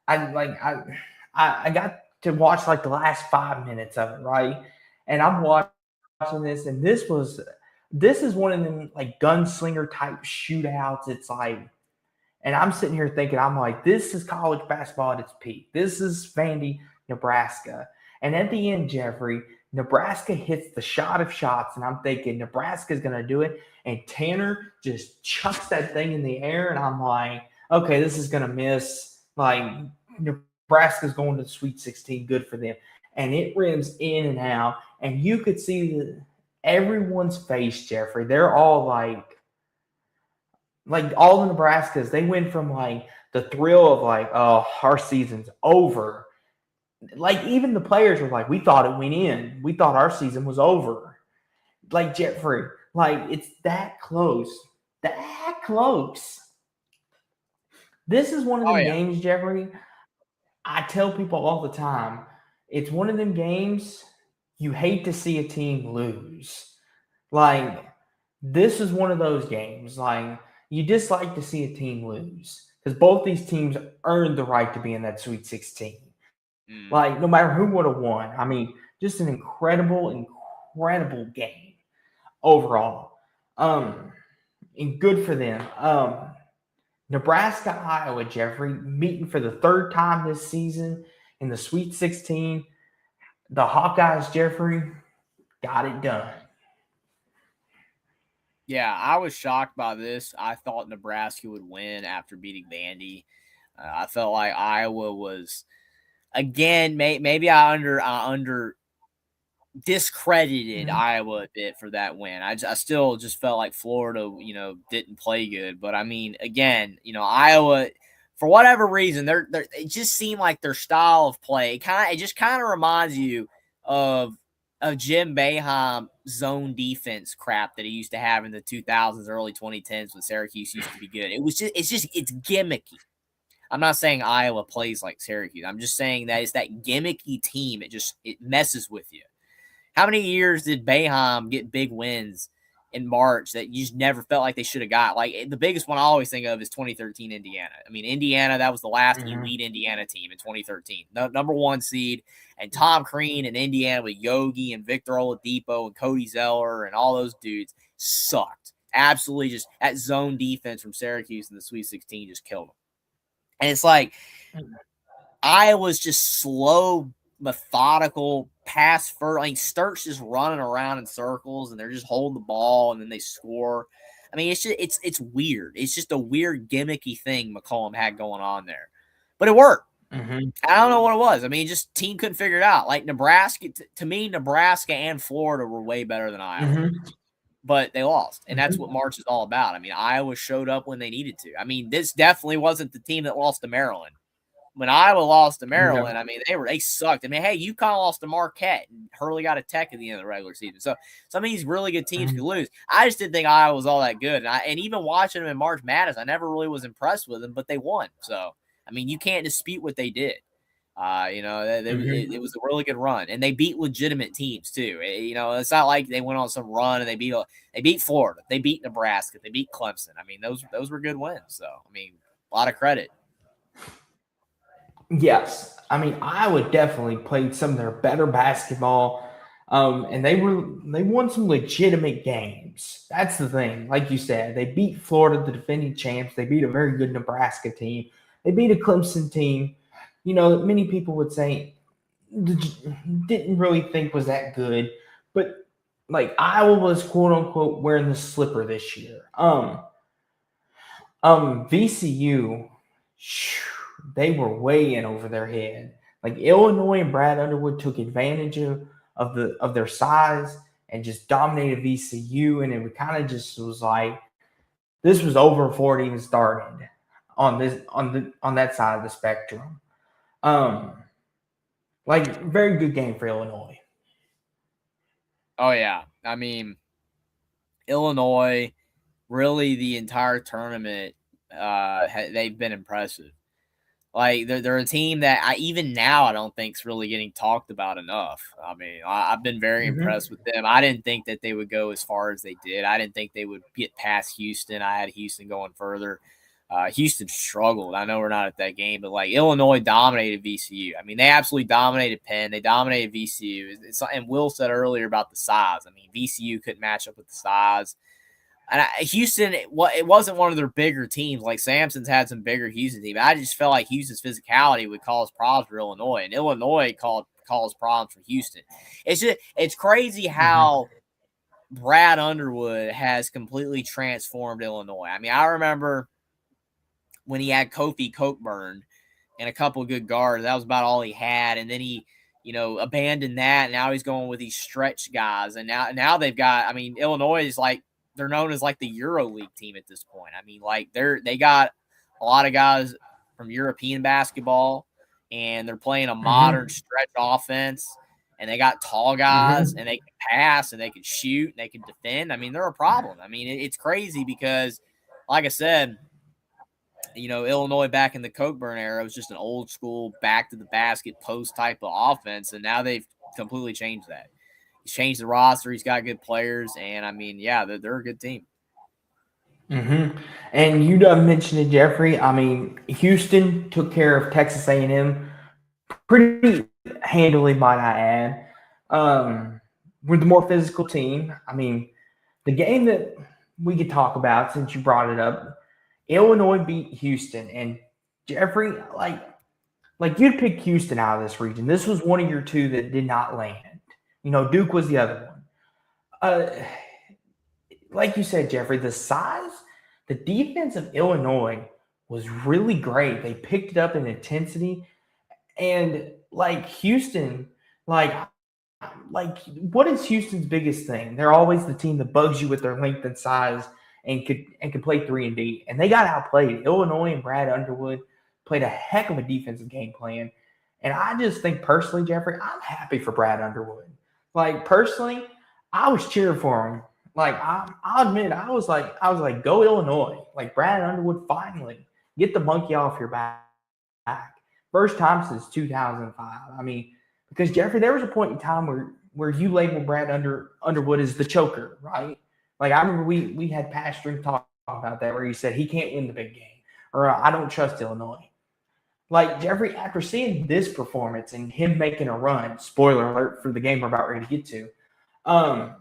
I got to watch like the last 5 minutes of it, right? And I'm watching this, and this is one of them like gunslinger type shootouts. It's like, and I'm sitting here thinking, I'm like, this is college basketball at its peak. This is Vandy, Nebraska. And at the end, Jeffrey, Nebraska hits the shot of shots, and I'm thinking Nebraska's going to do it. And Tanner just chucks that thing in the air, and I'm like, okay, this is going to miss. Like, Nebraska's going to the Sweet 16, good for them. And it rims in and out, and you could see everyone's face, Jeffrey. They're all like all the Nebraskas, they went from like the thrill of like, oh, our season's over. Like even the players were like, we thought it went in. We thought our season was over. Like Jeffrey, like it's that close. That close. This is one of the games, Jeffrey. I tell people all the time, it's one of them games you hate to see a team lose. Like this is one of those games. Like you just like to see a team lose because both these teams earned the right to be in that Sweet 16. Like, no matter who would have won. I mean, just an incredible game overall. And good for them. Nebraska, Iowa, Jeffrey, meeting for the third time this season in the Sweet 16. The Hawkeyes, Jeffrey, got it done. Yeah, I was shocked by this. I thought Nebraska would win after beating Vandy. I felt like Iowa was, again, maybe I under discredited Iowa a bit for that win. I still just felt like Florida, didn't play good. But I mean, again, Iowa, for whatever reason, it just seemed like their style of play it just kind of reminds you of Jim Boeheim zone defense crap that he used to have in the 2000s, early 2010s when Syracuse used to be good. It's gimmicky. I'm not saying Iowa plays like Syracuse. I'm just saying that it's that gimmicky team. It messes with you. How many years did Boeheim get big wins in March that you just never felt like they should have got? Like the biggest one I always think of is 2013 Indiana. I mean, Indiana, that was the last elite Indiana team in 2013. Number 1 seed. And Tom Crean and Indiana with Yogi and Victor Oladipo and Cody Zeller and all those dudes sucked. Absolutely, just that zone defense from Syracuse in the Sweet 16 just killed them. And it's like Iowa's just slow, methodical, pass first. Like Sturt's just running around in circles and they're just holding the ball and then they score. I mean, it's weird. It's just a weird gimmicky thing McCollum had going on there. But it worked. I don't know what it was. I mean, just team couldn't figure it out. Like Nebraska, to me, Nebraska and Florida were way better than Iowa. But they lost. And that's what March is all about. I mean, Iowa showed up when they needed to. I mean, this definitely wasn't the team that lost to Maryland. When Iowa lost to Maryland, I mean, they sucked. I mean, hey, UConn lost to Marquette and Hurley got a Tech at the end of the regular season. So some of these really good teams could lose. I just didn't think Iowa was all that good. And even watching them in March Madness, I never really was impressed with them, but they won. So, I mean, you can't dispute what they did. It was a really good run, and they beat legitimate teams too. It's not like they went on some run and they beat Florida, they beat Nebraska, they beat Clemson. I mean, those were good wins. So, I mean, a lot of credit. Yes, I mean Iowa definitely played some of their better basketball, and they won some legitimate games. That's the thing. Like you said, they beat Florida, the defending champs. They beat a very good Nebraska team. They beat a Clemson team. You know, that many people would say didn't really think was that good, but like Iowa was quote unquote wearing the slipper this year. VCU, they were way in over their head. Like Illinois and Brad Underwood took advantage of their size and just dominated VCU, and it kind of just was like this was over before it even started on that side of the spectrum. Um, like very good game for Illinois. Oh yeah, I mean Illinois, really the entire tournament, they've been impressive. Like they're a team that even now I don't think's really getting talked about enough. I mean, I've been very Mm-hmm. impressed with them. I didn't think that they would go as far as they did. I didn't think they would get past Houston. I had Houston going further. Houston struggled. I know we're not at that game, but like Illinois dominated VCU. I mean, they absolutely dominated Penn. They dominated VCU. And Will said earlier about the size. I mean, VCU couldn't match up with the size. And Houston, it wasn't one of their bigger teams. Like Samson's had some bigger Houston teams. I just felt like Houston's physicality would cause problems for Illinois, and Illinois caused problems for Houston. It's crazy Mm-hmm. how Brad Underwood has completely transformed Illinois. I mean, I remember when he had Kofi Cockburn and a couple of good guards. That was about all he had, and then he abandoned that. And now he's going with these stretch guys, and now they've got. I mean, Illinois is like they're known as like the Euro League team at this point. I mean, like they got a lot of guys from European basketball, and they're playing a modern Mm-hmm. stretch offense. And they got tall guys, Mm-hmm. and they can pass, and they can shoot, and they can defend. I mean, they're a problem. I mean, it's crazy because, like I said, Illinois back in the Cockburn era was just an old school back to the basket post type of offense, and now they've completely changed that. He's changed the roster. He's got good players, and I mean, yeah, they're a good team. Mm-hmm. And you done mentioned it, Jeffrey. I mean, Houston took care of Texas A&M pretty handily, might I add. We're the more physical team. I mean, the game that we could talk about since you brought it up, Illinois beat Houston, and Jeffrey, like you'd pick Houston out of this region. This was one of your two that did not land. Duke was the other one. Like you said, Jeffrey, the defense of Illinois was really great. They picked it up in intensity, and like Houston, like what is Houston's biggest thing? They're always the team that bugs you with their length and size and could play 3-and-D. And they got outplayed. Illinois and Brad Underwood played a heck of a defensive game plan. And I just think personally, Jeffrey, I'm happy for Brad Underwood. Like personally, I was cheering for him. Like I'll admit, I was like, go Illinois. Like Brad Underwood, finally get the monkey off your back. First time since 2005. I mean, because Jeffrey, there was a point in time where you labeled Brad Underwood as the choker, right? Like I remember we had past drink talk about that where he said he can't win the big game, or I don't trust Illinois. Like Jeffrey, after seeing this performance and him making a run, spoiler alert for the game we're about ready to get to, um,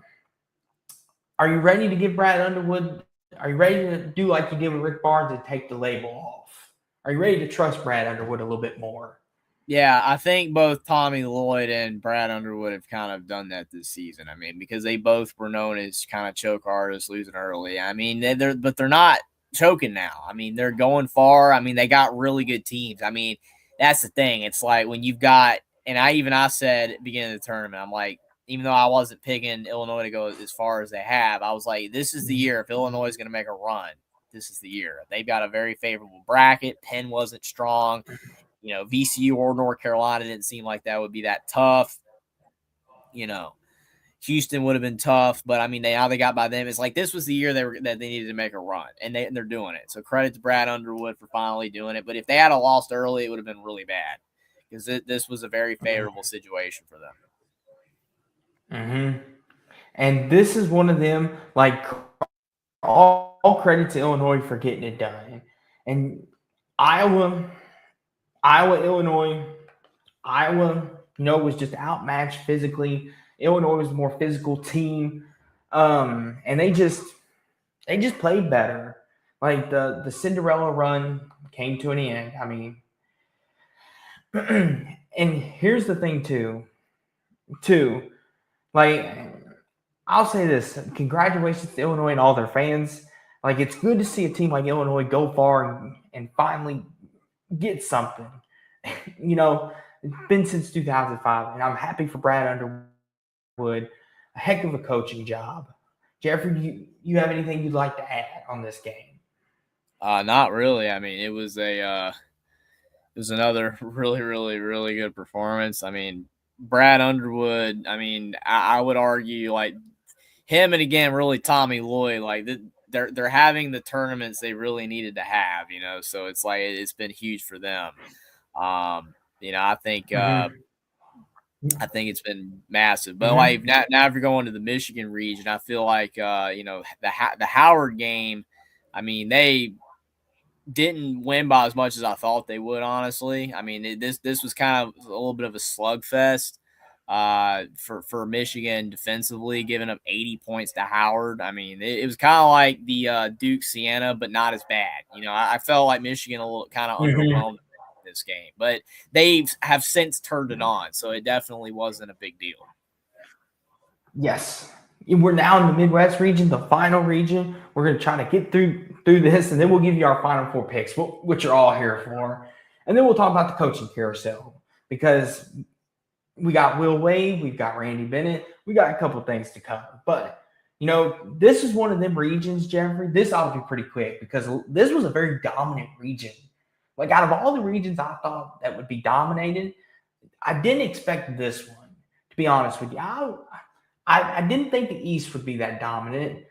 are you ready to give Brad Underwood? Are you ready to do like you did with Rick Barnes and take the label off? Are you ready to trust Brad Underwood a little bit more? Yeah, I think both Tommy Lloyd and Brad Underwood have kind of done that this season. I mean, because they both were known as kind of choke artists, losing early. I mean, they're not choking now. I mean, they're going far. I mean, they got really good teams. I mean, that's the thing. It's like when you've got, and I said at the beginning of the tournament, I'm like, even though I wasn't picking Illinois to go as far as they have, I was like, this is the year if Illinois is going to make a run. This is the year. They've got a very favorable bracket. Penn wasn't strong. VCU or North Carolina didn't seem like that would be that tough. Houston would have been tough, but I mean, how they got by them. It's like this was the year that they needed to make a run, and they're doing it. So credit to Brad Underwood for finally doing it. But if they had lost early, it would have been really bad because this was a very favorable situation for them. Mm-hmm. And this is one of them, like, all credit to Illinois for getting it done. And Iowa, Iowa, Illinois. Iowa, was just outmatched physically. Illinois was a more physical team, and they just played better. Like the Cinderella run came to an end. I mean, and here's the thing too. Like I'll say this: congratulations to Illinois and all their fans. Like it's good to see a team like Illinois go far and finally get something. It's been since 2005, and I'm happy for Brad Underwood. A heck of a coaching job. Jeffrey, you have anything you'd like to add on this game? Not really. I mean, it was another really, really, really good performance. I mean, Brad Underwood. I mean, I would argue like him and again, really Tommy Lloyd. Like they're having the tournaments they really needed to have. So it's like it's been huge for them. I think I think it's been massive. But like now if you're going to the Michigan region, I feel like the Howard game. I mean, they didn't win by as much as I thought they would. Honestly, I mean this was kind of a little bit of a slugfest for Michigan defensively, giving up 80 points to Howard. I mean, it was kind of like the Duke Siena, but not as bad. I felt like Michigan a little kind of underwhelmed this game, but they have since turned it on, so it definitely wasn't a big deal. Yes, we're now in the Midwest region, the final region. We're going to try to get through this, and then we'll give you our final four picks, which you're all here for, and then we'll talk about the coaching carousel because we got Will Wade, we've got Randy Bennett, we got a couple things to cover. But this is one of them regions, Jeffrey. This ought to be pretty quick because this was a very dominant region. Like out of all the regions I thought that would be dominated, I didn't expect this one, to be honest with you. I didn't think the East would be that dominant.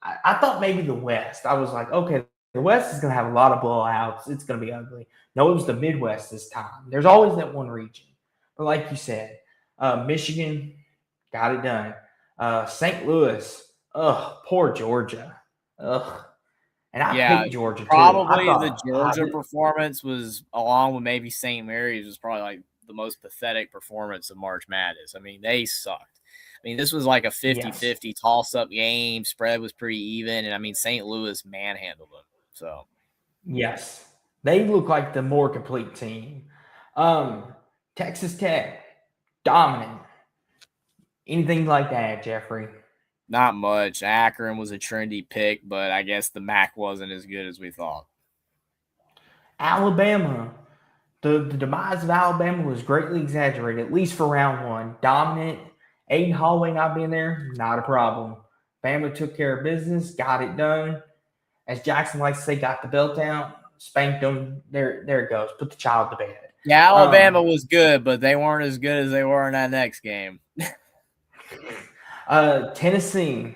I thought maybe the West. I was like, okay, the West is going to have a lot of blowouts. It's going to be ugly. No, it was the Midwest this time. There's always that one region. But like you said, Michigan got it done. St. Louis, poor Georgia. And I picked Georgia too. Probably the Georgia performance was, along with maybe St. Mary's, was probably like the most pathetic performance of March Madness. I mean, they sucked. I mean, this was like a 50-50 toss-up game. Spread was pretty even. And, I mean, St. Louis manhandled them. So, yes. They look like the more complete team. Texas Tech, dominant. Anything like that, Jeffrey? Not much. Akron was a trendy pick, but I guess the MAC wasn't as good as we thought. Alabama. The demise of Alabama was greatly exaggerated, at least for round one. Dominant. Aiden Holloway not being there, not a problem. Bama took care of business, got it done. As Jackson likes to say, got the belt out, spanked them. There it goes. Put the child to bed. Yeah, Alabama was good, but they weren't as good as they were in that next game. Tennessee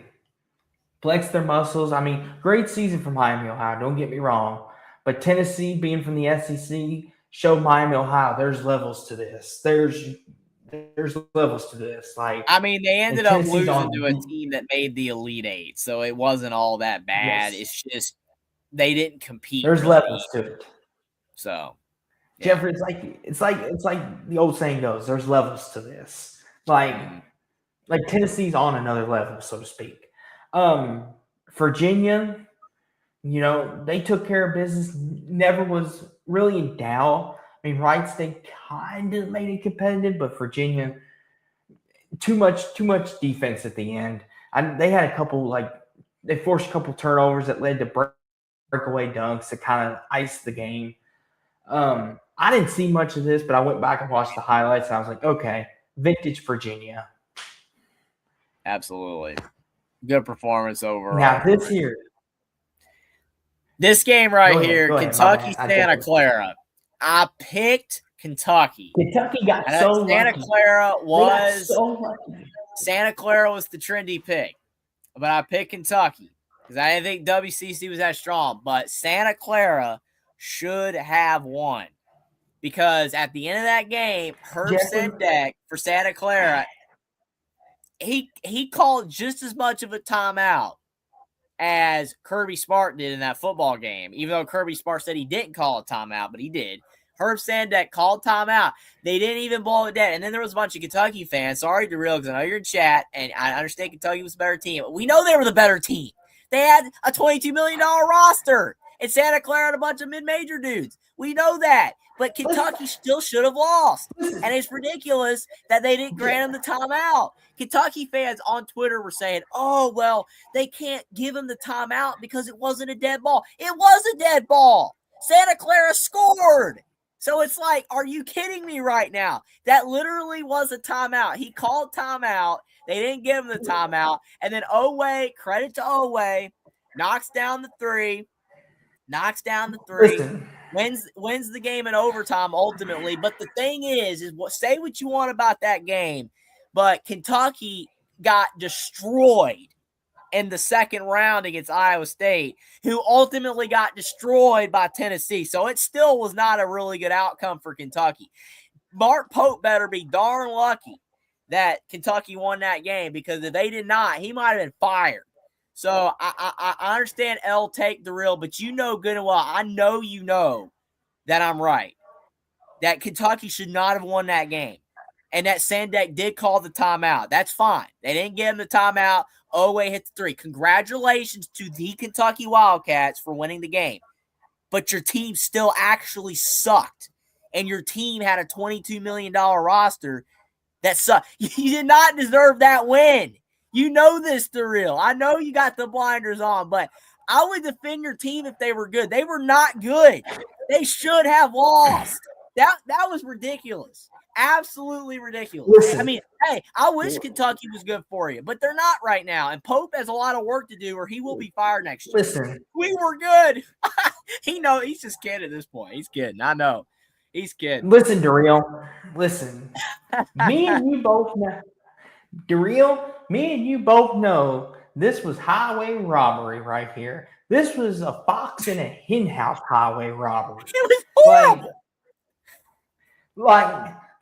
flexed their muscles. I mean, great season for Miami, Ohio. Don't get me wrong. But Tennessee, being from the SEC, showed Miami, Ohio, there's levels to this. There's levels to this. Like, I mean, they ended up losing to a team that made the Elite Eight, so it wasn't all that bad. Yes. It's just they didn't compete. There's levels to it. So, yeah. Jeffrey, it's like the old saying goes. There's levels to this. Like Tennessee's on another level, so to speak. Virginia, they took care of business. Never was really in doubt. I mean, Wright State kind of made it competitive, but Virginia, too much defense at the end. They had they forced a couple turnovers that led to breakaway dunks that kind of iced the game. I didn't see much of this, but I went back and watched the highlights, and I was like, okay, vintage Virginia. Absolutely. Good performance overall. Now, this game right here, Kentucky, Santa Clara. I picked Kentucky. Kentucky got so Santa lucky. Clara was Santa Clara was the trendy pick, but I picked Kentucky because I didn't think WCC was that strong. But Santa Clara should have won because at the end of that game, Herb Sendek for Santa Clara, he called just as much of a timeout as Kirby Smart did in that football game, even though Kirby Smart said he didn't call a timeout, but he did. Herb Sandek called timeout. They didn't even blow it dead. And then there was a bunch of Kentucky fans. Sorry, Darrell, because I know you're in chat, and I understand Kentucky was a better team. But we know they were the better team. They had a $22 million roster, and Santa Clara had a bunch of mid-major dudes. We know that. But Kentucky still should have lost. And it's ridiculous that they didn't grant him the timeout. Kentucky fans on Twitter were saying, oh, well, they can't give him the timeout because it wasn't a dead ball. It was a dead ball. Santa Clara scored. So it's like, are you kidding me right now? That literally was a timeout. He called timeout. They didn't give him the timeout. And then Oweh, credit to Oweh, knocks down the three. Listen. Wins the game in overtime ultimately. But the thing is say what you want about that game, but Kentucky got destroyed in the second round against Iowa State, who ultimately got destroyed by Tennessee. So it still was not a really good outcome for Kentucky. Mark Pope better be darn lucky that Kentucky won that game, because if they did not, he might have been fired. So I understand L take the real, but you know good and well, I know you know that I'm right, that Kentucky should not have won that game, and that Sandek did call the timeout. That's fine. They didn't give him the timeout. Oweh hit the three. Congratulations to the Kentucky Wildcats for winning the game. But your team still actually sucked, and your team had a $22 million roster that sucked. You did not deserve that win. You know this, the real. I know you got the blinders on, but I would defend your team if they were good. They were not good. They should have lost. That was ridiculous. Absolutely ridiculous. Listen. I mean, hey, I wish Kentucky was good for you, but they're not right now. And Pope has a lot of work to do, or he will be fired next year. Listen. We were good. He's just kidding at this point. He's kidding. I know. He's kidding. Listen, Darrell. Listen. Me and you both know. Darrell, me and you both know this was highway robbery right here. This was a fox in a hen house highway robbery. It was horrible.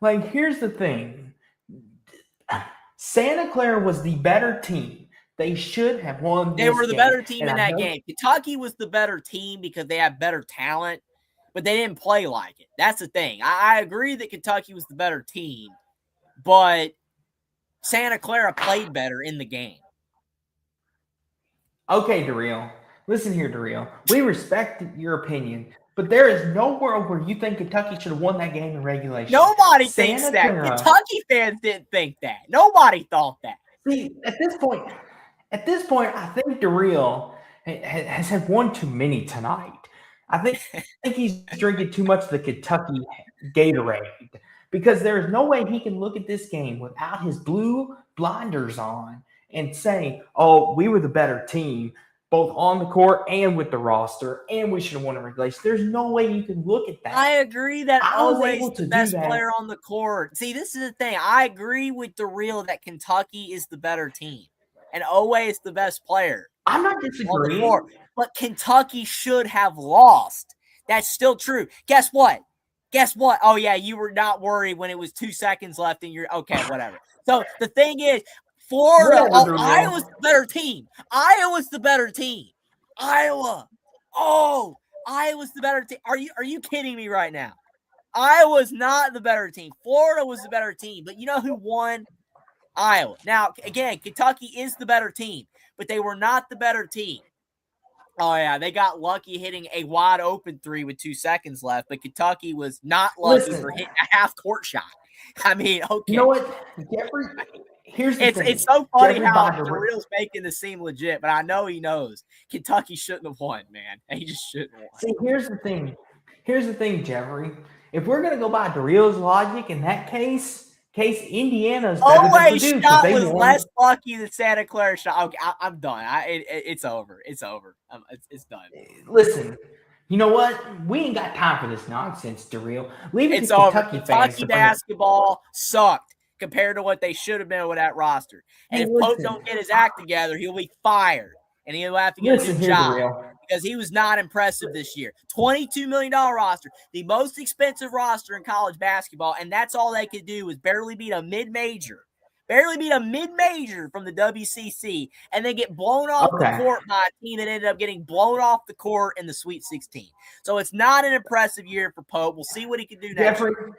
Like, here's the thing. Santa Clara was the better team. They should have won this They were the game. better team in that game. Kentucky was the better team because they had better talent, but they didn't play like it. That's the thing. I agree that Kentucky was the better team, but Santa Clara played better in the game. Okay, Darrell. Listen here, Darrell. We respect your opinion, but there is no world where you think Kentucky should have won that game in regulation. Nobody thinks that. Kentucky fans didn't think that. Nobody thought that. See, at this point, I think Darrell has had one too many tonight. I think he's drinking too much of the Kentucky Gatorade, because there is no way he can look at this game without his blue blinders on and say, oh, we were the better team, both on the court and with the roster, and we should have won in regulation. There's no way you can look at that. I agree that Oweh's the best player on the court. See, this is the thing. I agree with Darrell that Kentucky is the better team, and Oweh is the best player. I'm not disagreeing. But Kentucky should have lost. That's still true. Guess what? Oh, yeah, you were not worried when it was 2 seconds left and you're okay, whatever. So the thing is, Florida, Iowa's the better team. Iowa's the better team. Iowa's the better team. Are you kidding me right now? Iowa's not the better team. Florida was the better team. But you know who won? Iowa. Now, again, Kentucky is the better team, but they were not the better team. Oh, yeah, they got lucky hitting a wide open three with 2 seconds left, but Kentucky was not lucky for hitting a half-court shot. I mean, okay. You know what, Jeffrey? Here's the thing. It's so funny how Darrell's making this seem legit, but I know he knows Kentucky shouldn't have won, man. He just shouldn't have won. See, here's the thing, Jeffrey. If we're going to go by Darrell's logic in that case Indiana's better than Purdue. Shot was less lucky than Santa Clara shot. Okay, I'm done. It's over. It's over. It's done. Listen, you know what? We ain't got time for this nonsense, Darrell. Leave it it's to over. Kentucky fans. Kentucky basketball sucked compared to what they should have been with that roster. And if Pope don't get his act together, he'll be fired, and he'll have to get a new job. Because he was not impressive this year. $22 million roster, the most expensive roster in college basketball, and that's all they could do was barely beat a mid-major. barely beat a mid-major from the WCC, and then get blown off the court by a team that ended up getting blown off the court in the Sweet 16. So it's not an impressive year for Pope. We'll see what he can do next year.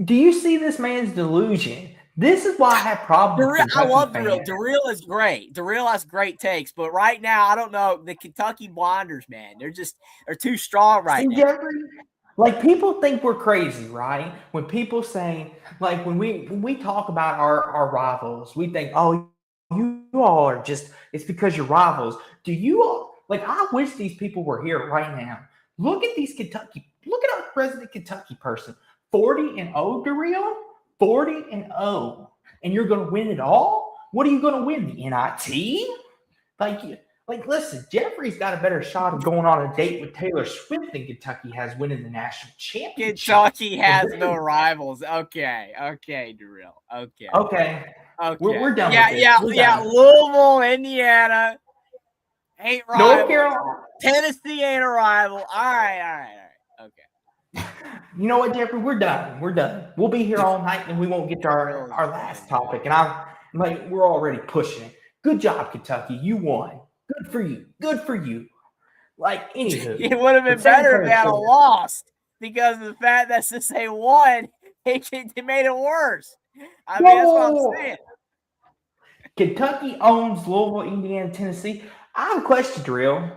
Do you see this man's delusion? This is why I have problems with I love Darrell. Darrell is great. Darrell has great takes, but right now, I don't know. The Kentucky Blinders, man, they're too strong right now. Jeffrey, like, people think we're crazy, right? When people say, like, when we talk about our rivals, we think, oh, you all are just, it's because you're rivals. Do you all, like, I wish these people were here right now. Look at our president Kentucky person. 40-0, Darrell? 40-0. And you're going to win it all? What are you going to win? The NIT? Like, listen, Jeffrey's got a better shot of going on a date with Taylor Swift than Kentucky has winning the national championship. Kentucky has no rivals. Okay, Darrell. Okay. We're done with this. Yeah. Louisville, Indiana ain't rivals. North Carolina. Tennessee ain't a rival. All right. Okay. You know what, Jeffrey? We're done. We'll be here all night, and we won't get to our last topic. And I'm like, we're already pushing it. Good job, Kentucky. You won. Good for you. Like, anywho. It would have been better if they had lost, because of the fact that since they won, it made it worse. I mean, that's what I'm saying. Kentucky owns Louisville, Indiana, Tennessee. I have a question, Darrell.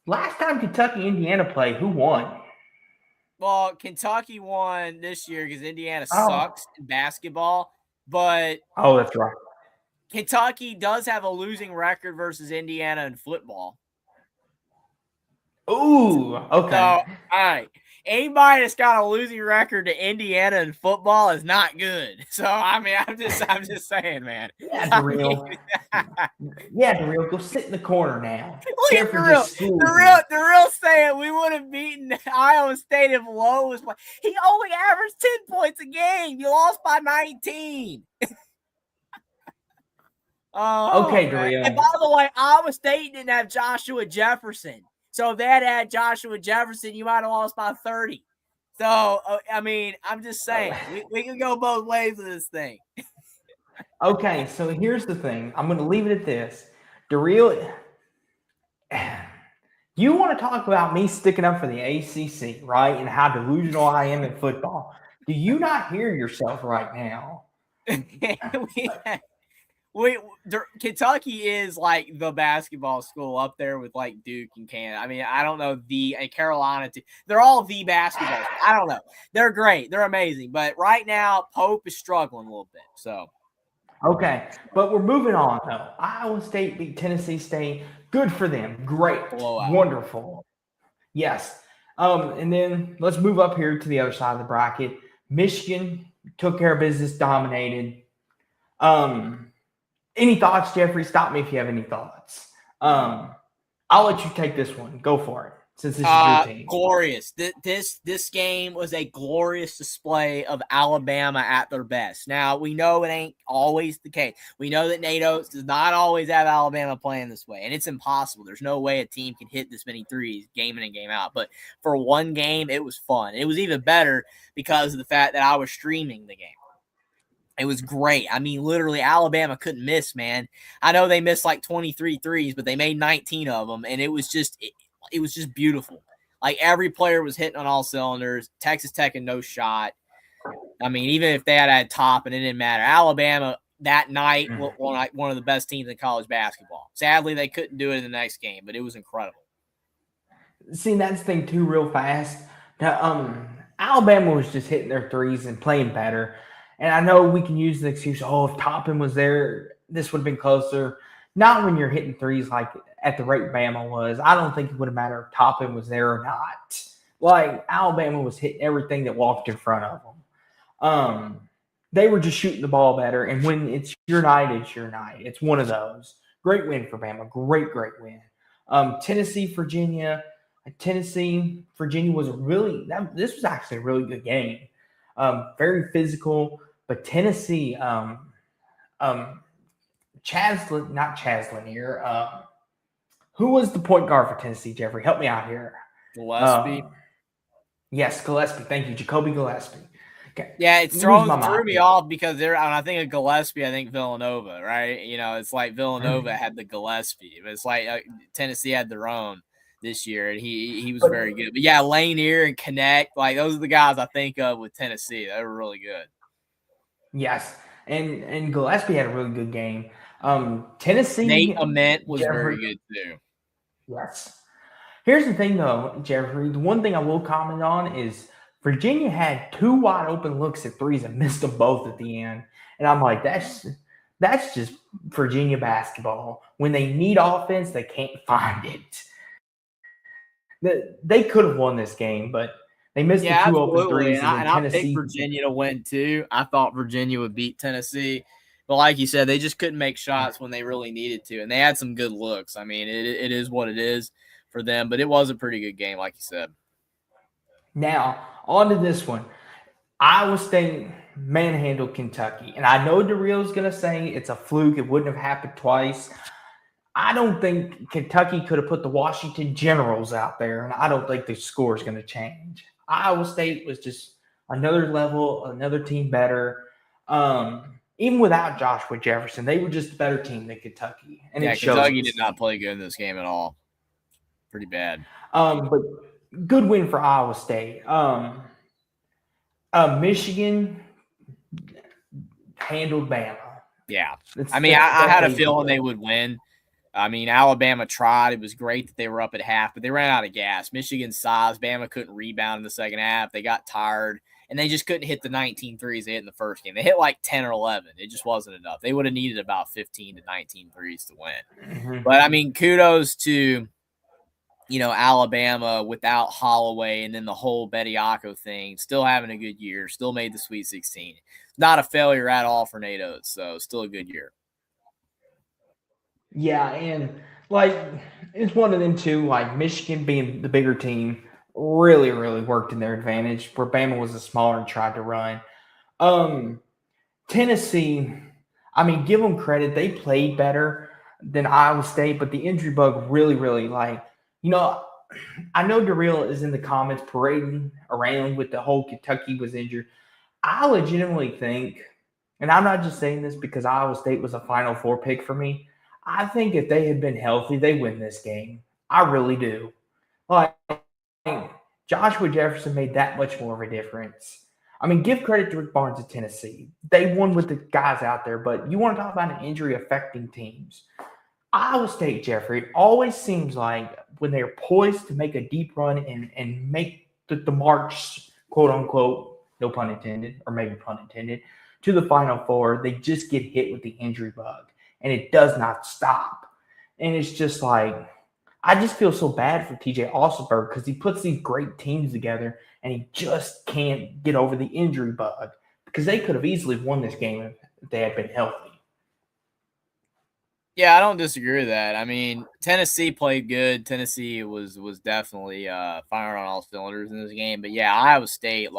Last time Kentucky, Indiana played, who won? Well, Kentucky won this year because Indiana sucks in basketball, but that's right. Kentucky does have a losing record versus Indiana in football. Ooh, okay. So, all right. Anybody that's got a losing record to Indiana in football is not good. So, I mean, I'm just saying, man. Yeah, Darrell. Darrell, go sit in the corner now. Look at Darrell saying we would have beaten Iowa State if Lowe was playing. He only averaged 10 points a game. You lost by 19. Okay, Darrell. And by the way, Iowa State didn't have Joshua Jefferson. So if they had Joshua Jefferson, you might have lost by 30. So, I mean, I'm just saying, we can go both ways with this thing. Okay, so here's the thing. I'm going to leave it at this. Darrell, you want to talk about me sticking up for the ACC, right, and how delusional I am in football. Do you not hear yourself right now? Kentucky is like the basketball school up there with like Duke and Canada. I mean, I don't know Carolina too. They're all the basketball school. I don't know. They're great. They're amazing. But right now, Pope is struggling a little bit. So, okay, but we're moving on though. Iowa State beat Tennessee State. Good for them. Great. Blowout. Wonderful. Yes. And then let's move up here to the other side of the bracket. Michigan took care of business, dominated. Any thoughts, Jeffrey? Stop me if you have any thoughts. I'll let you take this one. Go for it, since this is your team. Glorious. This game was a glorious display of Alabama at their best. Now, we know it ain't always the case. We know that Nate Oates does not always have Alabama playing this way, and it's impossible. There's no way a team can hit this many threes game in and game out. But for one game, it was fun. It was even better because of the fact that I was streaming the game. It was great. I mean, literally, Alabama couldn't miss, man. I know they missed like 23 threes, but they made 19 of them, and it was just beautiful. Like, every player was hitting on all cylinders. Texas Tech had no shot. I mean, even if they had top, and it didn't matter. Alabama that night was one of the best teams in college basketball. Sadly, they couldn't do it in the next game, but it was incredible. See, that's the thing too, real fast. Alabama was just hitting their threes and playing better. And I know we can use the excuse, if Toppin was there, this would have been closer. Not when you're hitting threes like at the rate Bama was. I don't think it would have mattered if Toppin was there or not. Like, Alabama was hitting everything that walked in front of them. They were just shooting the ball better. And when it's your night, it's your night. It's one of those. Great win for Bama. Great win. Tennessee, Virginia was this was actually a really good game. Very physical. But Tennessee, Chaz Lanier. Who was the point guard for Tennessee, Jeffrey? Help me out here. Gillespie. Yes, Gillespie. Thank you, Jacoby Gillespie. Okay. Yeah, it Lose my threw mind. me off because I think of Gillespie, I think Villanova, right? You know, it's like Villanova had the Gillespie, but it's like Tennessee had their own this year, and he was But very good. But yeah, Lanier and Connect, like those are the guys I think of with Tennessee. They were really good. yes, and Gillespie had a really good game. Nate Tennessee, Ament was Jeffrey. very good too. Yes. Here's the thing, though, Jeffrey. The one thing I will comment on is Virginia had two wide open looks at threes and missed them both at the end. And I'm like, that's just Virginia basketball. When they need offense, they can't find it. They could have won this game, but they missed the Yeah, two open absolutely. threes, And and then I picked Tennessee. Virginia to win too. I thought Virginia would beat Tennessee. But like you said, they just couldn't make shots when they really needed to. And they had some good looks. I mean, it is what it is for them, but it was a pretty good game, like you said. Now, on to this one. Iowa State manhandled Kentucky. And I know DeRio's going to say it's a fluke. It wouldn't have happened twice. I don't think Kentucky could have put the Washington Generals out there, and I don't think the score is going to change. Iowa State was just another level, another team better. Even without Joshua Jefferson, they were just a better team than Kentucky, and Yeah, it shows. Kentucky did not play good in this game at all. Pretty bad. But good win for Iowa State. Michigan handled Bama. Yeah. I mean, I had a feeling they would win. I mean, Alabama tried. It was great that they were up at half, but they ran out of gas. Michigan's size, Bama couldn't rebound in the second half. They got tired, and they just couldn't hit the 19 threes they hit in the first game. They hit like 10 or 11. It just wasn't enough. They would have needed about 15 to 19 threes to win. Mm-hmm. But, I mean, kudos to, Alabama without Holloway and then the whole Bediako thing, still having a good year, still made the Sweet 16. Not a failure at all for Nate Oates, so still a good year. Yeah, and like it's one of them too. Like Michigan being the bigger team really, really worked in their advantage. Where Bama was the smaller and tried to run. Tennessee, I mean, give them credit. They played better than Iowa State, but the injury bug really, really I know DeReal is in the comments parading around with the whole Kentucky was injured. I legitimately think, and I'm not just saying this because Iowa State was a Final Four pick for me. I think if they had been healthy, they win this game. I really do. Like Joshua Jefferson made that much more of a difference. I mean, give credit to Rick Barnes of Tennessee. They won with the guys out there, but you want to talk about an injury affecting teams. Iowa State, Jeffrey, it always seems like when they're poised to make a deep run and make the march, quote unquote, no pun intended, or maybe pun intended, to the Final Four, they just get hit with the injury bug. And it does not stop. And it's just like, I just feel so bad for TJ Osselberg because he puts these great teams together and he just can't get over the injury bug because they could have easily won this game if they had been healthy. Yeah, I don't disagree with that. I mean, Tennessee played good. Tennessee was definitely firing on all cylinders in this game. But yeah, Iowa State,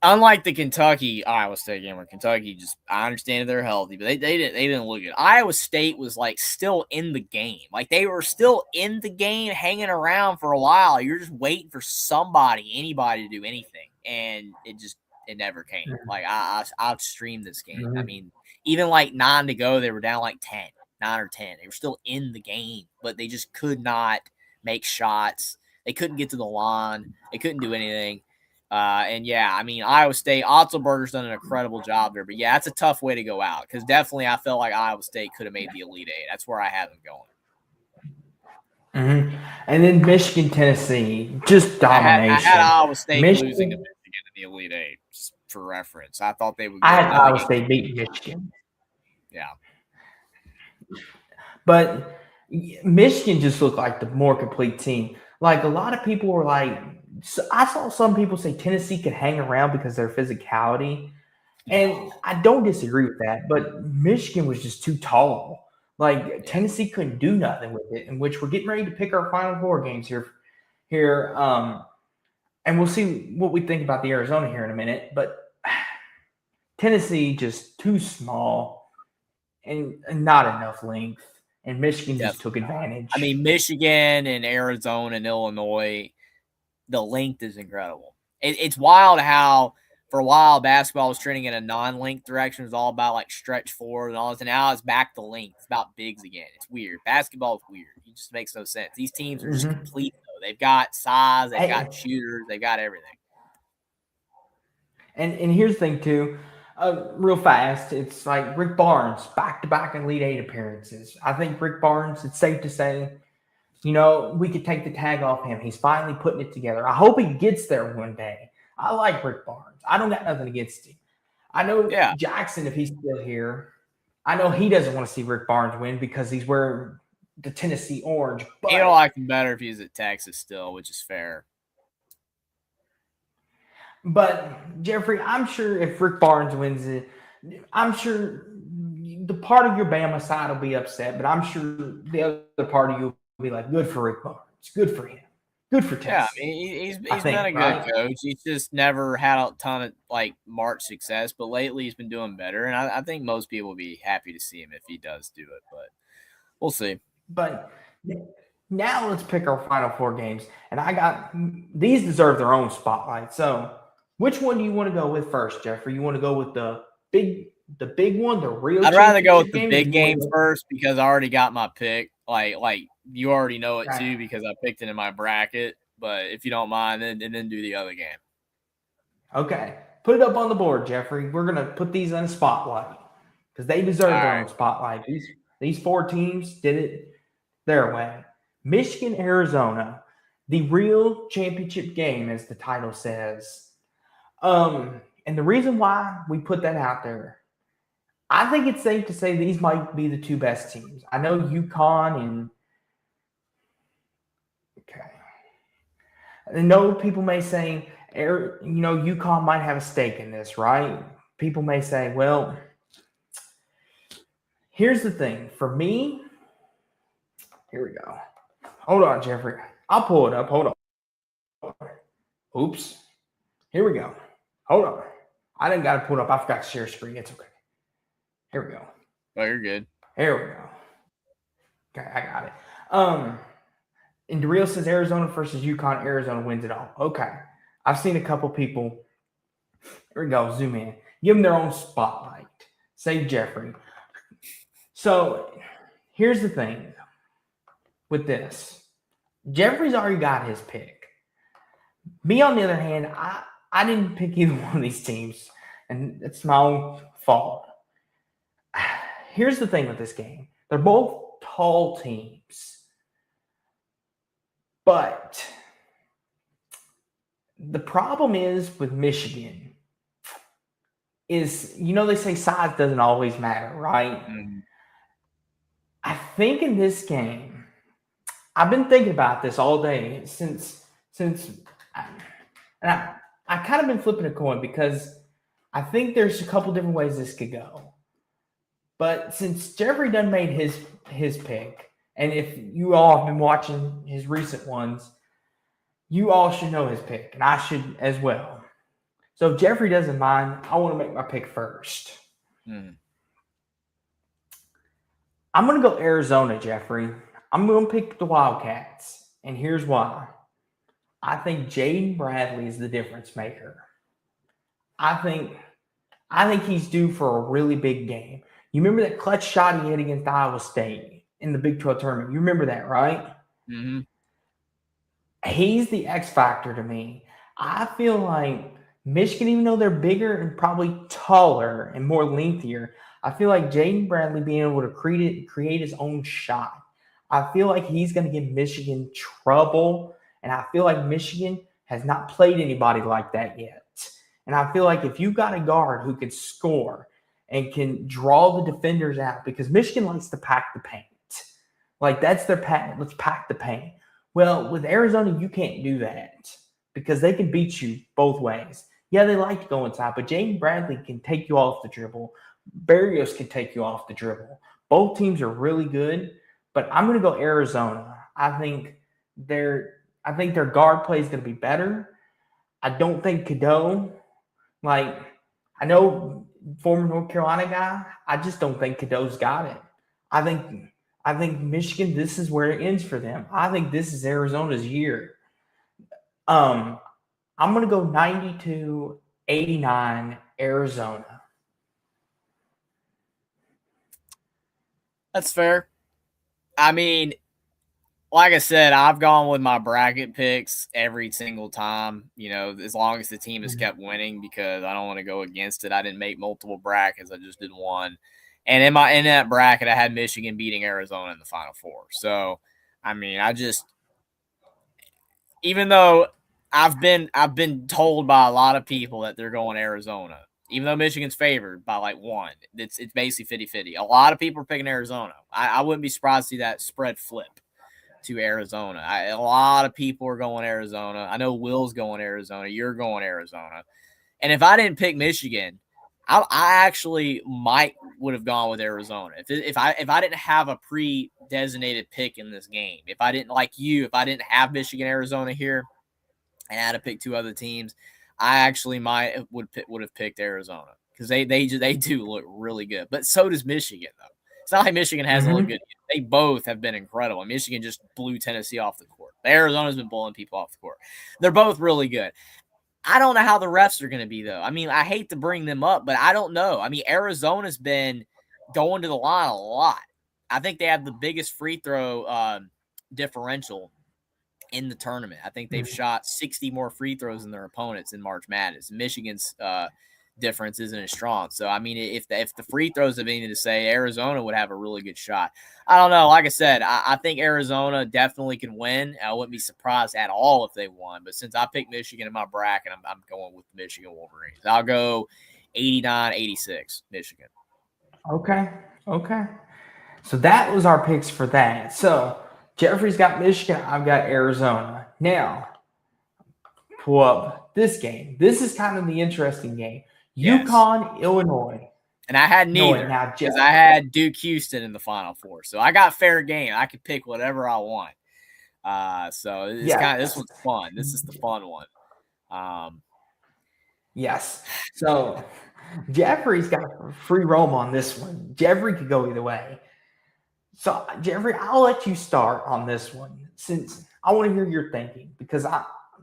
unlike the Iowa State game where Kentucky just, I understand they're healthy, but they didn't look good. Iowa State was still in the game. They were still in the game, hanging around for a while. You're just waiting for anybody to do anything. And it never came. I've streamed this game. Mm-hmm. I mean, even 9 to go, they were down 10, 9 or 10. They were still in the game, but they just could not make shots. They couldn't get to the line. They couldn't do anything. And yeah, I mean, Iowa State, Otzelberger's done an incredible job there. But yeah, that's a tough way to go out because definitely I felt like Iowa State could have made the Elite Eight. That's where I had them going. Mm-hmm. And then Michigan, Tennessee, just domination. I had Iowa State losing to Michigan in the Elite Eight, just for reference. I thought they would. I had Iowa State beat Michigan. Yeah. But Michigan just looked like the more complete team. A lot of people were I saw some people say Tennessee could hang around because of their physicality. And I don't disagree with that, but Michigan was just too tall. Tennessee couldn't do nothing with it, in which we're getting ready to pick our Final Four games here. And we'll see what we think about the Arizona here in a minute. But Tennessee just too small and not enough length. And Michigan just took advantage. I mean, Michigan and Arizona and Illinois, the length is incredible. it's wild how for a while basketball was trending in a non-length direction. It was all about like stretch forward and all this, and now it's back to length. It's about bigs again. It's weird. Basketball is weird. It just makes no sense. These teams are just complete though. They've got size, they've got shooters, they've got everything. And here's the thing too, real fast. It's like Rick Barnes, back-to-back Elite Eight appearances. I think Rick Barnes, it's safe to say, we could take the tag off him. He's finally putting it together. I hope he gets there one day. I like Rick Barnes. I don't got nothing against him. I know Jackson, if he's still here, I know he doesn't want to see Rick Barnes win because he's wearing the Tennessee orange. But he'll like him better if he's at Texas still, which is fair. But, Jeffrey, I'm sure if Rick Barnes wins it, I'm sure the part of your Bama side will be upset, but I'm sure the other part of you will be like, good for Rick Barnes. Good for him. Good for Texas. Yeah, I mean, he's been a good coach. He's just never had a ton of, March success, but lately he's been doing better, and I think most people will be happy to see him if he does do it, but we'll see. But now let's pick our Final Four games, and these deserve their own spotlight, so which one do you want to go with first, Jeffrey? You want to go with the big one, the real? I'd rather go with the big game first because I already got my pick. Like you already know it too because I picked it in my bracket. But if you don't mind, then do the other game. Okay, put it up on the board, Jeffrey. We're gonna put these on a spotlight because they deserve their own spotlight. These four teams did it their way. Michigan, Arizona, the real championship game, as the title says. And the reason why we put that out there, I think it's safe to say these might be the two best teams. I know UConn I know people may say, UConn might have a stake in this, right? People may say, well, here's the thing. For me, here we go. Hold on, Jeffrey. I'll pull it up. Hold on. Oops. Here we go. Hold on. I didn't got to pull it up. I forgot to share screen. It's okay. Here we go. Oh, you're good. Here we go. Okay, I got it. And DeReal says Arizona versus UConn. Arizona wins it all. Okay. I've seen a couple people. Here we go. Zoom in. Give them their own spotlight. Say Jeffrey. So here's the thing with this. Jeffrey's already got his pick. Me, on the other hand, I didn't pick either one of these teams, and it's my own fault. Here's the thing with this game. They're both tall teams. But the problem is with Michigan is, they say size doesn't always matter, right? Mm-hmm. I think in this game, I've been thinking about this all day since I kind of been flipping a coin because I think there's a couple different ways this could go. But since Jeffrey done made his pick, and if you all have been watching his recent ones, you all should know his pick, and I should as well. So if Jeffrey doesn't mind, I want to make my pick first. I'm going to go Arizona, Jeffrey. I'm going to pick the Wildcats, and here's why. I think Jaden Bradley is the difference maker. I think he's due for a really big game. You remember that clutch shot he hit against Iowa State in the Big 12 tournament? You remember that, right? Mm-hmm. He's the X factor to me. I feel like Michigan, even though they're bigger and probably taller and more lengthier, I feel like Jaden Bradley being able to create his own shot. I feel like he's going to give Michigan trouble, and I feel like Michigan has not played anybody like that yet. And I feel like if you got a guard who can score and can draw the defenders out, because Michigan likes to pack the paint. Like, that's their patent. Let's pack the paint. Well, with Arizona, you can't do that because they can beat you both ways. Yeah, they like to go inside, but Jaden Bradley can take you off the dribble. Barrios can take you off the dribble. Both teams are really good, but I'm going to go Arizona. I think their guard play is going to be better. I don't think Cadeau, I know former North Carolina guy, I just don't think Cadeau's got it. I think Michigan, this is where it ends for them. I think this is Arizona's year. I'm going to go 92-89 Arizona. That's fair. I mean, like I said, I've gone with my bracket picks every single time, as long as the team has kept winning, because I don't want to go against it. I didn't make multiple brackets. I just did one. And in that bracket, I had Michigan beating Arizona in the Final Four. So, I mean, even though I've been told by a lot of people that they're going Arizona, even though Michigan's favored by like one, it's basically 50-50. A lot of people are picking Arizona. I wouldn't be surprised to see that spread flip to Arizona. A lot of people are going Arizona. I know Will's going Arizona. You're going Arizona. And if I didn't pick Michigan, I actually would have gone with Arizona. If I didn't have a pre-designated pick in this game, if I didn't have Michigan, Arizona here, and I had to pick two other teams, I actually would have picked Arizona, because they do look really good. But so does Michigan, though. It's not like Michigan hasn't looked good. They both have been incredible. Michigan just blew Tennessee off the court. Arizona's been blowing people off the court. They're both really good. I don't know how the refs are going to be, though. I mean, I hate to bring them up, but I don't know. I mean, Arizona's been going to the line a lot. I think they have the biggest free throw differential in the tournament. I think they've shot 60 more free throws than their opponents in March Madness. Michigan's difference isn't as strong. So, I mean, if the free throws have anything to say, Arizona would have a really good shot. I don't know. Like I said, I think Arizona definitely can win. I wouldn't be surprised at all if they won. But since I picked Michigan in my bracket, I'm going with the Michigan Wolverines. I'll go 89-86 Michigan. Okay. So that was our picks for that. So Jeffrey's got Michigan. I've got Arizona. Now, pull up this game. This is kind of the interesting game. Yes. UConn, Illinois. And I had neither, because I had Duke Houston in the Final Four. So I got fair game. I could pick whatever I want. So this one's fun. This is the fun one. Yes. So Jeffrey's got free roam on this one. Jeffrey could go either way. So Jeffrey, I'll let you start on this one, since I want to hear your thinking, because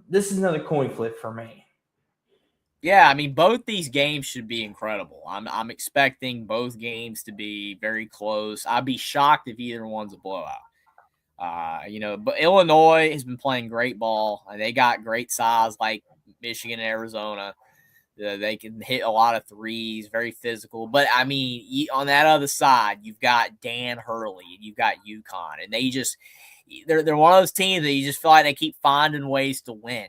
this is another coin flip for me. Yeah, I mean, both these games should be incredible. I'm expecting both games to be very close. I'd be shocked if either one's a blowout. But Illinois has been playing great ball, and they got great size like Michigan and Arizona. They can hit a lot of threes, very physical. But, I mean, on that other side, you've got Dan Hurley and you've got UConn. And they're one of those teams that you just feel like they keep finding ways to win.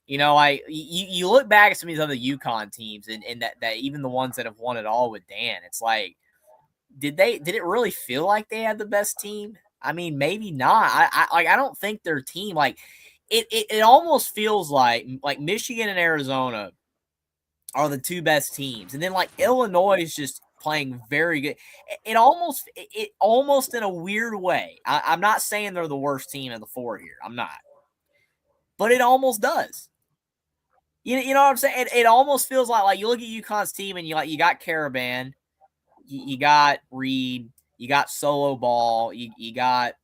Like you look back at some of these other UConn teams and that even the ones that have won it all with Dan, it's like, did it really feel like they had the best team? I mean, maybe not. I don't think their team, like it almost feels like Michigan and Arizona are the two best teams. And then like Illinois is just playing very good. It almost in a weird way. I'm not saying they're the worst team in the four here. I'm not. But it almost does. You know what I'm saying? It almost feels like you look at UConn's team and you got Caravan, you got Reed, you got Solo Ball, you got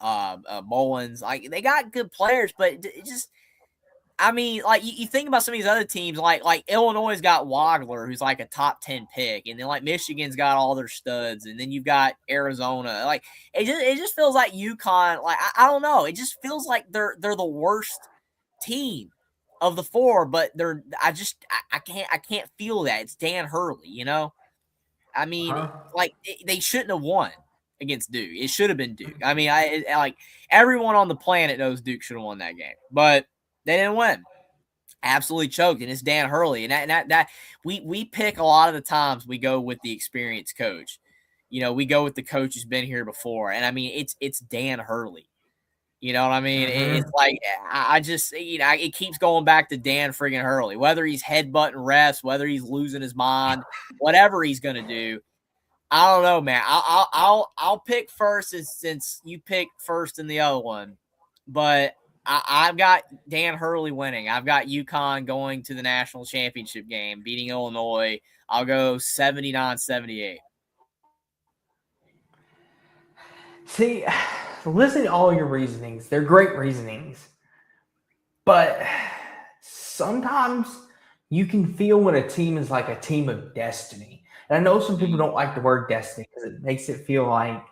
Mullins. Like they got good players, but it just, I mean, like you think about some of these other teams, like Illinois's got Wagler, who's like a top 10 pick, and then like Michigan's got all their studs, and then you've got Arizona. Like it just feels like UConn. Like I don't know, it just feels like they're the worst team of the four, but I can't feel that. It's Dan Hurley, I mean, they shouldn't have won against Duke. It should have been Duke. I mean, like everyone on the planet knows Duke should have won that game, but they didn't win. Absolutely choked, and it's Dan Hurley. And that we pick a lot of the times we go with the experienced coach. We go with the coach who's been here before, and I mean it's Dan Hurley. You know what I mean? It's like I just it keeps going back to Dan friggin' Hurley. Whether he's headbutting refs, whether he's losing his mind, whatever he's gonna do, I don't know, man. I'll pick first since you picked first in the other one, but I've got Dan Hurley winning. I've got UConn going to the national championship game, beating Illinois. I'll go 79-78. See, listen to all your reasonings. They're great reasonings. But sometimes you can feel when a team is like a team of destiny. And I know some people don't like the word destiny because it makes it feel like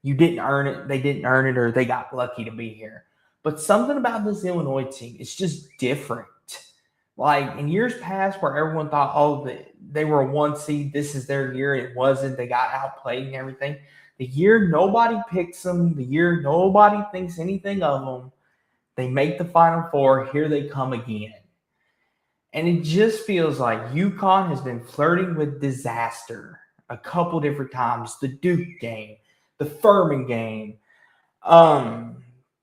you didn't earn it, they didn't earn it, or they got lucky to be here. But something about this Illinois team, it's just different. Like in years past, where everyone thought, oh, they were a 1 seed, this is their year. It wasn't. They got outplayed and everything. The year nobody picks them, the year nobody thinks anything of them, they make the Final Four. Here they come again. And it just feels like UConn has been flirting with disaster a couple different times. The Duke game, the Furman game,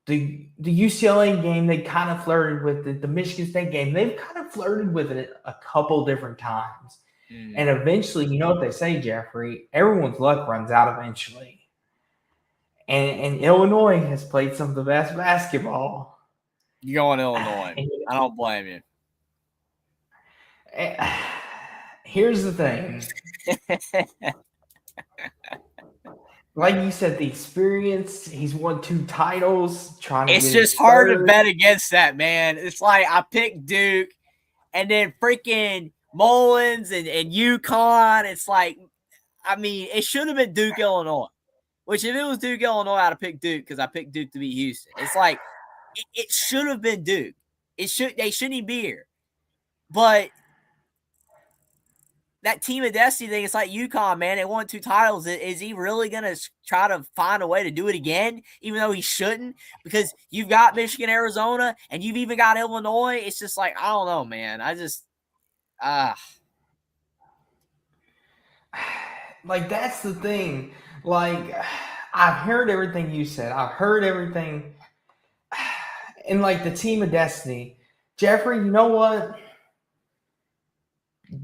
the UCLA game, they kind of flirted with it. The Michigan State game, they've kind of flirted with it a couple different times. And eventually, you know what they say, Jeffrey, everyone's luck runs out eventually. And Illinois has played some of the best basketball. You going Illinois. I don't blame you. Here's the thing. Like you said, the experience, he's won 2 titles. It's just hard to bet against that, man. It's like I picked Duke and then freaking Mullins and UConn. It's like, I mean, it should have been Duke, Illinois. Which if it was Duke, Illinois, I'd have picked Duke because I picked Duke to beat Houston. It's like, it should have been Duke. They shouldn't even be here. But that team of destiny thing, it's like UConn, man. They won 2 titles. Is he really going to try to find a way to do it again, even though he shouldn't? Because you've got Michigan, Arizona, and you've even got Illinois. It's just like, I don't know, man. Like, that's the thing. Like, I've heard everything you said. I've heard everything. And, like, the team of destiny. Jeffrey, you know what?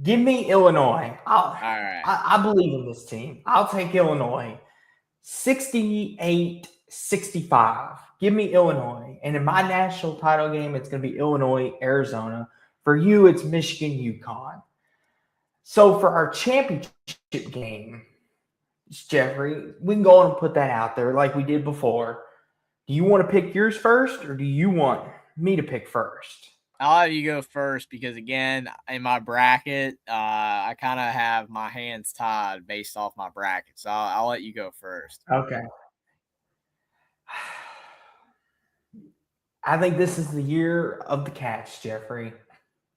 Give me Illinois. All right. I believe in this team. I'll take Illinois. 68-65. Give me Illinois. And in my national title game, it's going to be Illinois, Arizona. For you, it's Michigan, UConn. So for our championship game, Jeffrey, we can go on and put that out there like we did before. Do you want to pick yours first, or do you want me to pick first? I'll have you go first because, again, in my bracket, I kind of have my hands tied based off my bracket. So I'll let you go first. Okay. I think this is the year of the Cats, Jeffrey.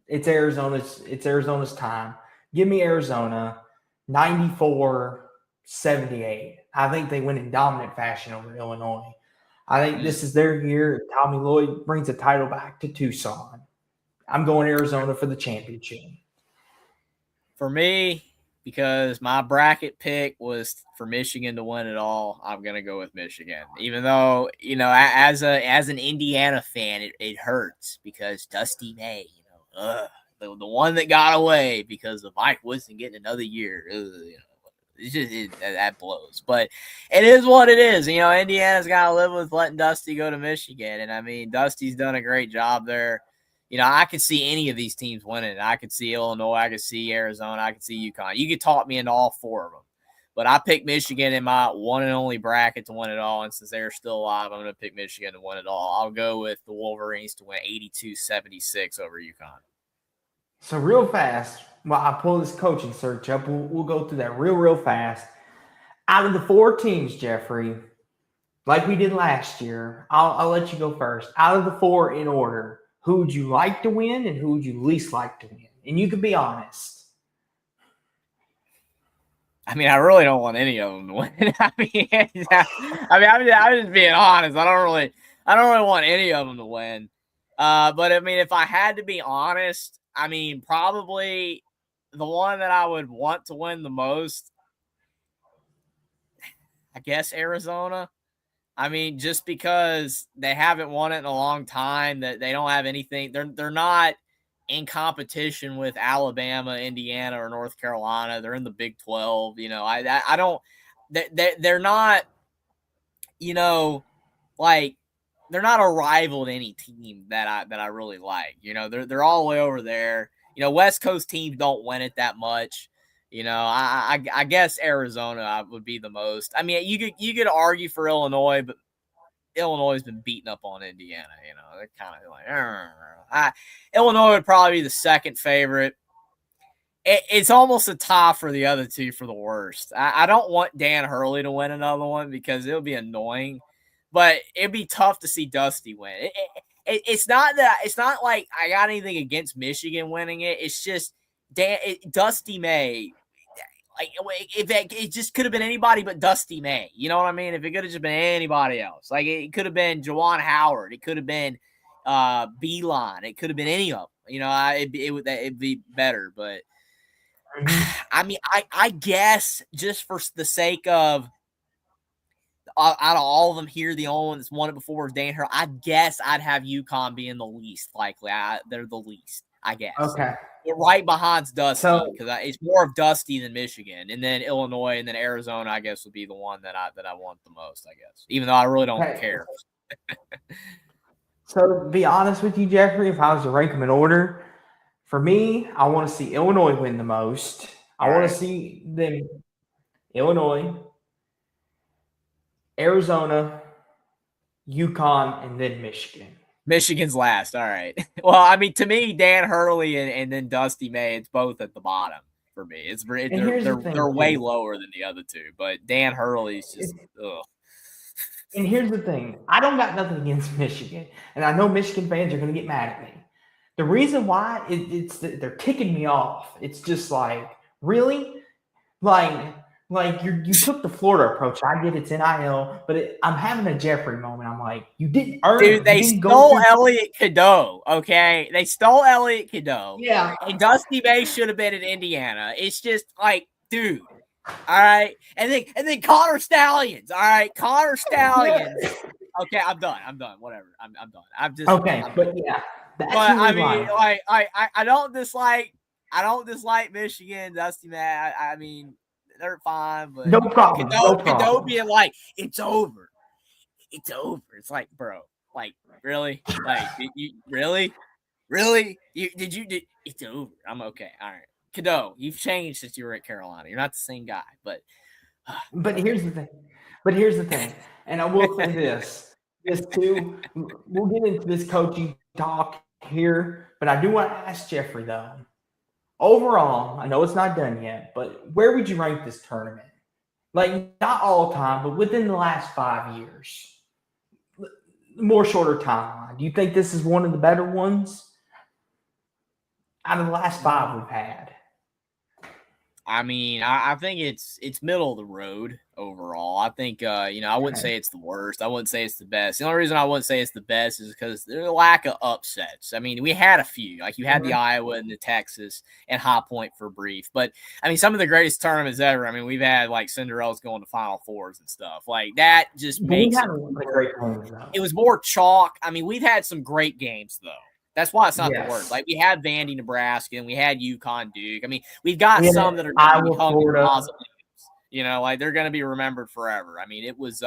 It's Arizona's time. Give me Arizona, 94-78. I think they win in dominant fashion over Illinois. I think this is their year. Tommy Lloyd brings the title back to Tucson. I'm going Arizona for the championship. For me, because my bracket pick was for Michigan to win it all, I'm going to go with Michigan. Even though, you know, as an Indiana fan, it hurts because Dusty May, you know, the one that got away because of Mike Woodson getting another year, you know, that blows. But it is what it is. You know, Indiana's got to live with letting Dusty go to Michigan. And, I mean, Dusty's done a great job there. You know, I could see any of these teams winning. I could see Illinois. I could see Arizona. I could see UConn. You could talk me into all 4 of them. But I picked Michigan in my one and only bracket to win it all. And since they're still alive, I'm going to pick Michigan to win it all. I'll go with the Wolverines to win 82-76 over UConn. So real fast, while I pull this coaching search up, we'll go through that real fast. Out of the 4 teams, Jeffrey, like we did last year, I'll let you go first. Out of the 4 in order, who would you like to win and who would you least like to win? And you can be honest. I mean, I really don't want any of them to win. I'm just being honest. I don't really want any of them to win. But I mean, if I had to be honest, I mean, probably the one that I would want to win the most, I guess Arizona. I mean, just because they haven't won it in a long time, that they don't have anything. They're not in competition with Alabama, Indiana, or North Carolina. They're in the Big 12. You know, I don't. They're not. You know, like they're not a rival to any team that I really like. You know, they're all the way over there. You know, West Coast teams don't win it that much. You know, I guess Arizona would be the most. I mean, you could argue for Illinois, but Illinois has been beating up on Indiana. They're kind of like, Illinois would probably be the second favorite. It's almost a tie for the other two for the worst. I don't want Dan Hurley to win another one because it would be annoying, but it'd be tough to see Dusty win. It's not like I got anything against Michigan winning it. It's just Dusty May. Like if it just could have been anybody but Dusty May. You know what I mean? If it could have just been anybody else, like it could have been Juwan Howard. It could have been Beeline. It could have been any of them. It'd be better, but. I mean, I guess just for the sake of out of all of them here, the only one that's won it before is Dan Hurley. I guess I'd have UConn being the least likely. They're the least, I guess. Okay. But right behind's Dusty because it's more of Dusty than Michigan, and then Illinois, and then Arizona. I guess would be the one that I want the most. I guess, even though I really don't care. So to be honest with you, Jeffrey, if I was to rank them in order. For me, I want to see Illinois win the most. I want to see them Illinois, Arizona, UConn, and then Michigan. Michigan's last. All right. Well, I mean, to me, Dan Hurley and then Dusty May, it's both at the bottom for me. They're way lower than the other two, but Dan Hurley's just ugh. And here's the thing. I don't got nothing against Michigan, and I know Michigan fans are going to get mad at me. The reason why it's that they're kicking me off. It's just like, really? Like you took the Florida approach. I get it's NIL, but I'm having a Jeffrey moment. I'm like, you didn't earn it. Dude, they stole Elliot Cadeau, okay? They stole Elliot Cadeau. Yeah. And Dusty May should have been in Indiana. It's just like, dude. All right. And then Connor Stallions. All right. Connor Stallions. Okay, I'm done. Whatever. I'm done. But yeah. But I mean, like I don't dislike Michigan, Dusty May. I mean, they're fine, but no problem. Cadeau being like, it's over. It's like, bro, like really, like you really, it's over. I'm okay. All right, Cadeau, you've changed since you were at Carolina. You're not the same guy, but here's the thing. And I will say this too. We'll get into this coaching talk here, but I do want to ask Jeffrey though. Overall, I know it's not done yet, but where would you rank this tournament? Like not all time, but within the last 5 years, more shorter timeline. Do you think this is one of the better ones out of the last 5 we've had? I mean, I think it's middle of the road overall. I think, I wouldn't say it's the worst. I wouldn't say it's the best. The only reason I wouldn't say it's the best is because there's a lack of upsets. I mean, we had a few. Like, you had the Iowa and the Texas and High Point for brief. But, I mean, some of the greatest tournaments ever. I mean, we've had, like, Cinderella's going to Final Fours and stuff. Like, that just makes it was more chalk. I mean, we've had some great games, though. That's why it's not the worst. Like, we had Vandy, Nebraska, and we had UConn, Duke. I mean, we've got some that are going to be hung in positive. Like they're going to be remembered forever. I mean, it was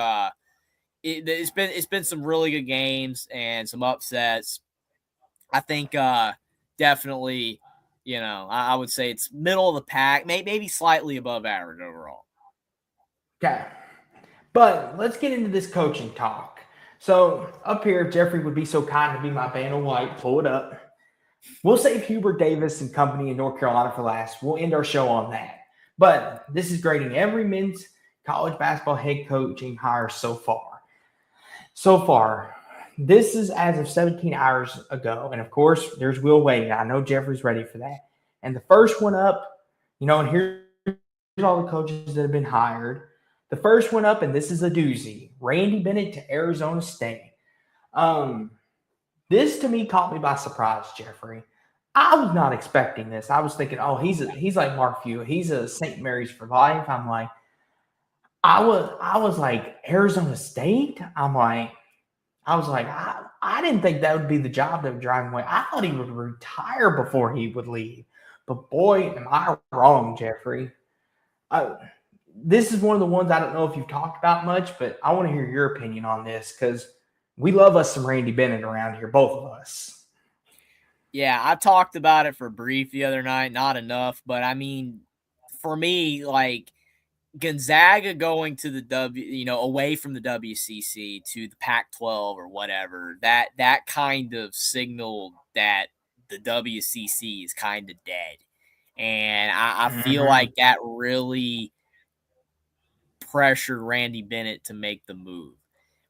it's been some really good games and some upsets. I think definitely, I would say it's middle of the pack, maybe slightly above average overall. Okay, but let's get into this coaching talk. So up here, if Jeffrey would be so kind to be my Vanna White, pull it up. We'll save Hubert Davis and company in North Carolina for last. We'll end our show on that. But this is grading every men's college basketball head coaching hire so far. This is as of 17 hours ago. And, of course, there's Will Wade. I know Jeffrey's ready for that. And the first one up, and here's all the coaches that have been hired. The first one up, and this is a doozy, Randy Bennett to Arizona State. This, to me, caught me by surprise, Jeffrey. I was not expecting this. I was thinking, he's like Mark Few. He's a St. Mary's for life. I'm like, I was like, Arizona State? I didn't think that would be the job that would drive him away. I thought he would retire before he would leave. But, boy, am I wrong, Jeffrey. This is one of the ones I don't know if you've talked about much, but I want to hear your opinion on this because we love us some Randy Bennett around here, both of us. Yeah, I talked about it for brief the other night, not enough, but I mean, for me, like, Gonzaga going to the away from the WCC to the Pac-12 or whatever, that kind of signaled that the WCC is kind of dead. And I feel like that really pressured Randy Bennett to make the move,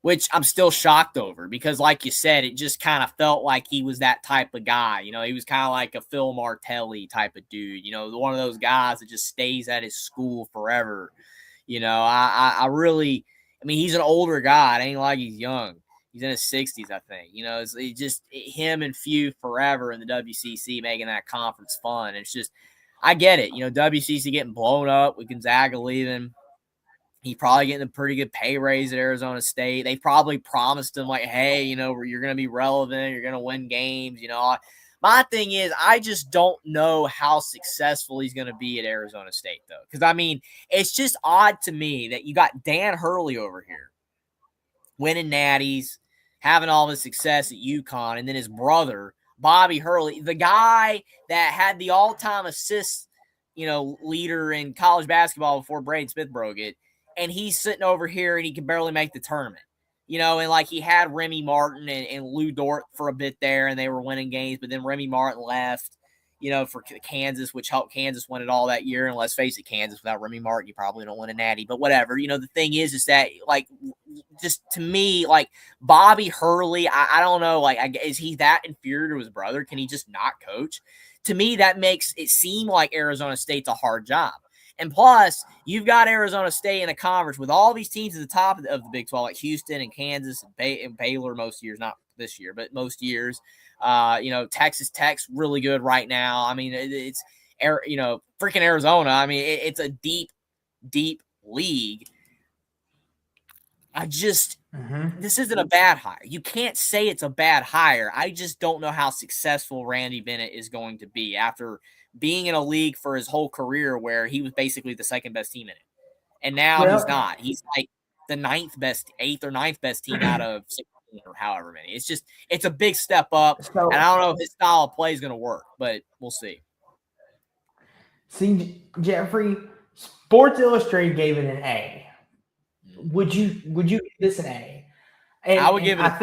which I'm still shocked over because, like you said, it just kind of felt like he was that type of guy. He was kind of like a Phil Martelli type of dude, one of those guys that just stays at his school forever. I really, he's an older guy. It ain't like he's young. He's in his 60s, I think. It's just him and Few forever in the WCC making that conference fun. It's just, I get it. WCC getting blown up with Gonzaga leaving. He's probably getting a pretty good pay raise at Arizona State. They probably promised him, like, hey, you're going to be relevant. You're going to win games. My thing is, I just don't know how successful he's going to be at Arizona State, though. Because, it's just odd to me that you got Dan Hurley over here winning natties, having all this success at UConn, and then his brother, Bobby Hurley, the guy that had the all-time assists, leader in college basketball before Braden Smith broke it. And he's sitting over here and he can barely make the tournament, and like he had Remy Martin and Lou Dort for a bit there and they were winning games, but then Remy Martin left, for Kansas, which helped Kansas win it all that year. And let's face it, Kansas without Remy Martin, you probably don't win a natty, but whatever. The thing is that, like, just to me, like Bobby Hurley, I don't know, like, is he that inferior to his brother? Can he just not coach? To me, that makes it seem like Arizona State's a hard job. And plus, you've got Arizona State in a conference with all these teams at the top of the Big 12, like Houston and Kansas and Baylor most years, not this year, but most years. Texas Tech's really good right now. It's freaking Arizona. It's a deep, deep league. This isn't a bad hire. You can't say it's a bad hire. I just don't know how successful Randy Bennett is going to be after being in a league for his whole career where he was basically the second best team in it. And now he's not. He's like the eighth or ninth best team out of 16 or however many. It's a big step up. And I don't know if his style of play is going to work, but we'll see. See, Jeffrey, Sports Illustrated gave it an A. Would you give this an A? I would give it a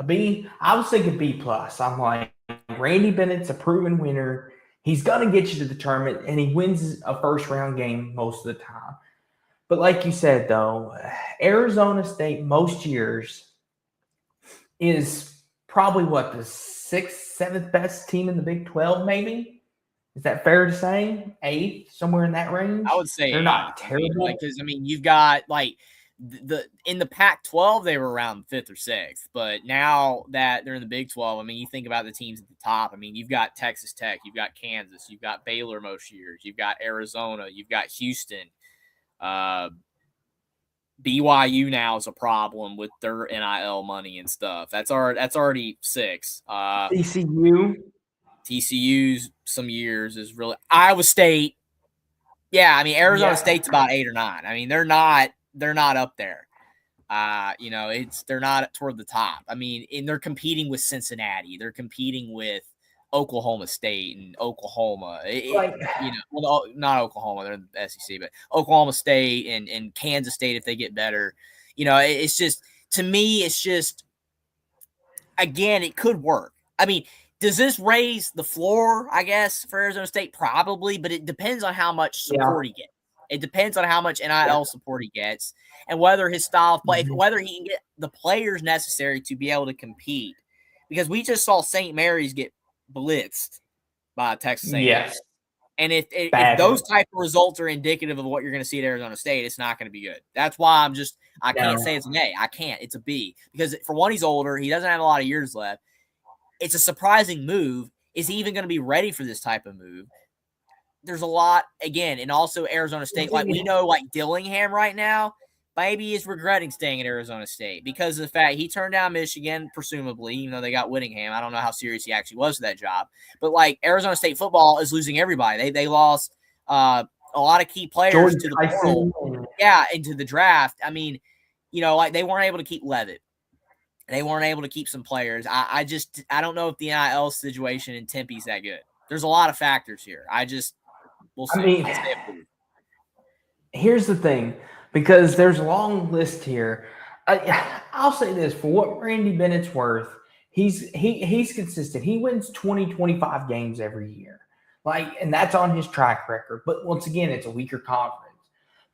B. I was thinking B plus. I'm like, Randy Bennett's a proven winner. He's going to get you to the tournament, and he wins a first-round game most of the time. But like you said, though, Arizona State most years is probably, the 6th, 7th best team in the Big 12, maybe? Is that fair to say? 8th, somewhere in that range? I would say they're not terrible. Because, you've got, like, in the Pac-12 they were around 5th or 6th, but now that they're in the Big 12, you think about the teams at the top. You've got Texas Tech, you've got Kansas, you've got Baylor most years, you've got Arizona, you've got Houston. BYU now is a problem with their NIL money and stuff. That's already 6. TCU's some years is really Iowa State. Yeah, Arizona State's about 8 or 9. They're not up there. They're not toward the top. And they're competing with Cincinnati. They're competing with Oklahoma State and Oklahoma. Not Oklahoma, they're in the SEC, but Oklahoma State and Kansas State if they get better. It's just, to me, it's just, again, it could work. Does this raise the floor, I guess, for Arizona State? Probably, but it depends on how much support he gets. It depends on how much NIL support he gets and whether his style of play, whether he can get the players necessary to be able to compete. Because we just saw St. Mary's get blitzed by Texas A&M. Yes. And if those type of results are indicative of what you're going to see at Arizona State, it's not going to be good. That's why I can't say it's an A. I can't. It's a B. Because for one, he's older. He doesn't have a lot of years left. It's a surprising move. Is he even going to be ready for this type of move? There's a lot, again, and also Arizona State. Like, we know, like, Dillingham right now, maybe is regretting staying at Arizona State because of the fact he turned down Michigan, presumably, even though they got Whittingham. I don't know how serious he actually was to that job. But, like, Arizona State football is losing everybody. They lost a lot of key players to the portal. Yeah, into the draft. Like, they weren't able to keep Levitt. They weren't able to keep some players. I don't know if the NIL situation in Tempe's that good. There's a lot of factors here. We'll see. here's the thing, because there's a long list here. I'll say this for what Randy Bennett's worth. He's consistent. He wins 20, 25 games every year. And that's on his track record. But once again, it's a weaker conference.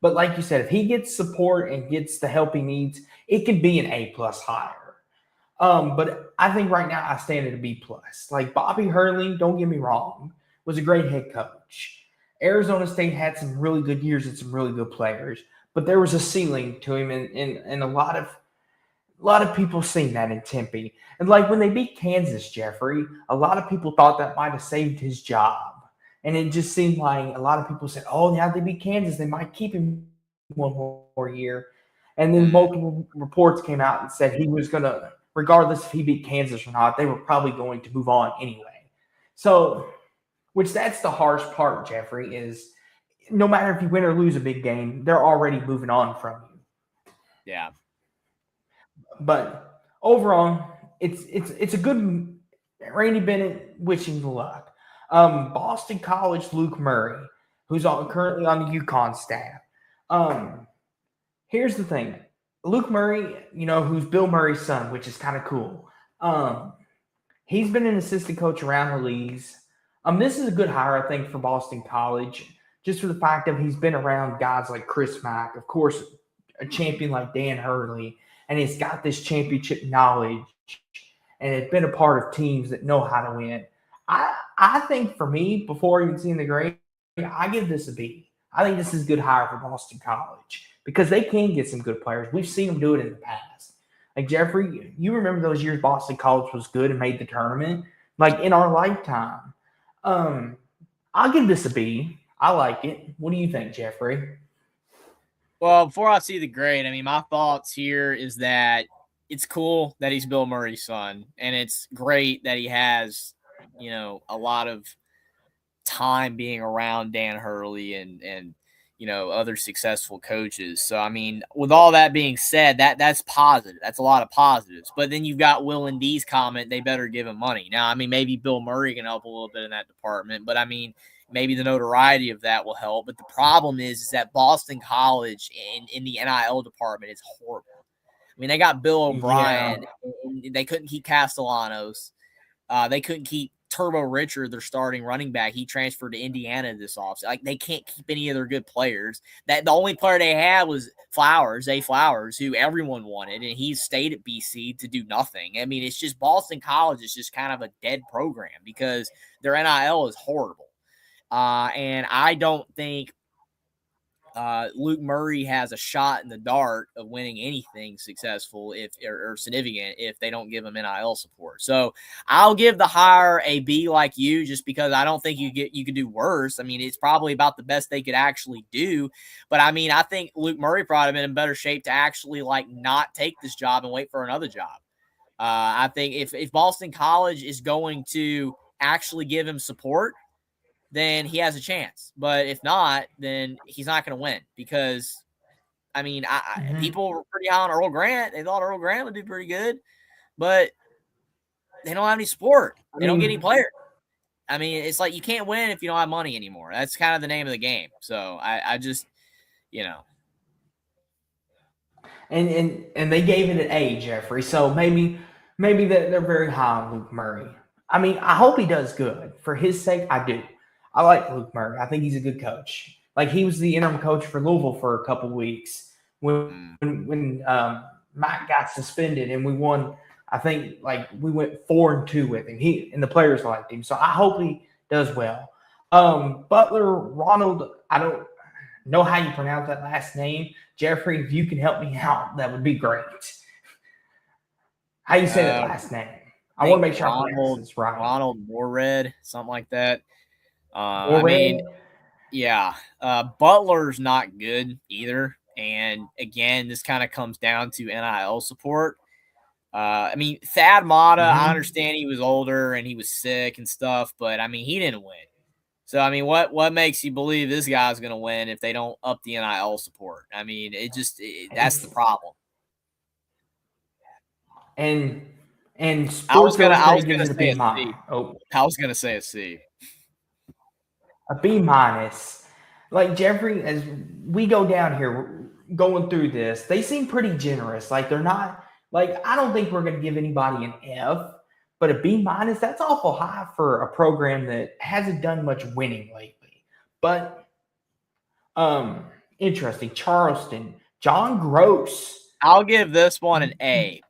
But like you said, if he gets support and gets the help he needs, it could be an A+ hire. But I think right now I stand at a B+. Like Bobby Hurley, don't get me wrong, was a great head coach. Arizona State had some really good years and some really good players, but there was a ceiling to him, and a lot of people seen that in Tempe. And like when they beat Kansas, Jeffrey, a lot of people thought that might have saved his job. And it just seemed like a lot of people said, oh, now they beat Kansas, they might keep him one more year. And then multiple reports came out and said he was going to, regardless if he beat Kansas or not, they were probably going to move on anyway. So, which that's the harsh part, Jeffrey, is no matter if you win or lose a big game, they're already moving on from you. Yeah. But overall, it's a good Randy Bennett, wishing luck. Boston College, Luke Murray, who's currently on the UConn staff. Here's the thing. Luke Murray, who's Bill Murray's son, which is kind of cool. He's been an assistant coach around the leagues. This is a good hire, I think, for Boston College, just for the fact that he's been around guys like Chris Mack, of course, a champion like Dan Hurley, and he's got this championship knowledge, and has been a part of teams that know how to win. I think for me, before even seeing the grade, I give this a B. I think this is a good hire for Boston College because they can get some good players. We've seen them do it in the past. Like, Jeffrey, you remember those years Boston College was good and made the tournament? Like, in our lifetime. I'll give this a B. I like it. What do you think, Jeffrey? Well, before I see the grade, I mean, my thoughts here is that it's cool that he's Bill Murray's son, and it's great that he has, a lot of time being around Dan Hurley and other successful coaches. So, I mean, with all that being said, that's positive. That's a lot of positives. But then you've got Will and D's comment, they better give him money. Now, I mean, maybe Bill Murray can help a little bit in that department, but I mean, maybe the notoriety of that will help. But the problem is that Boston College in the NIL department is horrible. I mean, they got Bill O'Brien. Yeah. They couldn't keep Castellanos. They couldn't keep Turbo Richard, their starting running back. He transferred to Indiana this offseason. Like, they can't keep any of their good players. That the only player they had was Zay Flowers, who everyone wanted, and he stayed at BC to do nothing. I mean, it's just Boston College is just kind of a dead program because their NIL is horrible. And I don't think Luke Murray has a shot in the dark of winning anything successful or significant if they don't give him NIL support. So I'll give the hire a B like you, just because I don't think you could do worse. I mean, it's probably about the best they could actually do. But I mean, I think Luke Murray probably been in better shape to actually not take this job and wait for another job. I think if Boston College is going to actually give him support, then he has a chance. But if not, then he's not going to win because, I mean, people were pretty high on Earl Grant. They thought Earl Grant would do pretty good, but they don't have any support. They don't get any players. I mean, it's like you can't win if you don't have money anymore. That's kind of the name of the game. So I just, And they gave it an A, Jeffrey. So maybe they're very high on Luke Murray. I mean, I hope he does good. For his sake, I do. I like Luke Murray. I think he's a good coach. Like, he was the interim coach for Louisville for a couple of weeks when Matt got suspended, and we won. I think we went 4-2 with him. He and the players liked him, so I hope he does well. Butler Ronald. I don't know how you pronounce that last name, Jeffrey. If you can help me out, that would be great. How you say that last name? I want to make sure I pronounce this right. Ronald Moorhead, something like that. I mean, yeah, Butler's not good either. And again, this kind of comes down to NIL support. I mean, Thad Matta, I understand he was older and he was sick and stuff, but I mean, he didn't win. So, I mean, what makes you believe this guy's going to win if they don't up the NIL support? I mean, that's the problem. And I was gonna say a C. I was gonna say a C. A B-. like Jeffrey, as we go down here, going through this, they seem pretty generous. Like they're not like I don't think we're going to give anybody an F, but a B minus. That's awful high for a program that hasn't done much winning lately. But interesting. Charleston, John Gross. I'll give this one an A.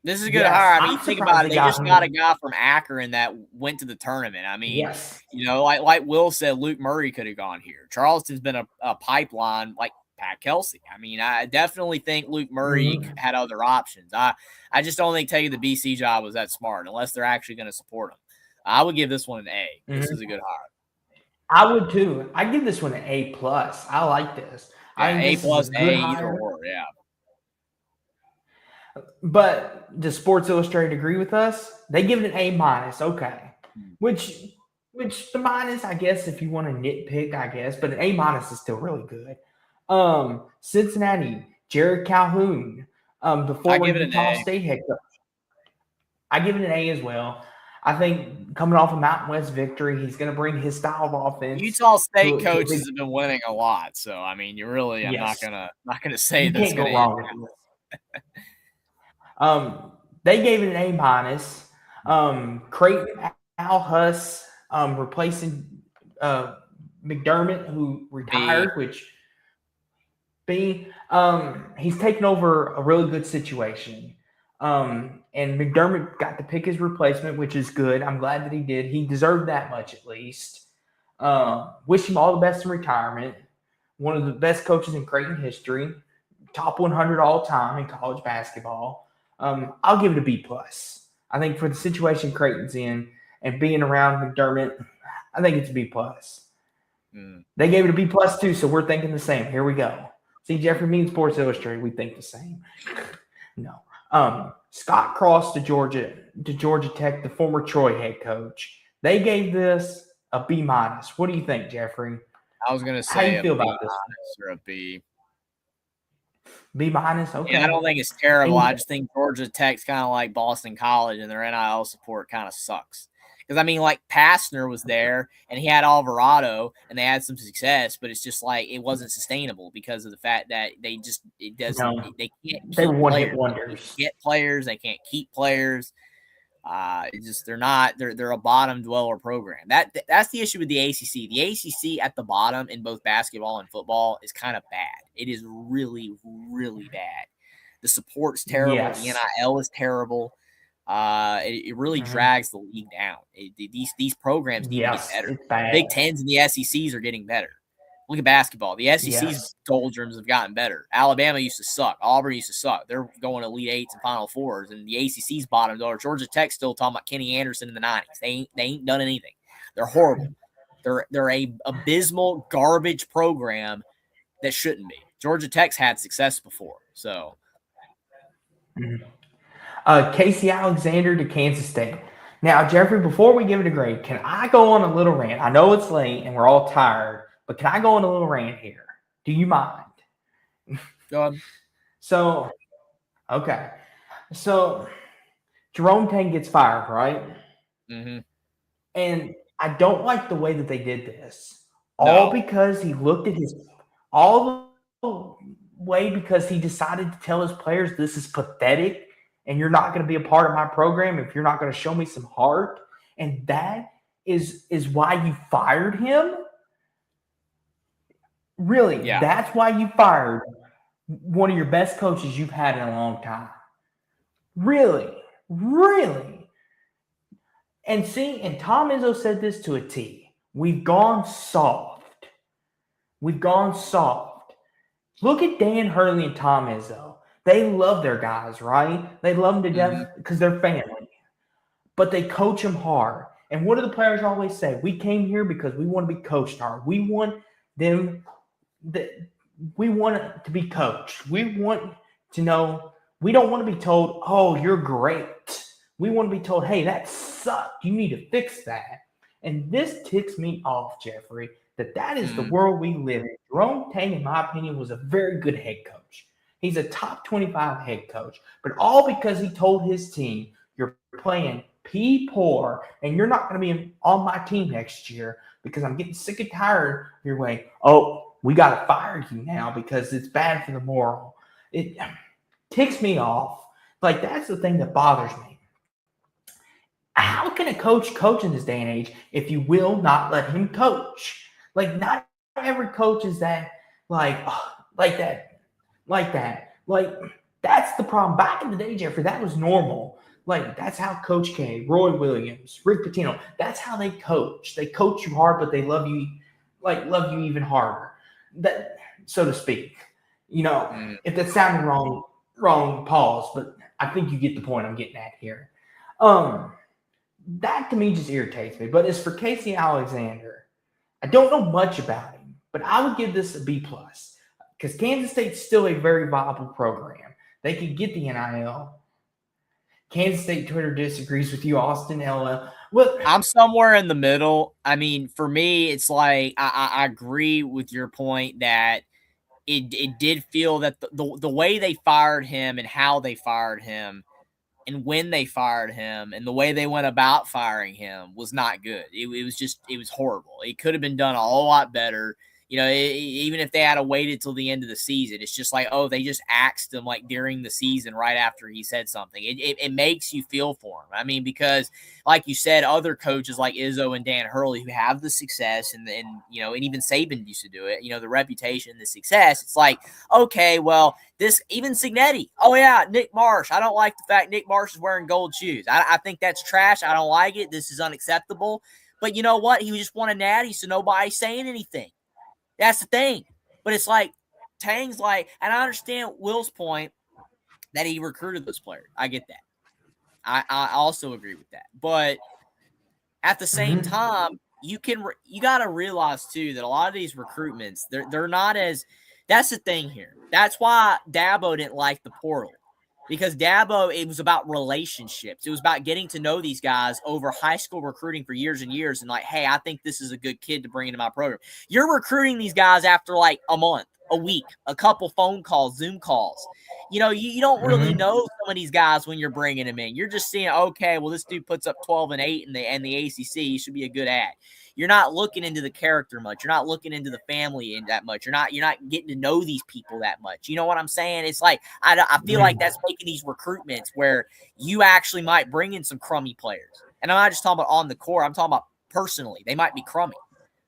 This is a good Yes, hire. I mean, I'm you think surprised about it, they they got just got a him. guy from Akron that went to the tournament. I mean, Yes. like Will said, Luke Murray could have gone here. Charleston's been a pipeline like Pat Kelsey. I mean, I definitely think Luke Murray Mhm. had other options. I just don't think taking the BC job was that smart unless they're actually going to support him. I would give this one an A. This is a good hire. I would too. I give this one an A plus. I like this. I Yeah, think A this is plus, a good A, either hire. or. Yeah. But does Sports Illustrated agree with us? They give it an A minus. Okay, which the minus, I guess, if you want to nitpick, I guess, but an A minus is still really good. Cincinnati, Jared Calhoun, the I former give it an Utah A. State head coach. I give it an A as well. I think coming off a Mountain West victory, he's going to bring his style of offense. Utah State to coaches have been winning a lot, so I mean, you really, I'm Yes. not gonna say You that's can't go gonna wrong with this. They gave it an A minus. Creighton Al Huss replacing McDermott, who retired, which he's taken over a really good situation. And McDermott got to pick his replacement, which is good. I'm glad that he did. He deserved that much at least. Wish him all the best in retirement. One of the best coaches in Creighton history, top 100 all time in college basketball. I'll give it a B plus. I think for the situation Creighton's in and being around McDermott, I think it's a B plus. They gave it a B plus too, so we're thinking the same. Here we go. See, Jeffrey, me and Sports Illustrated, we think the same. No. Scott Cross to Georgia Tech, the former Troy head coach. They gave this a B minus. What do you think, Jeffrey? I was gonna say how do you feel about this? Or a B. B minus. Okay. Yeah, I don't think it's terrible. I just think Georgia Tech's kind of like Boston College, and their NIL support kind of sucks. Because I mean, like Pastner was there, and he had Alvarado, and they had some success, but it's just like it wasn't sustainable because of the fact that they can't. They were one-hit They wonders. get players, they can't keep players. They're a bottom dweller program. That's the issue with the ACC. The ACC at the bottom in both basketball and football is kind of bad. It is really, really bad. The support's terrible. Yes. The NIL is terrible. It really drags the league down. These programs need to get better. The Big Tens and the SECs are getting better. Look at basketball. The SEC's doldrums have gotten better. Alabama used to suck. Auburn used to suck. They're going to Elite Eights and Final Fours, and the ACC's bottom dollar. Georgia Tech's still talking about Kenny Anderson in the 90s. They ain't done anything. They're horrible. They're a abysmal garbage program that shouldn't be. Georgia Tech's had success before, so. Casey Alexander to Kansas State. Now, Jeffrey, before we give it a grade, can I go on a little rant? I know it's late and we're all tired, but can I go on a little rant here? Do you mind? Go ahead. So, okay. So, Jerome Tang gets fired, right? Mm-hmm. And I don't like the way that they did this. All because he looked at all the way because he decided to tell his players this is pathetic and you're not going to be a part of my program if you're not going to show me some heart. And that is why you fired him? Really? Yeah. That's why you fired one of your best coaches you've had in a long time? Really? Really? And see, and Tom Izzo said this to a T. We've gone soft. We've gone soft. Look at Dan Hurley and Tom Izzo. They love their guys, right? They love them to death because they're family. But they coach them hard. And what do the players always say? We came here because we want to be coached hard. We want them we want to be coached. We want to know. We don't want to be told, oh, you're great. We want to be told, hey, that sucked. You need to fix that. And this ticks me off, Jeffrey, that is the world we live in. Jerome Tang, in my opinion, was a very good head coach. He's a top 25 head coach, but all because he told his team you're playing P poor, and you're not going to be on my team next year because I'm getting sick and tired of your way. Oh, we got to fire you now because it's bad for the moral. It ticks me off. Like, that's the thing that bothers me. How can a coach in this day and age if you will not let him coach? Like, not every coach is that, like that. Like, that's the problem. Back in the day, Jeffrey, that was normal. Like, that's how Coach K, Roy Williams, Rick Pitino, that's how they coach. They coach you hard, but they love you even harder. That, so to speak. If that sounded wrong, pause, but I think you get the point I'm getting at here. That to me just irritates me. But as for Casey Alexander, I don't know much about him, but I would give this a B plus because Kansas State's still a very viable program. They could get the NIL. Kansas State Twitter disagrees with you, Austin. LL. Well, I'm somewhere in the middle. I mean, for me, it's like I agree with your point that it did feel that the way they fired him and how they fired him and when they fired him and the way they went about firing him was not good. It was horrible. It could have been done a whole lot better. Even if they had waited till the end of the season, it's just like, oh, they just axed him like during the season right after he said something. It makes you feel for him. I mean, because like you said, other coaches like Izzo and Dan Hurley who have the success and even Saban used to do it, the reputation, the success. It's like, okay, well, this even Cignetti. Oh yeah, Nick Marsh. I don't like the fact Nick Marsh is wearing gold shoes. I think that's trash. I don't like it. This is unacceptable. But you know what? He just won a natty, so nobody's saying anything. That's the thing. But it's like Tang's like, and I understand Will's point that he recruited those players. I get that. I also agree with that. But at the same time, you got to realize too that a lot of these recruitments, they're not as. That's the thing here. That's why Dabo didn't like the portal. Because Dabo, it was about relationships. It was about getting to know these guys over high school recruiting for years and years and like, hey, I think this is a good kid to bring into my program. You're recruiting these guys after like a month, a week, a couple phone calls, Zoom calls. You don't really know some of these guys when you're bringing them in. You're just seeing, okay, well, this dude puts up 12 and 8 in the ACC. He should be a good ad. You're not looking into the character much. You're not looking into the family in that much. You're not getting to know these people that much. You know what I'm saying? It's like I feel like that's making these recruitments where you actually might bring in some crummy players. And I'm not just talking about on the court. I'm talking about personally. They might be crummy.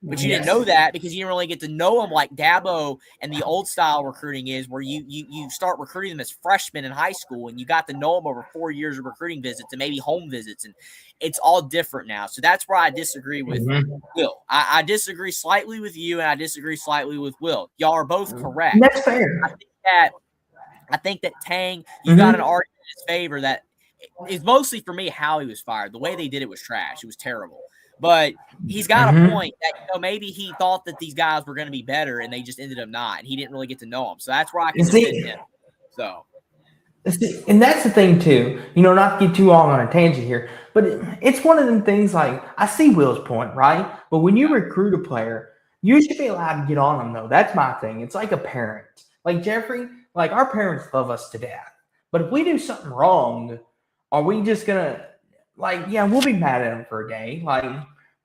But you didn't know that because you didn't really get to know them like Dabo and the old style recruiting is where you start recruiting them as freshmen in high school and you got to know them over 4 years of recruiting visits and maybe home visits. And it's all different now. So that's where I disagree with Will. I disagree slightly with you and I disagree slightly with Will. Y'all are both correct. That's fair. I think that Tang, you got an argument in his favor that is mostly for me how he was fired. The way they did it was trash. It was terrible. But he's got a point that maybe he thought that these guys were going to be better and they just ended up not. And he didn't really get to know them. So that's where I can defend him. So, and that's the thing too. Not to get too long on a tangent here, but it's one of them things. Like, I see Will's point, right? But when you recruit a player, you should be allowed to get on them, though. That's my thing. It's like a parent, like Jeffrey. Like, our parents love us to death, but if we do something wrong, are we just gonna? Like, yeah, we'll be mad at them for a day. Like,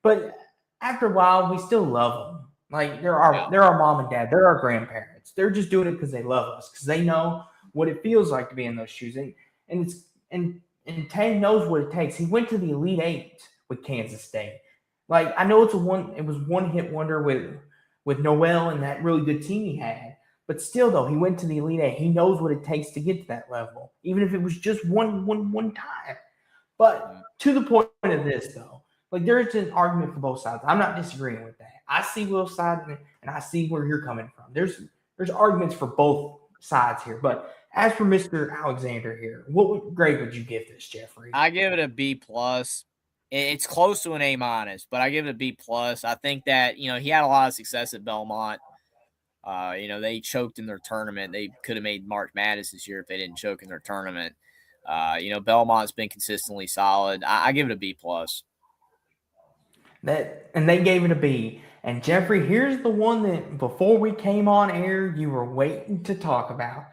but after a while, we still love them. Like, they're our mom and dad. They're our grandparents. They're just doing it because they love us, because they know what it feels like to be in those shoes. And Tang knows what it takes. He went to the Elite Eight with Kansas State. Like, I know it was one hit wonder with Noel and that really good team he had. But still, though, he went to the Elite Eight. He knows what it takes to get to that level, even if it was just one time. But to the point of this, though, like, there's an argument for both sides. I'm not disagreeing with that. I see Will's side and I see where you're coming from. There's arguments for both sides here. But as for Mr. Alexander here, what grade would you give this, Jeffrey? I give it a B plus. It's close to an A minus, but I give it a B plus. I think that he had a lot of success at Belmont. They choked in their tournament. They could have made March Madness this year if they didn't choke in their tournament. Belmont's been consistently solid. I give it a B plus. And they gave it a B. And Jeffrey, here's the one that before we came on air, you were waiting to talk about.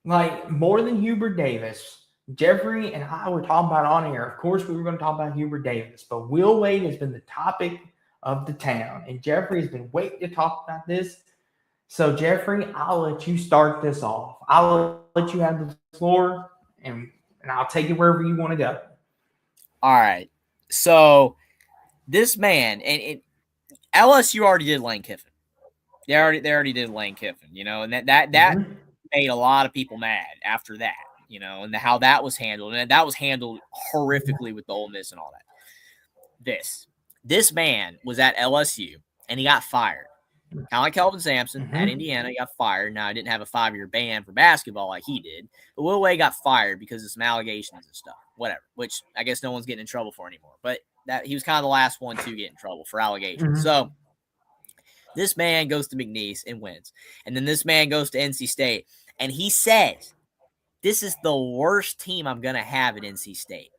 Like, more than Hubert Davis, Jeffrey and I were talking about on air. Of course, we were going to talk about Hubert Davis, but Will Wade has been the topic of the town, and Jeffrey has been waiting to talk about this. So, Jeffrey, I'll let you start this off. I'll let you have the floor, and I'll take it wherever you want to go. All right. So, this man, and LSU already did Lane Kiffin. They already did Lane Kiffin, and that made a lot of people mad after that, and how that was handled. And that was handled horrifically with the Ole Miss and all that. This man was at LSU, and he got fired. Kind of like Kelvin Sampson at Indiana, he got fired. Now, I didn't have a 5-year ban for basketball like he did, but Will Wade got fired because of some allegations and stuff, whatever, which I guess no one's getting in trouble for anymore. But that he was kind of the last one to get in trouble for allegations. So this man goes to McNeese and wins. And then this man goes to NC State, and he says, this is the worst team I'm going to have at NC State.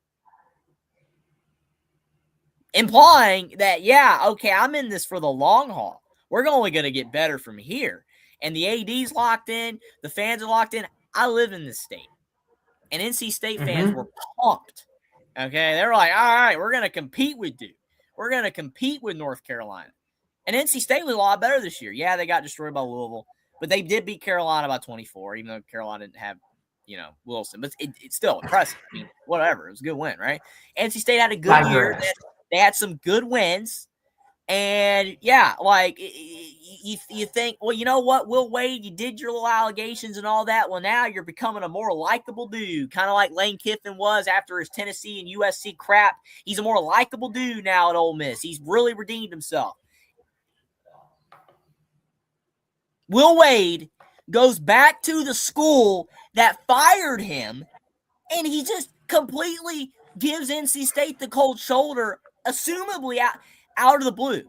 Implying that, yeah, okay, I'm in this for the long haul. We're only going to get better from here. And the AD's locked in. The fans are locked in. I live in this state. And NC State fans were pumped. Okay, they were like, all right, we're going to compete with Duke. We're going to compete with North Carolina. And NC State was a lot better this year. Yeah, they got destroyed by Louisville. But they did beat Carolina by 24, even though Carolina didn't have, Wilson. But it's still impressive. I mean, whatever. It was a good win, right? NC State had a good year. They had some good wins. And, yeah, like, you think, well, you know what, Will Wade, you did your little allegations and all that. Well, now you're becoming a more likable dude, kind of like Lane Kiffin was after his Tennessee and USC crap. He's a more likable dude now at Ole Miss. He's really redeemed himself. Will Wade goes back to the school that fired him, and he just completely gives NC State the cold shoulder, assumably out of the blue.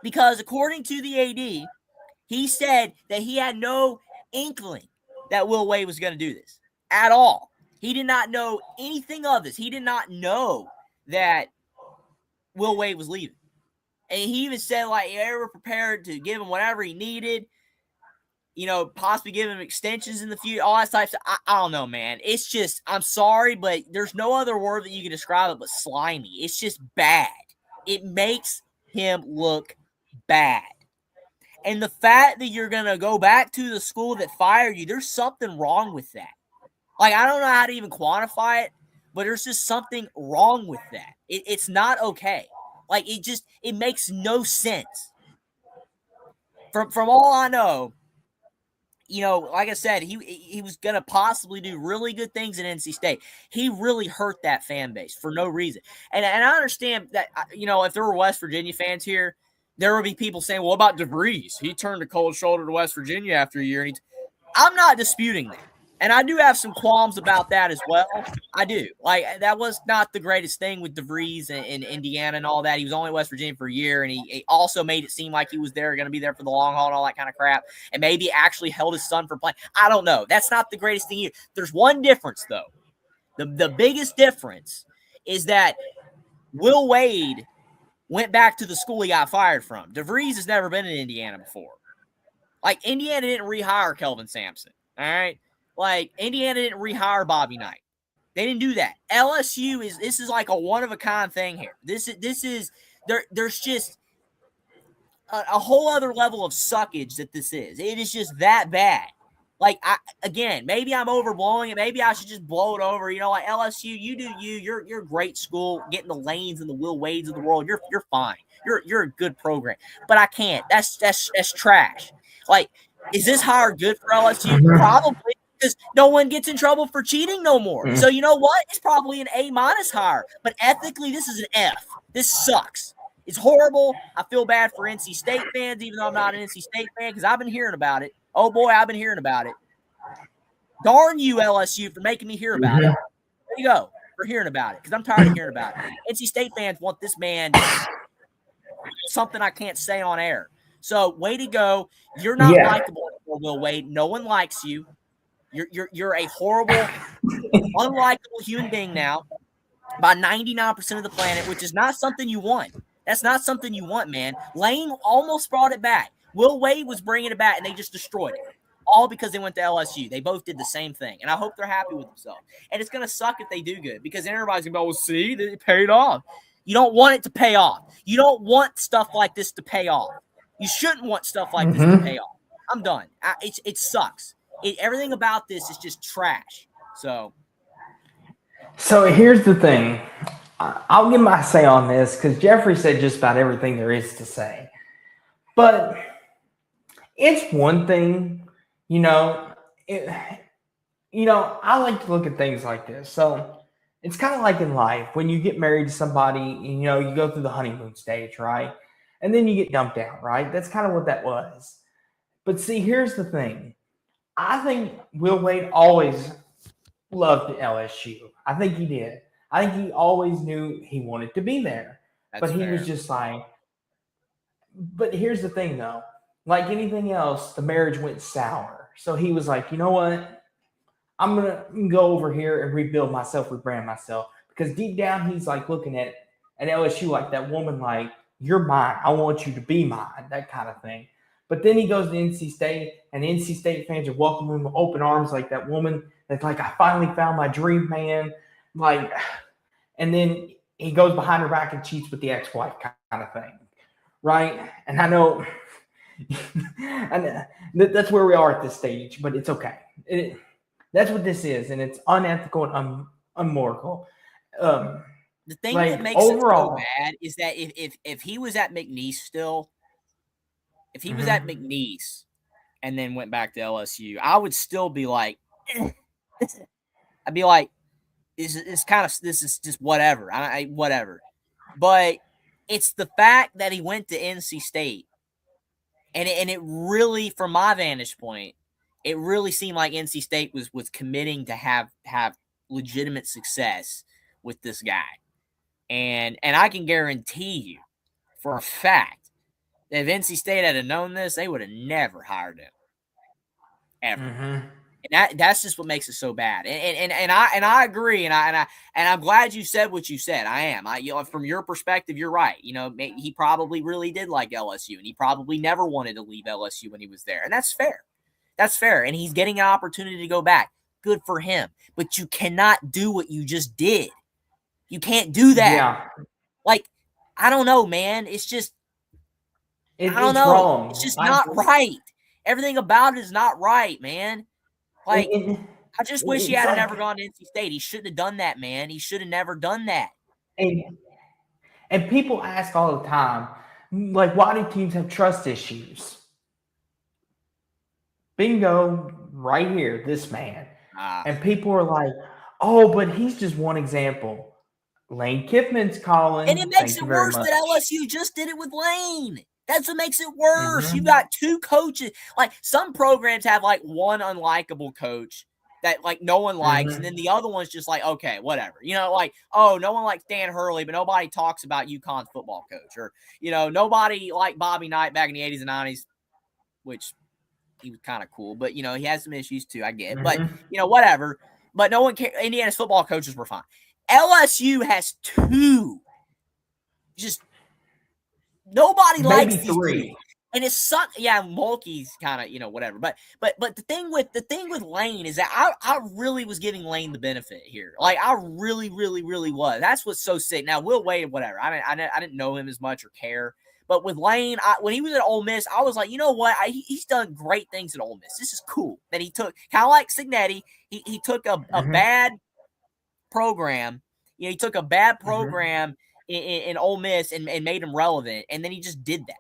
Because according to the AD, he said that he had no inkling that Will Wade was going to do this at all. He did not know anything of this. He did not know that Will Wade was leaving. And he even said, like, they were prepared to give him whatever he needed, possibly give him extensions in the future, all that type of stuff. I don't know, man. It's just, I'm sorry, but there's no other word that you can describe it but slimy. It's just bad. It makes him look bad. And the fact that you're going to go back to the school that fired you, there's something wrong with that. Like, I don't know how to even quantify it, but there's just something wrong with that. It's not okay. Like, it makes no sense. From all I know, like I said, he was going to possibly do really good things at NC State. He really hurt that fan base for no reason. And I understand that, if there were West Virginia fans here, there would be people saying, well, what about DeVries? He turned a cold shoulder to West Virginia after a year. I'm not disputing that. And I do have some qualms about that as well. I do. Like, that was not the greatest thing with DeVries and Indiana and all that. He was only in West Virginia for a year, and he also made it seem like he was going to be there for the long haul and all that kind of crap, and maybe actually held his son for playing. I don't know. That's not the greatest thing here. There's one difference, though. The biggest difference is that Will Wade went back to the school he got fired from. DeVries has never been in Indiana before. Like, Indiana didn't rehire Kelvin Sampson, all right? Like, Indiana didn't rehire Bobby Knight. They didn't do that. LSU this is like a one-of-a-kind thing here. There's just a whole other level of suckage that this is. It is just that bad. Like, maybe I'm overblowing it. Maybe I should just blow it over. Like LSU, you do you. You're a great school. Getting the Lanes and the Will Wades of the world, you're fine. You're a good program. But I can't. That's trash. Like, is this hire good for LSU? Probably. Because no one gets in trouble for cheating no more. So you know what? It's probably an A- hire. But ethically, this is an F. This sucks. It's horrible. I feel bad for NC State fans, even though I'm not an NC State fan, because I've been hearing about it. Oh, boy, I've been hearing about it. Darn you, LSU, for making me hear about it. There you go, for hearing about it, because I'm tired of hearing about it. NC State fans want this man something I can't say on air. So, way to go. You're not likable anymore, Will Wade. No one likes you. You're a horrible, unlikable human being now by 99% of the planet, which is not something you want. That's not something you want, man. Lane almost brought it back. Will Wade was bringing it back, and they just destroyed it. all because they went to LSU. They both did the same thing, and I hope they're happy with themselves. And it's going to suck if they do good because then everybody's going to be, well, see, they paid off. You don't want it to pay off. You don't want stuff like this to pay off. You shouldn't want stuff like this to pay off. I'm done. It sucks. Everything about this is just trash. So here's the thing. I'll give my say on this because Jeffrey said just about everything there is to say. But it's one thing, I like to look at things like this. So it's kind of like in life when you get married to somebody, you go through the honeymoon stage, right? And then you get dumped out, right? That's kind of what that was. But see, here's the thing. I think Will Wade always loved LSU. I think he did. I think he always knew he wanted to be there. But he was just like, but here's the thing though. Like anything else, the marriage went sour. So he was like, you know what? I'm going to go over here and rebuild myself, rebrand myself. Because deep down, he's like looking at LSU like that woman, like, you're mine. I want you to be mine, that kind of thing. But then he goes to NC State, and NC State fans are welcoming him with open arms like that woman that's like, I finally found my dream man. Like, and then he goes behind her back and cheats with the ex-wife kind of thing. Right? And I know that's where we are at this stage, but it's okay. That's what this is, and it's unethical and unmoral. The thing that makes overall, it so bad is that if he was at McNeese still, if he was at McNeese and then went back to LSU, I would still be like, I'd be like, this is just whatever. Whatever. But it's the fact that he went to NC State, and it really, from my vantage point, it really seemed like NC State was committing to have legitimate success with this guy. And I can guarantee you for a fact that if NC State had known this, they would have never hired him. Ever. And that's just what makes it so bad. And I agree, and I'm glad you said what you said. I am. From your perspective, you're right. He probably really did like LSU, and he probably never wanted to leave LSU when he was there. And that's fair. That's fair. And he's getting an opportunity to go back. Good for him. But you cannot do what you just did. You can't do that. Yeah. Like, I don't know, man. It's just, I don't know. Wrong. It's just not right. Everything about it is not right, man. Like, I just wish he had never gone to NC State. He shouldn't have done that, man. He should have never done that. And people ask all the time, like, why do teams have trust issues? Bingo, right here, this man. And people are like, oh, but he's just one example. Lane Kiffman's calling. And it makes it worse that LSU just did it with Lane. That's what makes it worse. You've got two coaches. Like, some programs have like one unlikable coach that like no one likes, and then the other one's just like, okay, whatever. Like, oh, no one likes Dan Hurley, but nobody talks about UConn's football coach. Or, nobody liked Bobby Knight back in the 80s and 90s, which he was kind of cool, but he has some issues too, I get. But whatever. But no one cares. Indiana's football coaches were fine. LSU has two. Just nobody likes these three. And it's sucks. Yeah, Mulkey's kind of, whatever. But the thing with Lane is that I really was giving Lane the benefit here. Like, I really, really, really was. That's what's so sick. Now, Will Wade, whatever. I didn't know him as much or care. But with Lane, when he was at Ole Miss, I was like, you know what? He's done great things at Ole Miss. This is cool. That he took, kind of like Cignetti, he took a bad program. He took a bad program in Ole Miss and made him relevant, and then he just did that.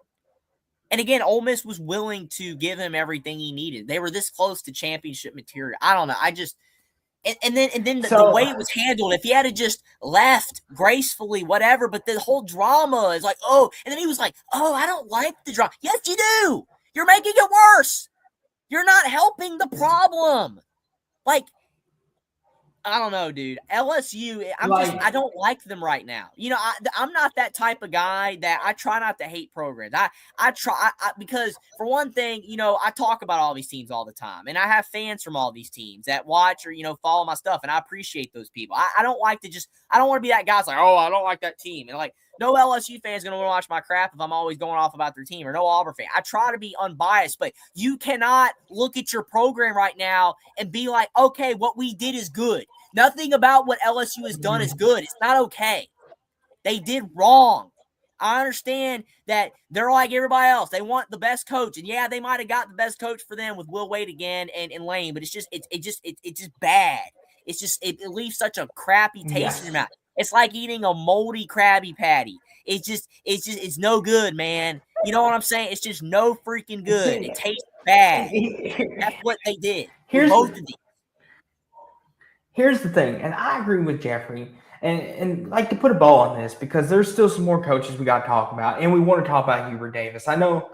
And again, Ole Miss was willing to give him everything he needed. They were this close to championship material. I don't know. And then the way it was handled, if he had just left gracefully, whatever, but the whole drama is like, oh, and then he was like, oh, I don't like the drama. Yes, you do. You're making it worse. You're not helping the problem. Like, I don't know, dude. LSU, Like, I don't like them right now. You know, I'm not that type of guy that I try not to hate programs. I try because for one thing, you know, I talk about all these teams all the time, and I have fans from all these teams that watch or, you know, follow my stuff, and I appreciate those people. I don't like to I don't want to be that guy that's like, oh, I don't like that team. And like, no LSU fan is going to watch my crap if I'm always going off about their team, or no Auburn fan. I try to be unbiased, but you cannot look at your program right now and be like, okay, what we did is good. Nothing about what LSU has done is good. It's not okay. They did wrong. I understand that they're like everybody else. They want the best coach. And yeah, they might have got the best coach for them with Will Wade again and Lane, but it's just bad. It leaves such a crappy taste in your mouth. It's like eating a moldy Krabby Patty. It's no good, man. You know what I'm saying? It's just no freaking good. It tastes bad. That's what they did. Both of these. Here's the thing, and I agree with Jeffrey, and like to put a bow on this because there's still some more coaches we got to talk about, and we want to talk about Hubert Davis. I know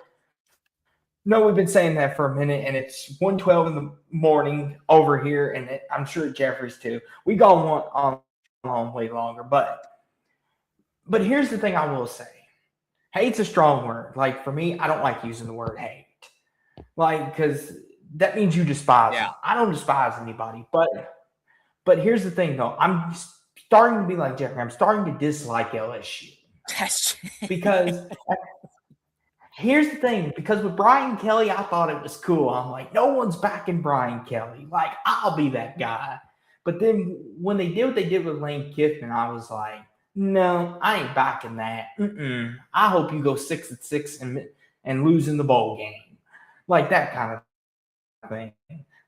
we've been saying that for a minute, and it's 1:12 in the morning over here, and I'm sure Jeffrey's too. We go on way longer, but here's the thing I will say. Hate's a strong word. Like, for me, I don't like using the word hate. Like, because that means you despise them. I don't despise anybody, but here's the thing, though. I'm starting to be like Jeffrey. I'm starting to dislike LSU. Because here's the thing. Because with Brian Kelly, I thought it was cool. I'm like, no one's backing Brian Kelly. Like, I'll be that guy. But then when they did what they did with Lane Kiffin, I was like, no, I ain't backing that. I hope you go 6-6 and lose in the bowl game. Like that kind of thing.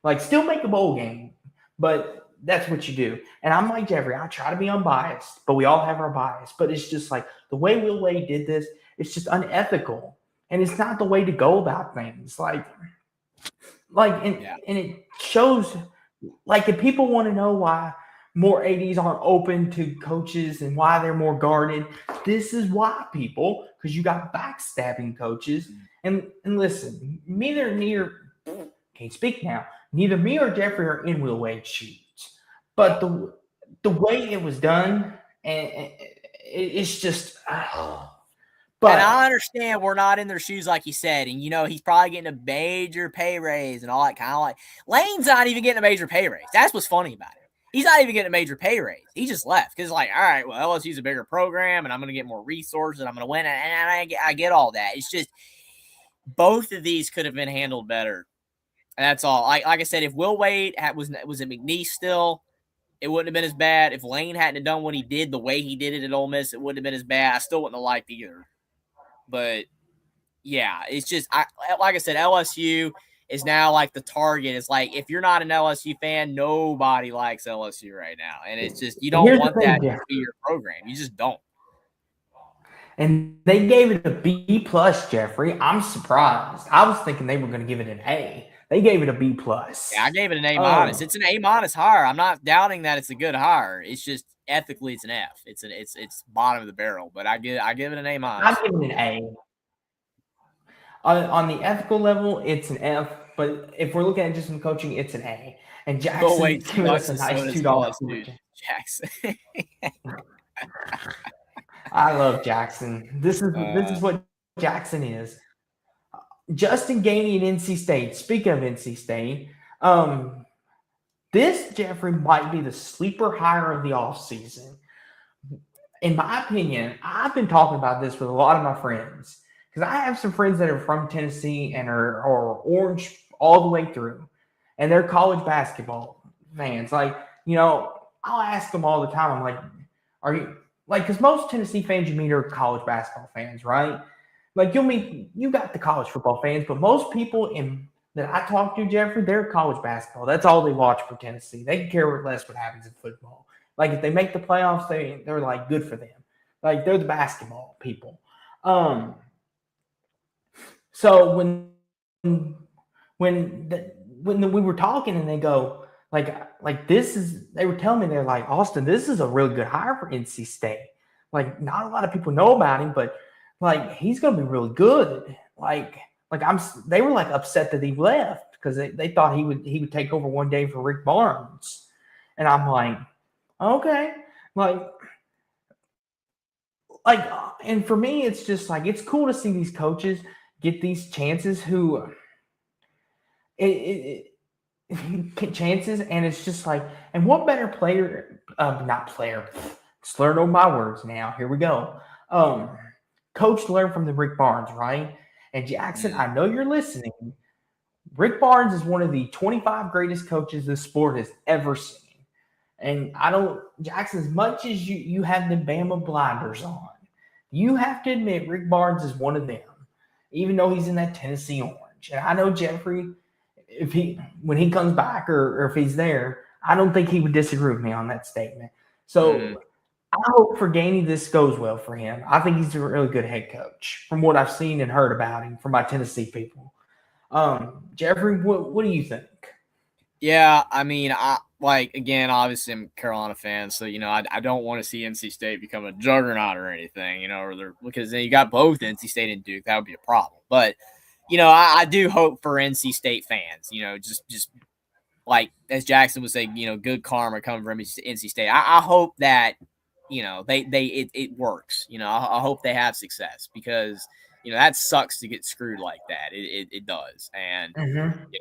Like, still make a bowl game, but that's what you do. And I'm like Jeffrey, I try to be unbiased, but we all have our bias. But it's just like the way Will Wade did this, it's just unethical. And it's not the way to go about things. And it shows, like, if people want to know why more ADs aren't open to coaches and why they're more guarded, this is why, people, because you got backstabbing coaches. And listen, neither me or Jeffrey are in Will Wade's shoes. But the way it was done, it's just. But I understand we're not in their shoes, like you said, and you know he's probably getting a major pay raise and all that kind of like. Lane's not even getting a major pay raise. That's what's funny about it. He's not even getting a major pay raise. He just left because, like, all right, well, LSU's a bigger program, and I'm going to get more resources, and I'm going to win, and I get all that. It's just both of these could have been handled better. And that's all. Like I said, if Will Wade was at McNeese still, it wouldn't have been as bad. If Lane hadn't have done what he did the way he did it at Ole Miss, it wouldn't have been as bad. I still wouldn't have liked either. But, yeah, it's just like I said, LSU is now like the target. It's like if you're not an LSU fan, nobody likes LSU right now. And it's just you don't want that to be your program. You just don't. And they gave it a B+, Jeffrey. I'm surprised. I was thinking they were going to give it an A. They gave it a B+. Yeah, I gave it an A-. It's an A- hire. I'm not doubting that it's a good hire. It's just ethically it's an F. It's bottom of the barrel. But I give it an A-. I'm giving it an A. On the ethical level, it's an F. But if we're looking at just some coaching, it's an A. And Jackson giving us a nice $2. Jackson. I love Jackson. This is what Jackson is. Justin Gainey at NC State. Speaking of NC State, this, Jeffrey, might be the sleeper hire of the offseason. In my opinion, I've been talking about this with a lot of my friends because I have some friends that are from Tennessee and are orange all the way through, and they're college basketball fans. Like, you know, I'll ask them all the time. I'm like, are you like, because most Tennessee fans you meet are college basketball fans, right? Like, you got the college football fans, but most people that I talk to, Jeffrey, they're college basketball. That's all they watch for Tennessee. They can care less what happens in football. Like, if they make the playoffs, they're like, good for them. Like, they're the basketball people. So when we were talking and they go, like this is, they were telling me, they're like, Austin, this is a really good hire for NC State. Like, not a lot of people know about him, but like, he's going to be really good. They were like upset that he left because they thought he would take over one day for Rick Barnes. And I'm like, okay. Like, and for me, it's just like, it's cool to see these coaches get these chances chances. And it's just like, and what better player, not player, slurred over my words now. Here we go. Coach learned from the Rick Barnes, right? And Jackson, I know you're listening. Rick Barnes is one of the 25 greatest coaches this sport has ever seen. And Jackson, as much as you have the Bama blinders on, you have to admit Rick Barnes is one of them, even though he's in that Tennessee orange. And I know Jeffrey, when he comes back or if he's there, I don't think he would disagree with me on that statement. So I hope for Gainey this goes well for him. I think he's a really good head coach from what I've seen and heard about him from my Tennessee people. Jeffrey, what do you think? Yeah, I mean, again, obviously I'm a Carolina fan, so I don't want to see NC State become a juggernaut or anything, because then you got both NC State and Duke, that would be a problem. But I do hope for NC State fans, just like as Jackson would say, good karma coming from NC State. I hope that it works. I hope they have success because that sucks to get screwed like that. It does. And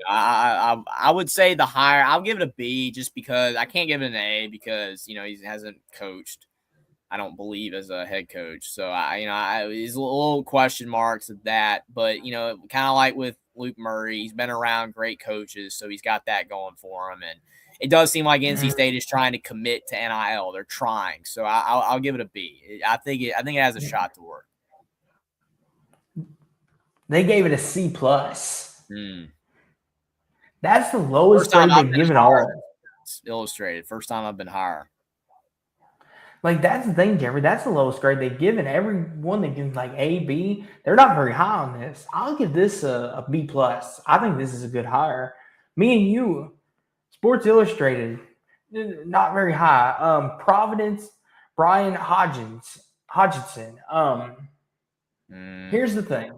I would say the higher, I'll give it a B just because I can't give it an A because he hasn't coached, I don't believe, as a head coach. So he's a little question marks of that, but kind of like with Luke Murray, he's been around great coaches, so he's got that going for him. And it does seem like NC State is trying to commit to NIL. They're trying, so I'll give it a B. I think it has a shot to work. They gave it a C+. That's the lowest grade they've given all. It's illustrated. First time I've been higher. Like, that's the thing, Jeffrey. That's the lowest grade they've given. Everyone they've given like A, B. They're not very high on this. I'll give this a B+. I think this is a good hire. Me and you, Sports Illustrated, not very high. Providence, Brian Hodgson. Here's the thing.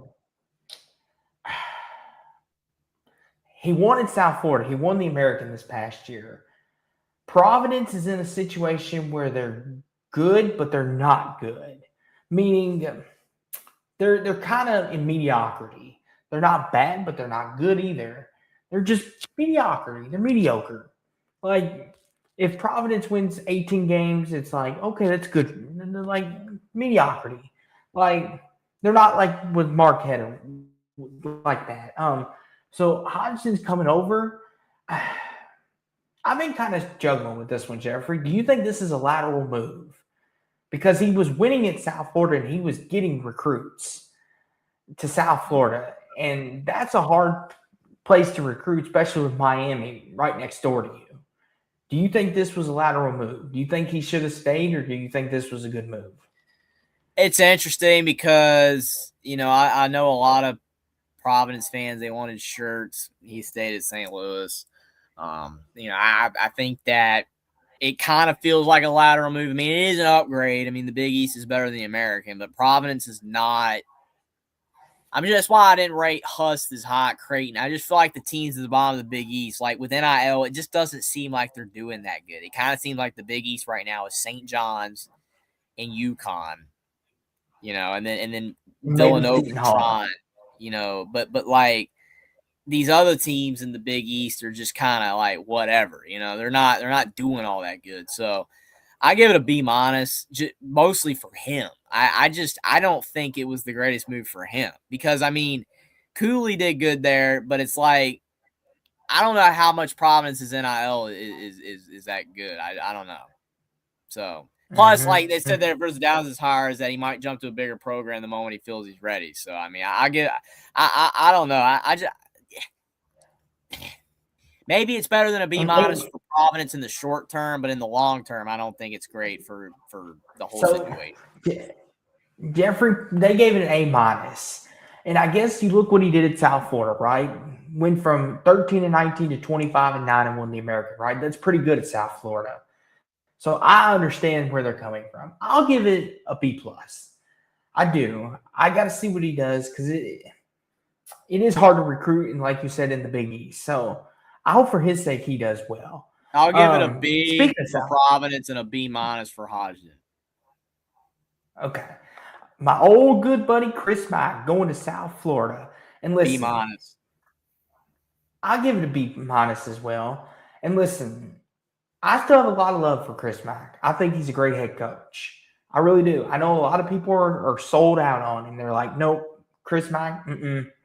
He wanted South Florida. He won the American this past year. Providence is in a situation where they're good, but they're not good. Meaning they're kind of in mediocrity. They're not bad, but they're not good either. They're just mediocrity. They're mediocre. Like, if Providence wins 18 games, it's like, okay, that's good. And they're like mediocrity. Like, they're not like with Marquette like that. So Hodgson's coming over. I've been kind of juggling with this one, Jeffrey. Do you think this is a lateral move? Because he was winning at South Florida and he was getting recruits to South Florida. And that's a hard place to recruit, especially with Miami right next door to you. Do you think this was a lateral move? Do you think he should have stayed, or do you think this was a good move? It's interesting because, I know a lot of Providence fans, they wanted shirts. He stayed at St. Louis. I think that it kind of feels like a lateral move. I mean, it is an upgrade. I mean, the Big East is better than the American, but Providence is not. I mean, that's why I didn't rate Hust as high at Creighton. I just feel like the teams at the bottom of the Big East, like with NIL, it just doesn't seem like they're doing that good. It kind of seems like the Big East right now is St. John's and UConn, and then Villanova, Tron, but like these other teams in the Big East are just kind of like whatever, they're not doing all that good. So I give it a B-, mostly for him. I don't think it was the greatest move for him because, I mean, Cooley did good there, but it's like, I don't know how much Providence's NIL is that good. I don't know. So plus, like they said that Bruce Downs is higher, is that he might jump to a bigger program the moment he feels he's ready. So, I mean, I don't know. I just maybe it's better than a B- for Providence in the short term, but in the long term, I don't think it's great for the whole situation. Jeffrey, they gave it an A-, and I guess you look what he did at South Florida, right? Went from 13-19 to 25-9 and won the American, right? That's pretty good at South Florida. So I understand where they're coming from. I'll give it a B+. I do. I got to see what he does because it is hard to recruit, and like you said, in the Big East. So I hope for his sake he does well. I'll give it a B Speaking of for South, Providence and a B- for Hodgson. okay, my old good buddy Chris Mack going to South Florida, and B-. listen, I'll give it a B minus as well. And listen, I still have a lot of love for Chris Mack. I think he's a great head coach. I really do. I know a lot of people are sold out on him. They're like, nope, Chris Mack,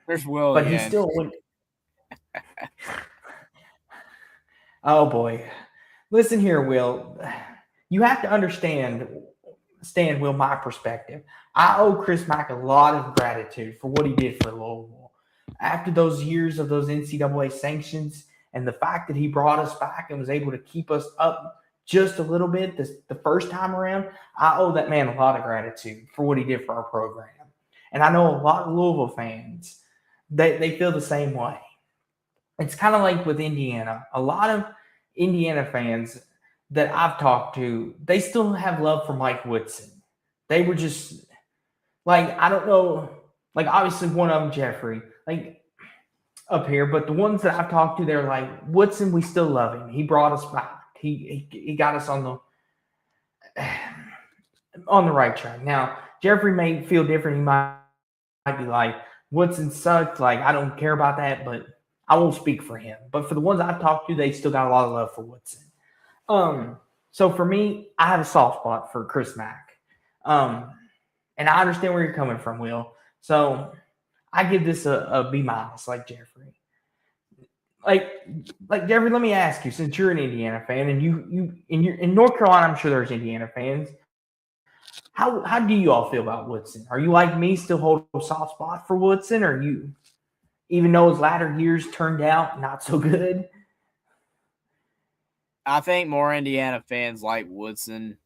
There's Will but he again. still went. Oh boy, listen here, Will. You have to understand, Will, my perspective. I owe Chris Mack a lot of gratitude for what he did for Louisville. After those years of those NCAA sanctions and the fact that he brought us back and was able to keep us up just a little bit the first time around, I owe that man a lot of gratitude for what he did for our program. And I know a lot of Louisville fans, they feel the same way. It's kind of like with Indiana. A lot of Indiana fans that I've talked to, they still have love for Mike Woodson. They were just like, I don't know, like obviously one of them, Jeffrey, like up here, but the ones that I've talked to, they're like, Woodson, we still love him. He brought us back. He got us on the right track. Now, Jeffrey may feel different. He might be like, Woodson sucked. Like, I don't care about that, but I won't speak for him. But for the ones I've talked to, they still got a lot of love for Woodson. So for me, I have a soft spot for Chris Mack. And I understand where you're coming from, Will. So I give this a B minus, like Jeffrey. Like Jeffrey, let me ask you, since you're an Indiana fan and you're in North Carolina, I'm sure there's Indiana fans. How do you all feel about Woodson? Are you like me, still hold a soft spot for Woodson, or you, even though his latter years turned out not so good? I think more Indiana fans like Woodson.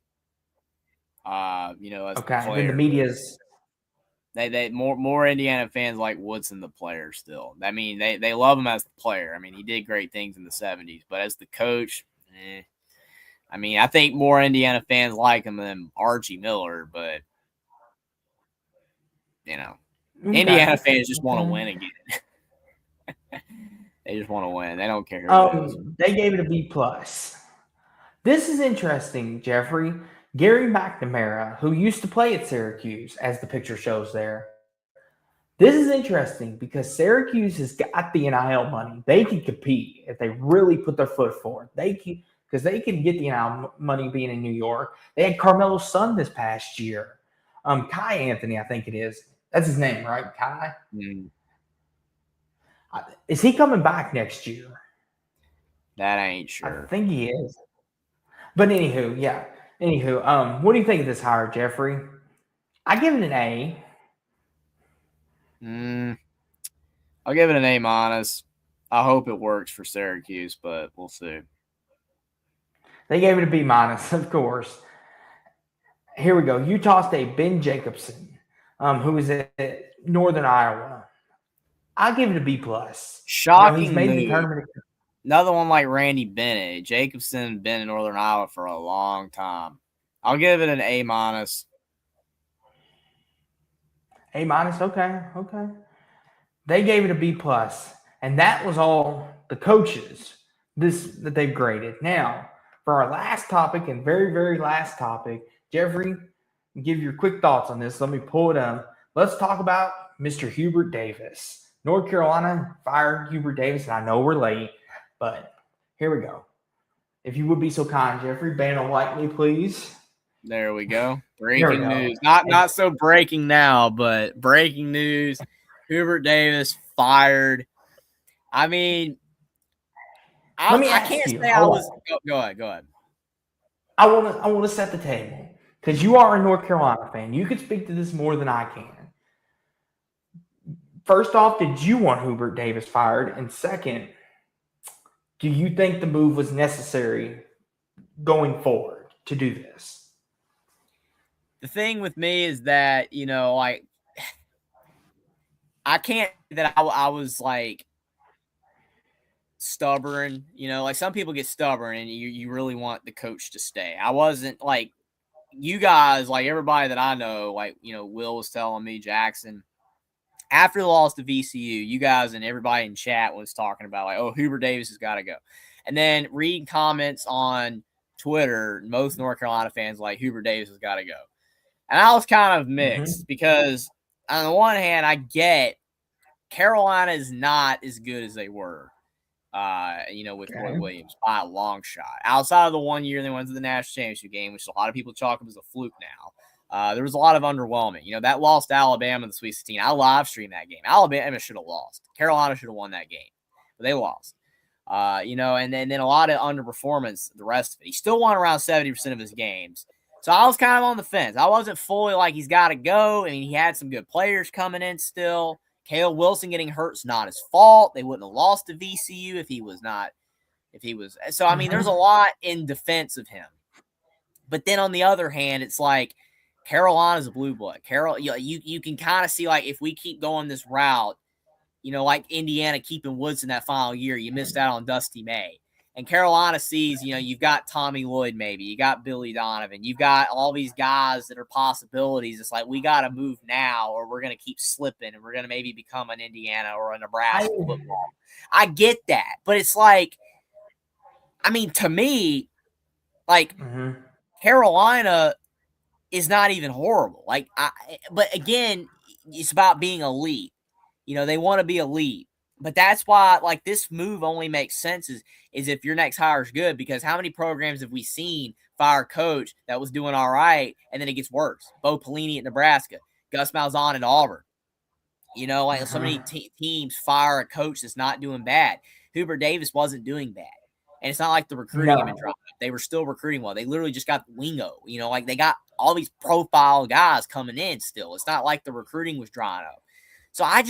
As the player. Then the media's they more Indiana fans like Woodson the player still. I mean, they love him as the player. I mean, he did great things in the 70s, but as the coach, I mean, I think more Indiana fans like him than Archie Miller, but Indiana fans just want to win again. They just want to win. They don't care who it is. They gave it a B plus. This is interesting, Jeffrey. Gary McNamara, who used to play at Syracuse, as the picture shows there. This is interesting because Syracuse has got the NIL money. They can compete if they really put their foot forward. Because they can get the NIL money being in New York. They had Carmelo's son this past year. Kai Anthony, I think it is. That's his name, right? Kai? Mm. Is he coming back next year? That I ain't sure. I think he is. But anywho, yeah. What do you think of this hire, Jeffrey? I give it an A. I'll give it an A minus. I hope it works for Syracuse, but we'll see. They gave it a B minus, of course. Here we go. Utah State, Ben Jacobson, who is at Northern Iowa. I'll give it a B plus. Shocking. He's made the tournament. Another one like Randy Bennett. Jacobson been in Northern Iowa for a long time. I'll give it an A minus. A minus, okay. They gave it a B plus, and that was all the coaches that they've graded. Now, for our last topic and very, very last topic, Jeffrey, give your quick thoughts on this. Let me pull it up. Let's talk about Mr. Hubert Davis. North Carolina fired Hubert Davis, and I know we're late, but here we go. If you would be so kind, Jeffrey, ban on like me, please. There we go. Breaking news. Not so breaking now, but breaking news. Hubert Davis fired. I mean, I can't say I was. Go ahead. I want to set the table because you are a North Carolina fan. You could speak to this more than I can. First off, did you want Hubert Davis fired? And second, do you think the move was necessary going forward to do this? The thing with me is that, I can't that I was like stubborn, like some people get stubborn and you really want the coach to stay. I wasn't like you guys, like everybody that I know, like, Will was telling me, Jackson, after the loss to VCU, you guys and everybody in chat was talking about like, oh, Hubert Davis has got to go. And then read comments on Twitter, most North Carolina fans like Hubert Davis has got to go. And I was kind of mixed because on the one hand, I get Carolina is not as good as they were, with Roy Williams by a long shot. Outside of the 1 year they went to the national championship game, which a lot of people chalk up as a fluke now. There was a lot of underwhelming. That lost to Alabama in the Sweet 16. I live streamed that game. Alabama should have lost. Carolina should have won that game, but they lost. And then a lot of underperformance the rest of it. He still won around 70% of his games. So I was kind of on the fence. I wasn't fully like he's got to go. I mean, he had some good players coming in still. Caleb Wilson getting hurt's not his fault. They wouldn't have lost to VCU if he was. So, I mean, there's a lot in defense of him. But then on the other hand, it's like Carolina's a blue blood. You can kind of see, like, if we keep going this route, like Indiana keeping Woodson that final year, you missed out on Dusty May. And Carolina sees, you've got Tommy Lloyd maybe. You got Billy Donovan. You've got all these guys that are possibilities. It's like, we got to move now or we're going to keep slipping and we're going to maybe become an Indiana or a Nebraska football. I get that. But it's like, I mean, to me, like, Carolina is not even horrible. But again, it's about being elite. They want to be elite. But that's why, like, this move only makes sense is if your next hire is good, because how many programs have we seen fire a coach that was doing all right and then it gets worse? Bo Pelini at Nebraska, Gus Malzahn at Auburn. So many teams fire a coach that's not doing bad. Hubert Davis wasn't doing bad. And it's not like the recruiting had been dropped. They were still recruiting well. They literally just got Wingo. They got all these profile guys coming in still. It's not like the recruiting was drying up. So I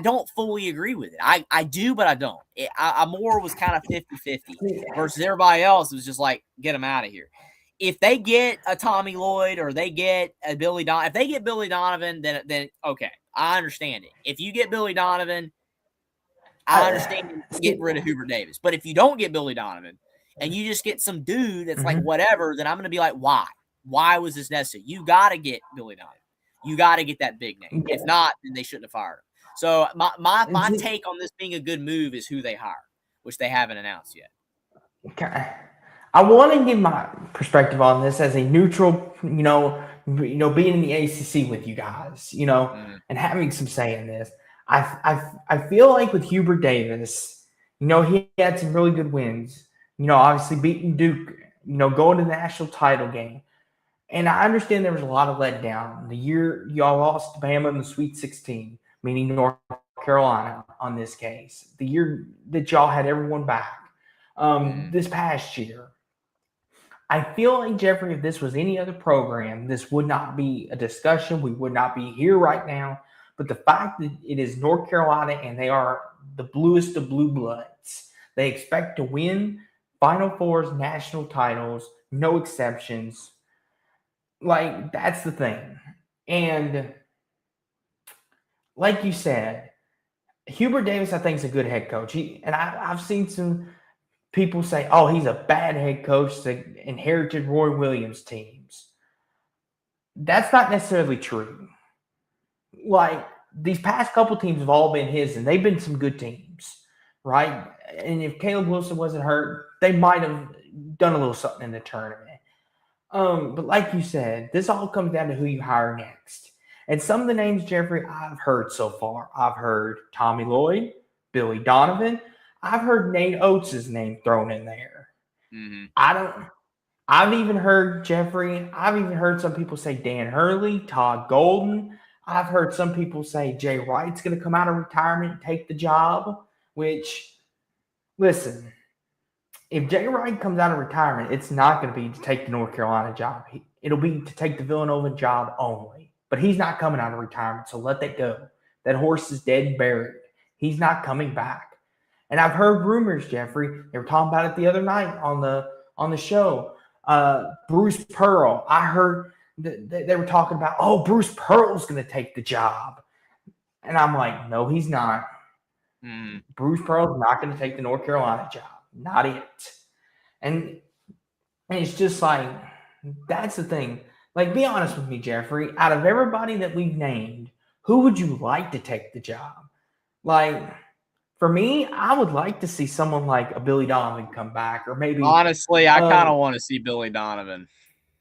don't fully agree with it. I do, but I don't. I more was kind of 50-50 versus everybody else. It was just like, get them out of here. If they get a Tommy Lloyd or they get a Billy Donovan, if they get Billy Donovan, then okay, I understand it. If you get Billy Donovan, I understand getting rid of Hubert Davis. But if you don't get Billy Donovan and you just get some dude that's like whatever, then I'm going to be like, why? Why was this necessary? You got to get Billy Donovan. You got to get that big name. If not, then they shouldn't have fired him. So my take on this being a good move is who they hire, which they haven't announced yet. Okay. I want to give my perspective on this as a neutral, being in the ACC with you guys, and having some say in this. I feel like with Hubert Davis, he had some really good wins. Obviously beating Duke, going to the national title game. And I understand there was a lot of letdown. The year y'all lost to Bama in the Sweet 16, meaning North Carolina on this case. The year that y'all had everyone back. This past year. I feel like, Jeffrey, if this was any other program, this would not be a discussion. We would not be here right now. But the fact that it is North Carolina and they are the bluest of blue bloods, they expect to win Final Fours, national titles, no exceptions. Like, that's the thing. And like you said, Hubert Davis, I think, is a good head coach. I've seen some people say, oh, he's a bad head coach that inherited Roy Williams teams. That's not necessarily true. Like, these past couple teams have all been his, and they've been some good teams, right? And if Caleb Wilson wasn't hurt, they might have done a little something in the tournament. But like you said, this all comes down to who you hire next. And some of the names, Jeffrey, I've heard so far. I've heard Tommy Lloyd, Billy Donovan. I've heard Nate Oates' name thrown in there. I've even heard, Jeffrey, some people say Dan Hurley, Todd Golden. I've heard some people say Jay Wright's going to come out of retirement and take the job, which, listen, if Jay Wright comes out of retirement, it's not going to be to take the North Carolina job. It'll be to take the Villanova job only. But he's not coming out of retirement, so let that go. That horse is dead and buried. He's not coming back. And I've heard rumors, Jeffrey. They were talking about it the other night on the show. Bruce Pearl. I heard they were talking about, oh, Bruce Pearl's going to take the job. And I'm like, no, he's not. Bruce Pearl's not going to take the North Carolina job. Not it. And it's just like, that's the thing. Like, be honest with me, Jeffrey. Out of everybody that we've named, who would you like to take the job? Like, For me, I would like to see someone like a Billy Donovan come back, or maybe Honestly, I kind um, of want to see Billy Donovan.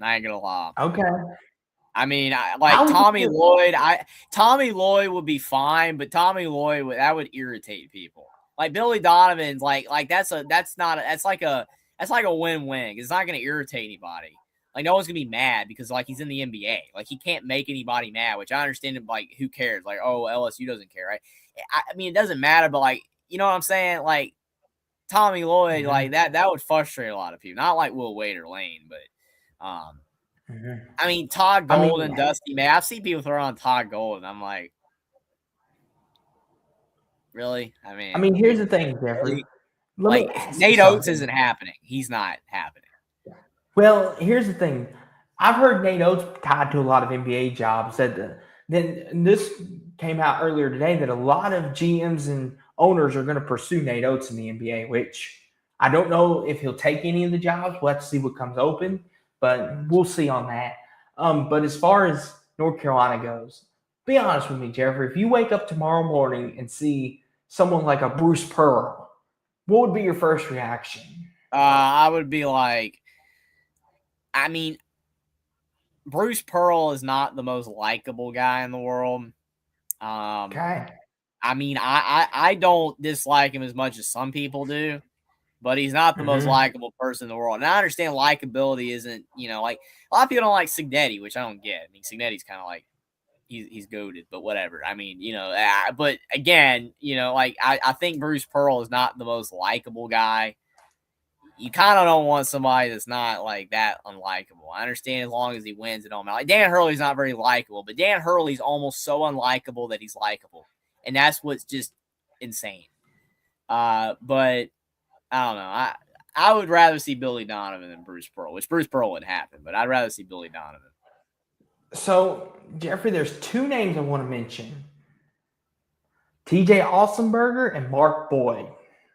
I ain't gonna lie. okay. I mean, I like was Tommy Lloyd. Tommy Lloyd would be fine, but Tommy Lloyd that would irritate people. Like Billy Donovan's that's like a win-win. It's not gonna irritate anybody. Like no one's gonna be mad because like he's in the NBA. Like he can't make anybody mad, which I understand. Like who cares? Like oh LSU doesn't care, right? I mean it doesn't matter, but like you know what I'm saying? Like Tommy Lloyd, like that would frustrate a lot of people. Not like Will Wade or Lane, but I mean, Todd Golden, Dusty May. I've seen people throw on Todd Golden. I'm like, really? I mean, here's the thing, Jeffrey. Like Nate Oates isn't happening. He's not happening. Well, here's the thing. I've heard Nate Oates tied to a lot of NBA jobs. Then this came out earlier today that a lot of GMs and owners are going to pursue Nate Oates in the NBA, which I don't know if he'll take any of the jobs. We'll have to see what comes open, but we'll see on that. But as far as North Carolina goes, be honest with me, Jeffrey. If you wake up tomorrow morning and see someone like a Bruce Pearl, what would be your first reaction? I would be like, I mean, Bruce Pearl is not the most likable guy in the world. Okay. I mean, I don't dislike him as much as some people do, but he's not the most likable person in the world. And I understand likability isn't, like a lot of people don't like Cignetti, which I don't get. I mean, Cignetti's kind of like, he's goated, but whatever. I mean, but again, like I think Bruce Pearl is not the most likable guy. You kind of don't want somebody that's not like that unlikable. I understand as long as he wins, it don't matter. Like Dan Hurley's not very likable, but Dan Hurley's almost so unlikable that he's likable, and that's what's just insane. But I don't know. I would rather see Billy Donovan than Bruce Pearl, which Bruce Pearl wouldn't happen, but I'd rather see Billy Donovan. So, Jeffrey, there's two names I want to mention. TJ Aussenberger and Mark Boyd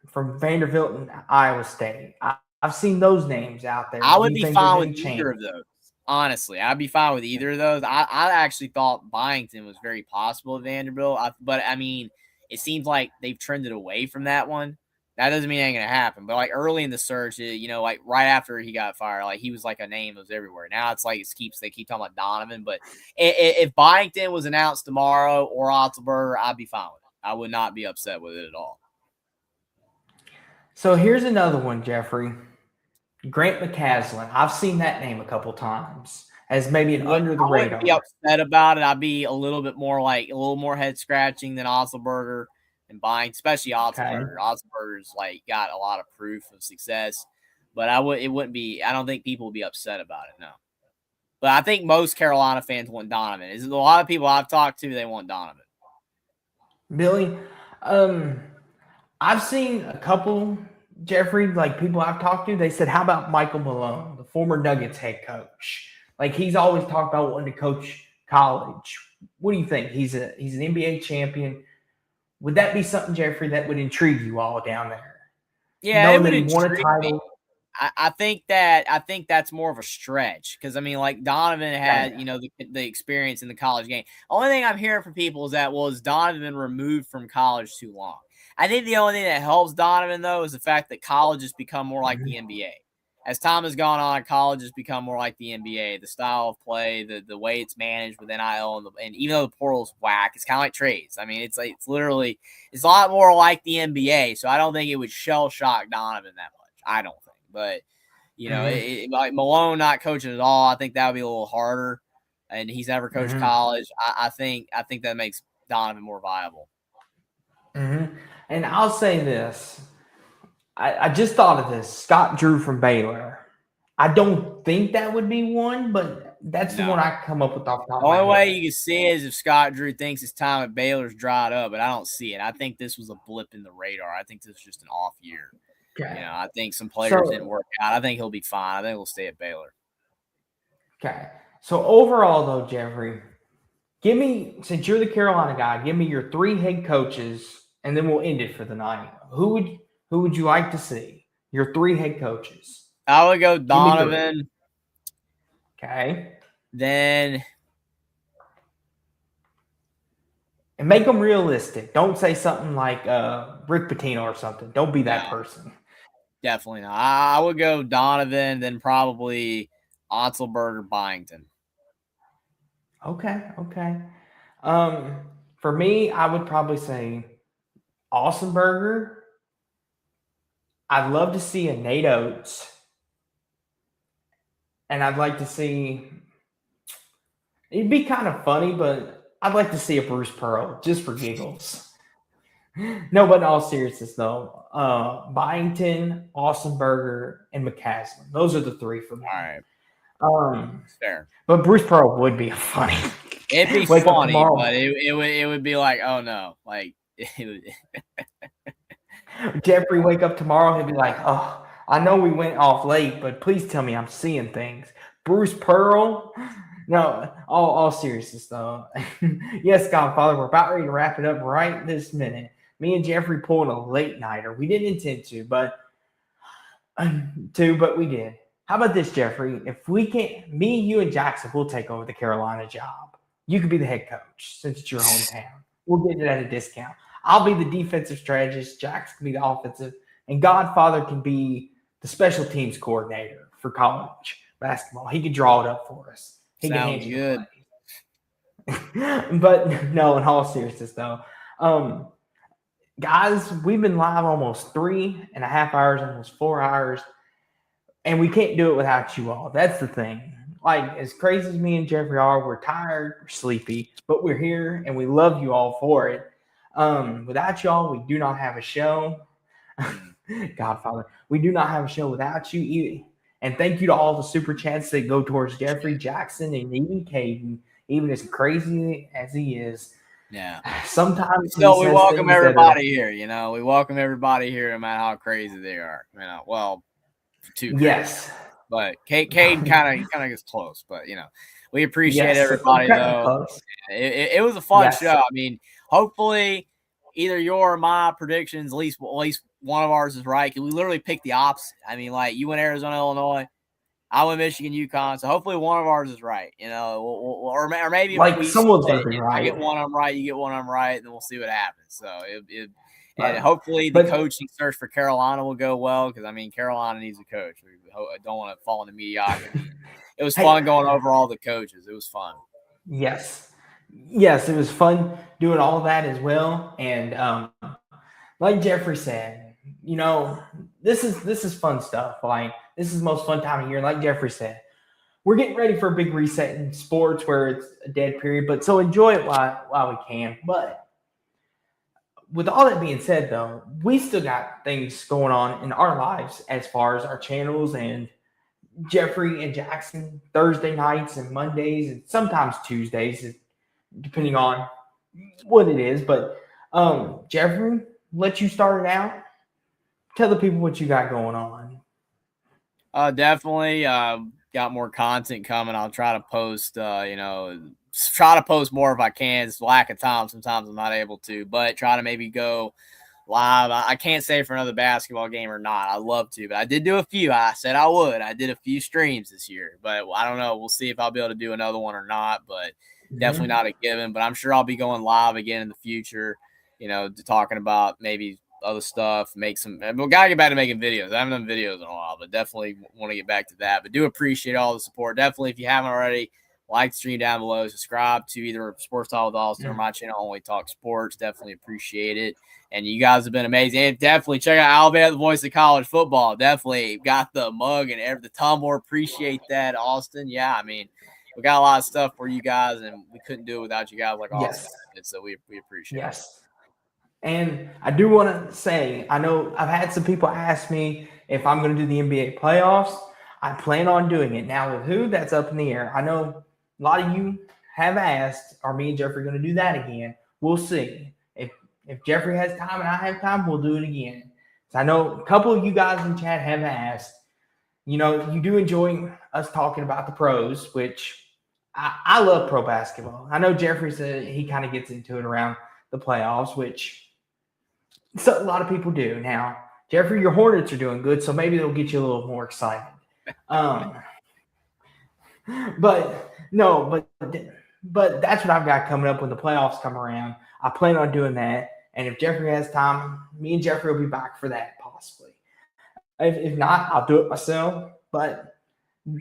from Vanderbilt and Iowa State. I've seen those names out there. I would be fine with either of those. Honestly, I'd be fine with either of those. I actually thought Byington was very possible at Vanderbilt, but I mean, it seems like they've trended away from that one. That doesn't mean it ain't gonna happen. But like early in the search, like right after he got fired, like he was like a name that was everywhere. Now it's like they keep talking about Donovan. But if Byington was announced tomorrow or Otzelberger, I'd be fine with it. I would not be upset with it at all. So here's another one, Jeffrey. Grant McCasland. I've seen that name a couple times as maybe an under the radar. I'd be upset about it. I'd be a little more head scratching than Otzelberger and buying, especially Otzelberger. Okay. Otzelberger's like got a lot of proof of success, but it wouldn't be. I don't think people would be upset about it. No, but I think most Carolina fans want Donovan. A lot of people I've talked to, they want Donovan. Billy, I've seen a couple. Jeffrey, like people I've talked to, they said, how about Michael Malone, the former Nuggets head coach? Like he's always talked about wanting to coach college. What do you think? He's an NBA champion. Would that be something, Jeffrey, that would intrigue you all down there? Yeah, it would intrigue me. I think that's more of a stretch because I mean, like Donovan had, the experience in the college game. Only thing I'm hearing from people is that has Donovan been removed from college too long? I think the only thing that helps Donovan, though, is the fact that college has become more like the NBA. As time has gone on, college has become more like the NBA. The style of play, the way it's managed with NIL, and even though the portal's whack, it's kind of like trades. I mean, it's a lot more like the NBA. So I don't think it would shell shock Donovan that much. I don't think, but like Malone not coaching at all, I think that would be a little harder. And he's never coached college. I think that makes Donovan more viable. And I'll say this. I just thought of this. Scott Drew from Baylor. I don't think that would be one, but that's the one I come up with off the top of my head. The only way you can see it is if Scott Drew thinks his time at Baylor's dried up, but I don't see it. I think this was a blip in the radar. I think this was just an off year. Okay. I think some players didn't work out. I think he'll be fine. I think he'll stay at Baylor. Okay. So overall, though, Jeffrey, since you're the Carolina guy, give me your 3 head coaches. And then we'll end it for the night. Who would you like to see? Your 3 head coaches. I would go Donovan. Okay. Then And make them realistic. Don't say something like Rick Pitino or something. Don't be that No, person. definitely not. I would go Donovan, then probably Otzelberger, Byington. Okay. For me, I would probably say Ausenberger. I'd love to see a Nate Oates. And I'd like to see, it'd be kind of funny, but I'd like to see a Bruce Pearl just for giggles. No, but in all seriousness, though, Byington, Ausenberger, and McCaslin. Those are the three for me. All right. Fair. But Bruce Pearl would be funny. It'd be funny, but it would be like, oh no, like Jeffrey wake up tomorrow, he'll be like, oh, I know we went off late, but please tell me I'm seeing things. Bruce Pearl. No, all seriousness though. Yes, Godfather, we're about ready to wrap it up right this minute. Me and Jeffrey pulled a late nighter. We didn't intend to, but we did. How about this, Jeffrey? If we can't, me, you, and Jackson will take over the Carolina job. You could be the head coach since it's your hometown. We'll get it at a discount. I'll be the defensive strategist. Jackson can be the offensive, and Godfather can be the special teams coordinator for college basketball. He can draw it up for us. He sounds good. But no, in all seriousness though, guys, we've been live almost 3.5 hours, almost 4 hours, and we can't do it without you all. That's the thing. Like, as crazy as me and Jeffrey are, we're tired, we're sleepy, but we're here and we love you all for it. Without y'all, we do not have a show. Godfather, we do not have a show without you either. And thank you to all the super chats that go towards Jeffrey, Jackson, and even Caden, even as crazy as he is. Yeah. Sometimes we welcome everybody here. You know, we welcome everybody here, no matter how crazy they are. You know, well, too crazy. Yes. But Caden kind of gets close. But you know, we appreciate everybody though. It was a fun show. I mean, hopefully, either your or my predictions, at least one of ours is right. We literally picked the opposite. I mean, like you went Arizona, Illinois, I went Michigan, UConn. So hopefully one of ours is right. You know, or maybe like someone's going to be right. I get one of them right, you get one of them right, then we'll see what happens. So and hopefully the coaching search for Carolina will go well because I mean Carolina needs a coach. I don't want to fall into mediocrity. It was fun going over all the coaches. It was fun. Yes, it was fun doing all that as well. And like Jeffrey said, you know, this is fun stuff. Like this is the most fun time of year. Like Jeffrey said, we're getting ready for a big reset in sports where it's a dead period. But so enjoy it while we can. But with all that being said, though, we still got things going on in our lives as far as our channels and Jeffrey and Jackson Thursday nights and Mondays and sometimes Tuesdays, depending on what it is. But Jeffrey, let you start it out. Tell the people what you got going on. Definitely got more content coming. I'll try to post, try to post more if I can. It's lack of time. Sometimes I'm not able to, but try to maybe go live. I can't say for another basketball game or not. I'd love to, but I did do a few. I said I would. I did a few streams this year, but I don't know. We'll see if I'll be able to do another one or not, but definitely not a given. But I'm sure I'll be going live again in the future, talking about maybe other stuff, we gotta get back to making videos. I haven't done videos in a while, but definitely want to get back to that. But do appreciate all the support. Definitely, if you haven't already, like the stream down below, subscribe to either Sports Talk with Austin or my channel, Only Talk Sports. Definitely appreciate it. And you guys have been amazing. And definitely check out Alabama, the voice of college football. Definitely got the mug and the tumbler. Appreciate that, Austin. Yeah, I mean, we got a lot of stuff for you guys, and we couldn't do it without you guys like Austin. So we appreciate it. And I do want to say, I know I've had some people ask me if I'm going to do the NBA playoffs. I plan on doing it. Now, with who, that's up in the air. I know a lot of you have asked, are me and Jeffrey going to do that again? We'll see. If Jeffrey has time and I have time, we'll do it again. So I know a couple of you guys in chat have asked. You do enjoy us talking about the pros, which I love pro basketball. I know Jeffrey said he kind of gets into it around the playoffs, which a lot of people do. Now, Jeffrey, your Hornets are doing good, so maybe it'll get you a little more excited. But but that's what I've got coming up when the playoffs come around. I plan on doing that. And if Jeffrey has time, me and Jeffrey will be back for that possibly. If not, I'll do it myself. But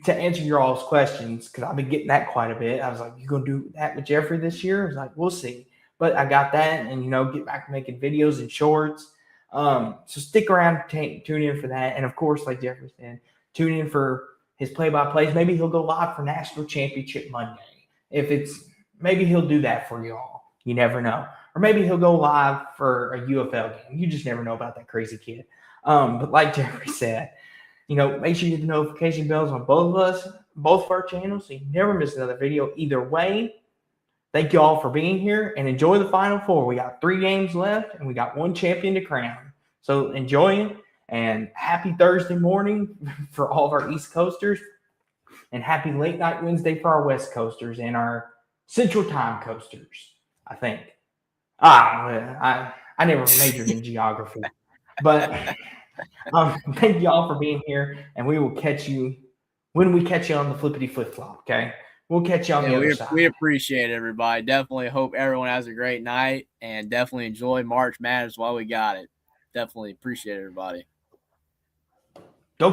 to answer your all's questions, because I've been getting that quite a bit, I was like, you going to do that with Jeffrey this year? I was like, we'll see. But I got that and, get back to making videos and shorts. So stick around, tune in for that. And, of course, like Jeffrey said, tune in for his play-by-plays. Maybe he'll go live for National Championship Monday. Maybe he'll do that for you all. You never know. Or maybe he'll go live for a UFL game. You just never know about that crazy kid. But like Jeffrey said, make sure you hit the notification bells on both of our channels, so you never miss another video. Either way, thank you all for being here and enjoy the Final Four. We got 3 games left and we got 1 champion to crown. So enjoy it, and happy Thursday morning for all of our East Coasters, and happy late night Wednesday for our West Coasters and our Central Time Coasters, I think. I never majored in geography, but thank you all for being here, and we will catch you when we catch you on the flippity flip flop. Okay, we'll catch you on the other side. We appreciate it, everybody. Definitely hope everyone has a great night, and definitely enjoy March Madness while we got it. Definitely appreciate it, everybody.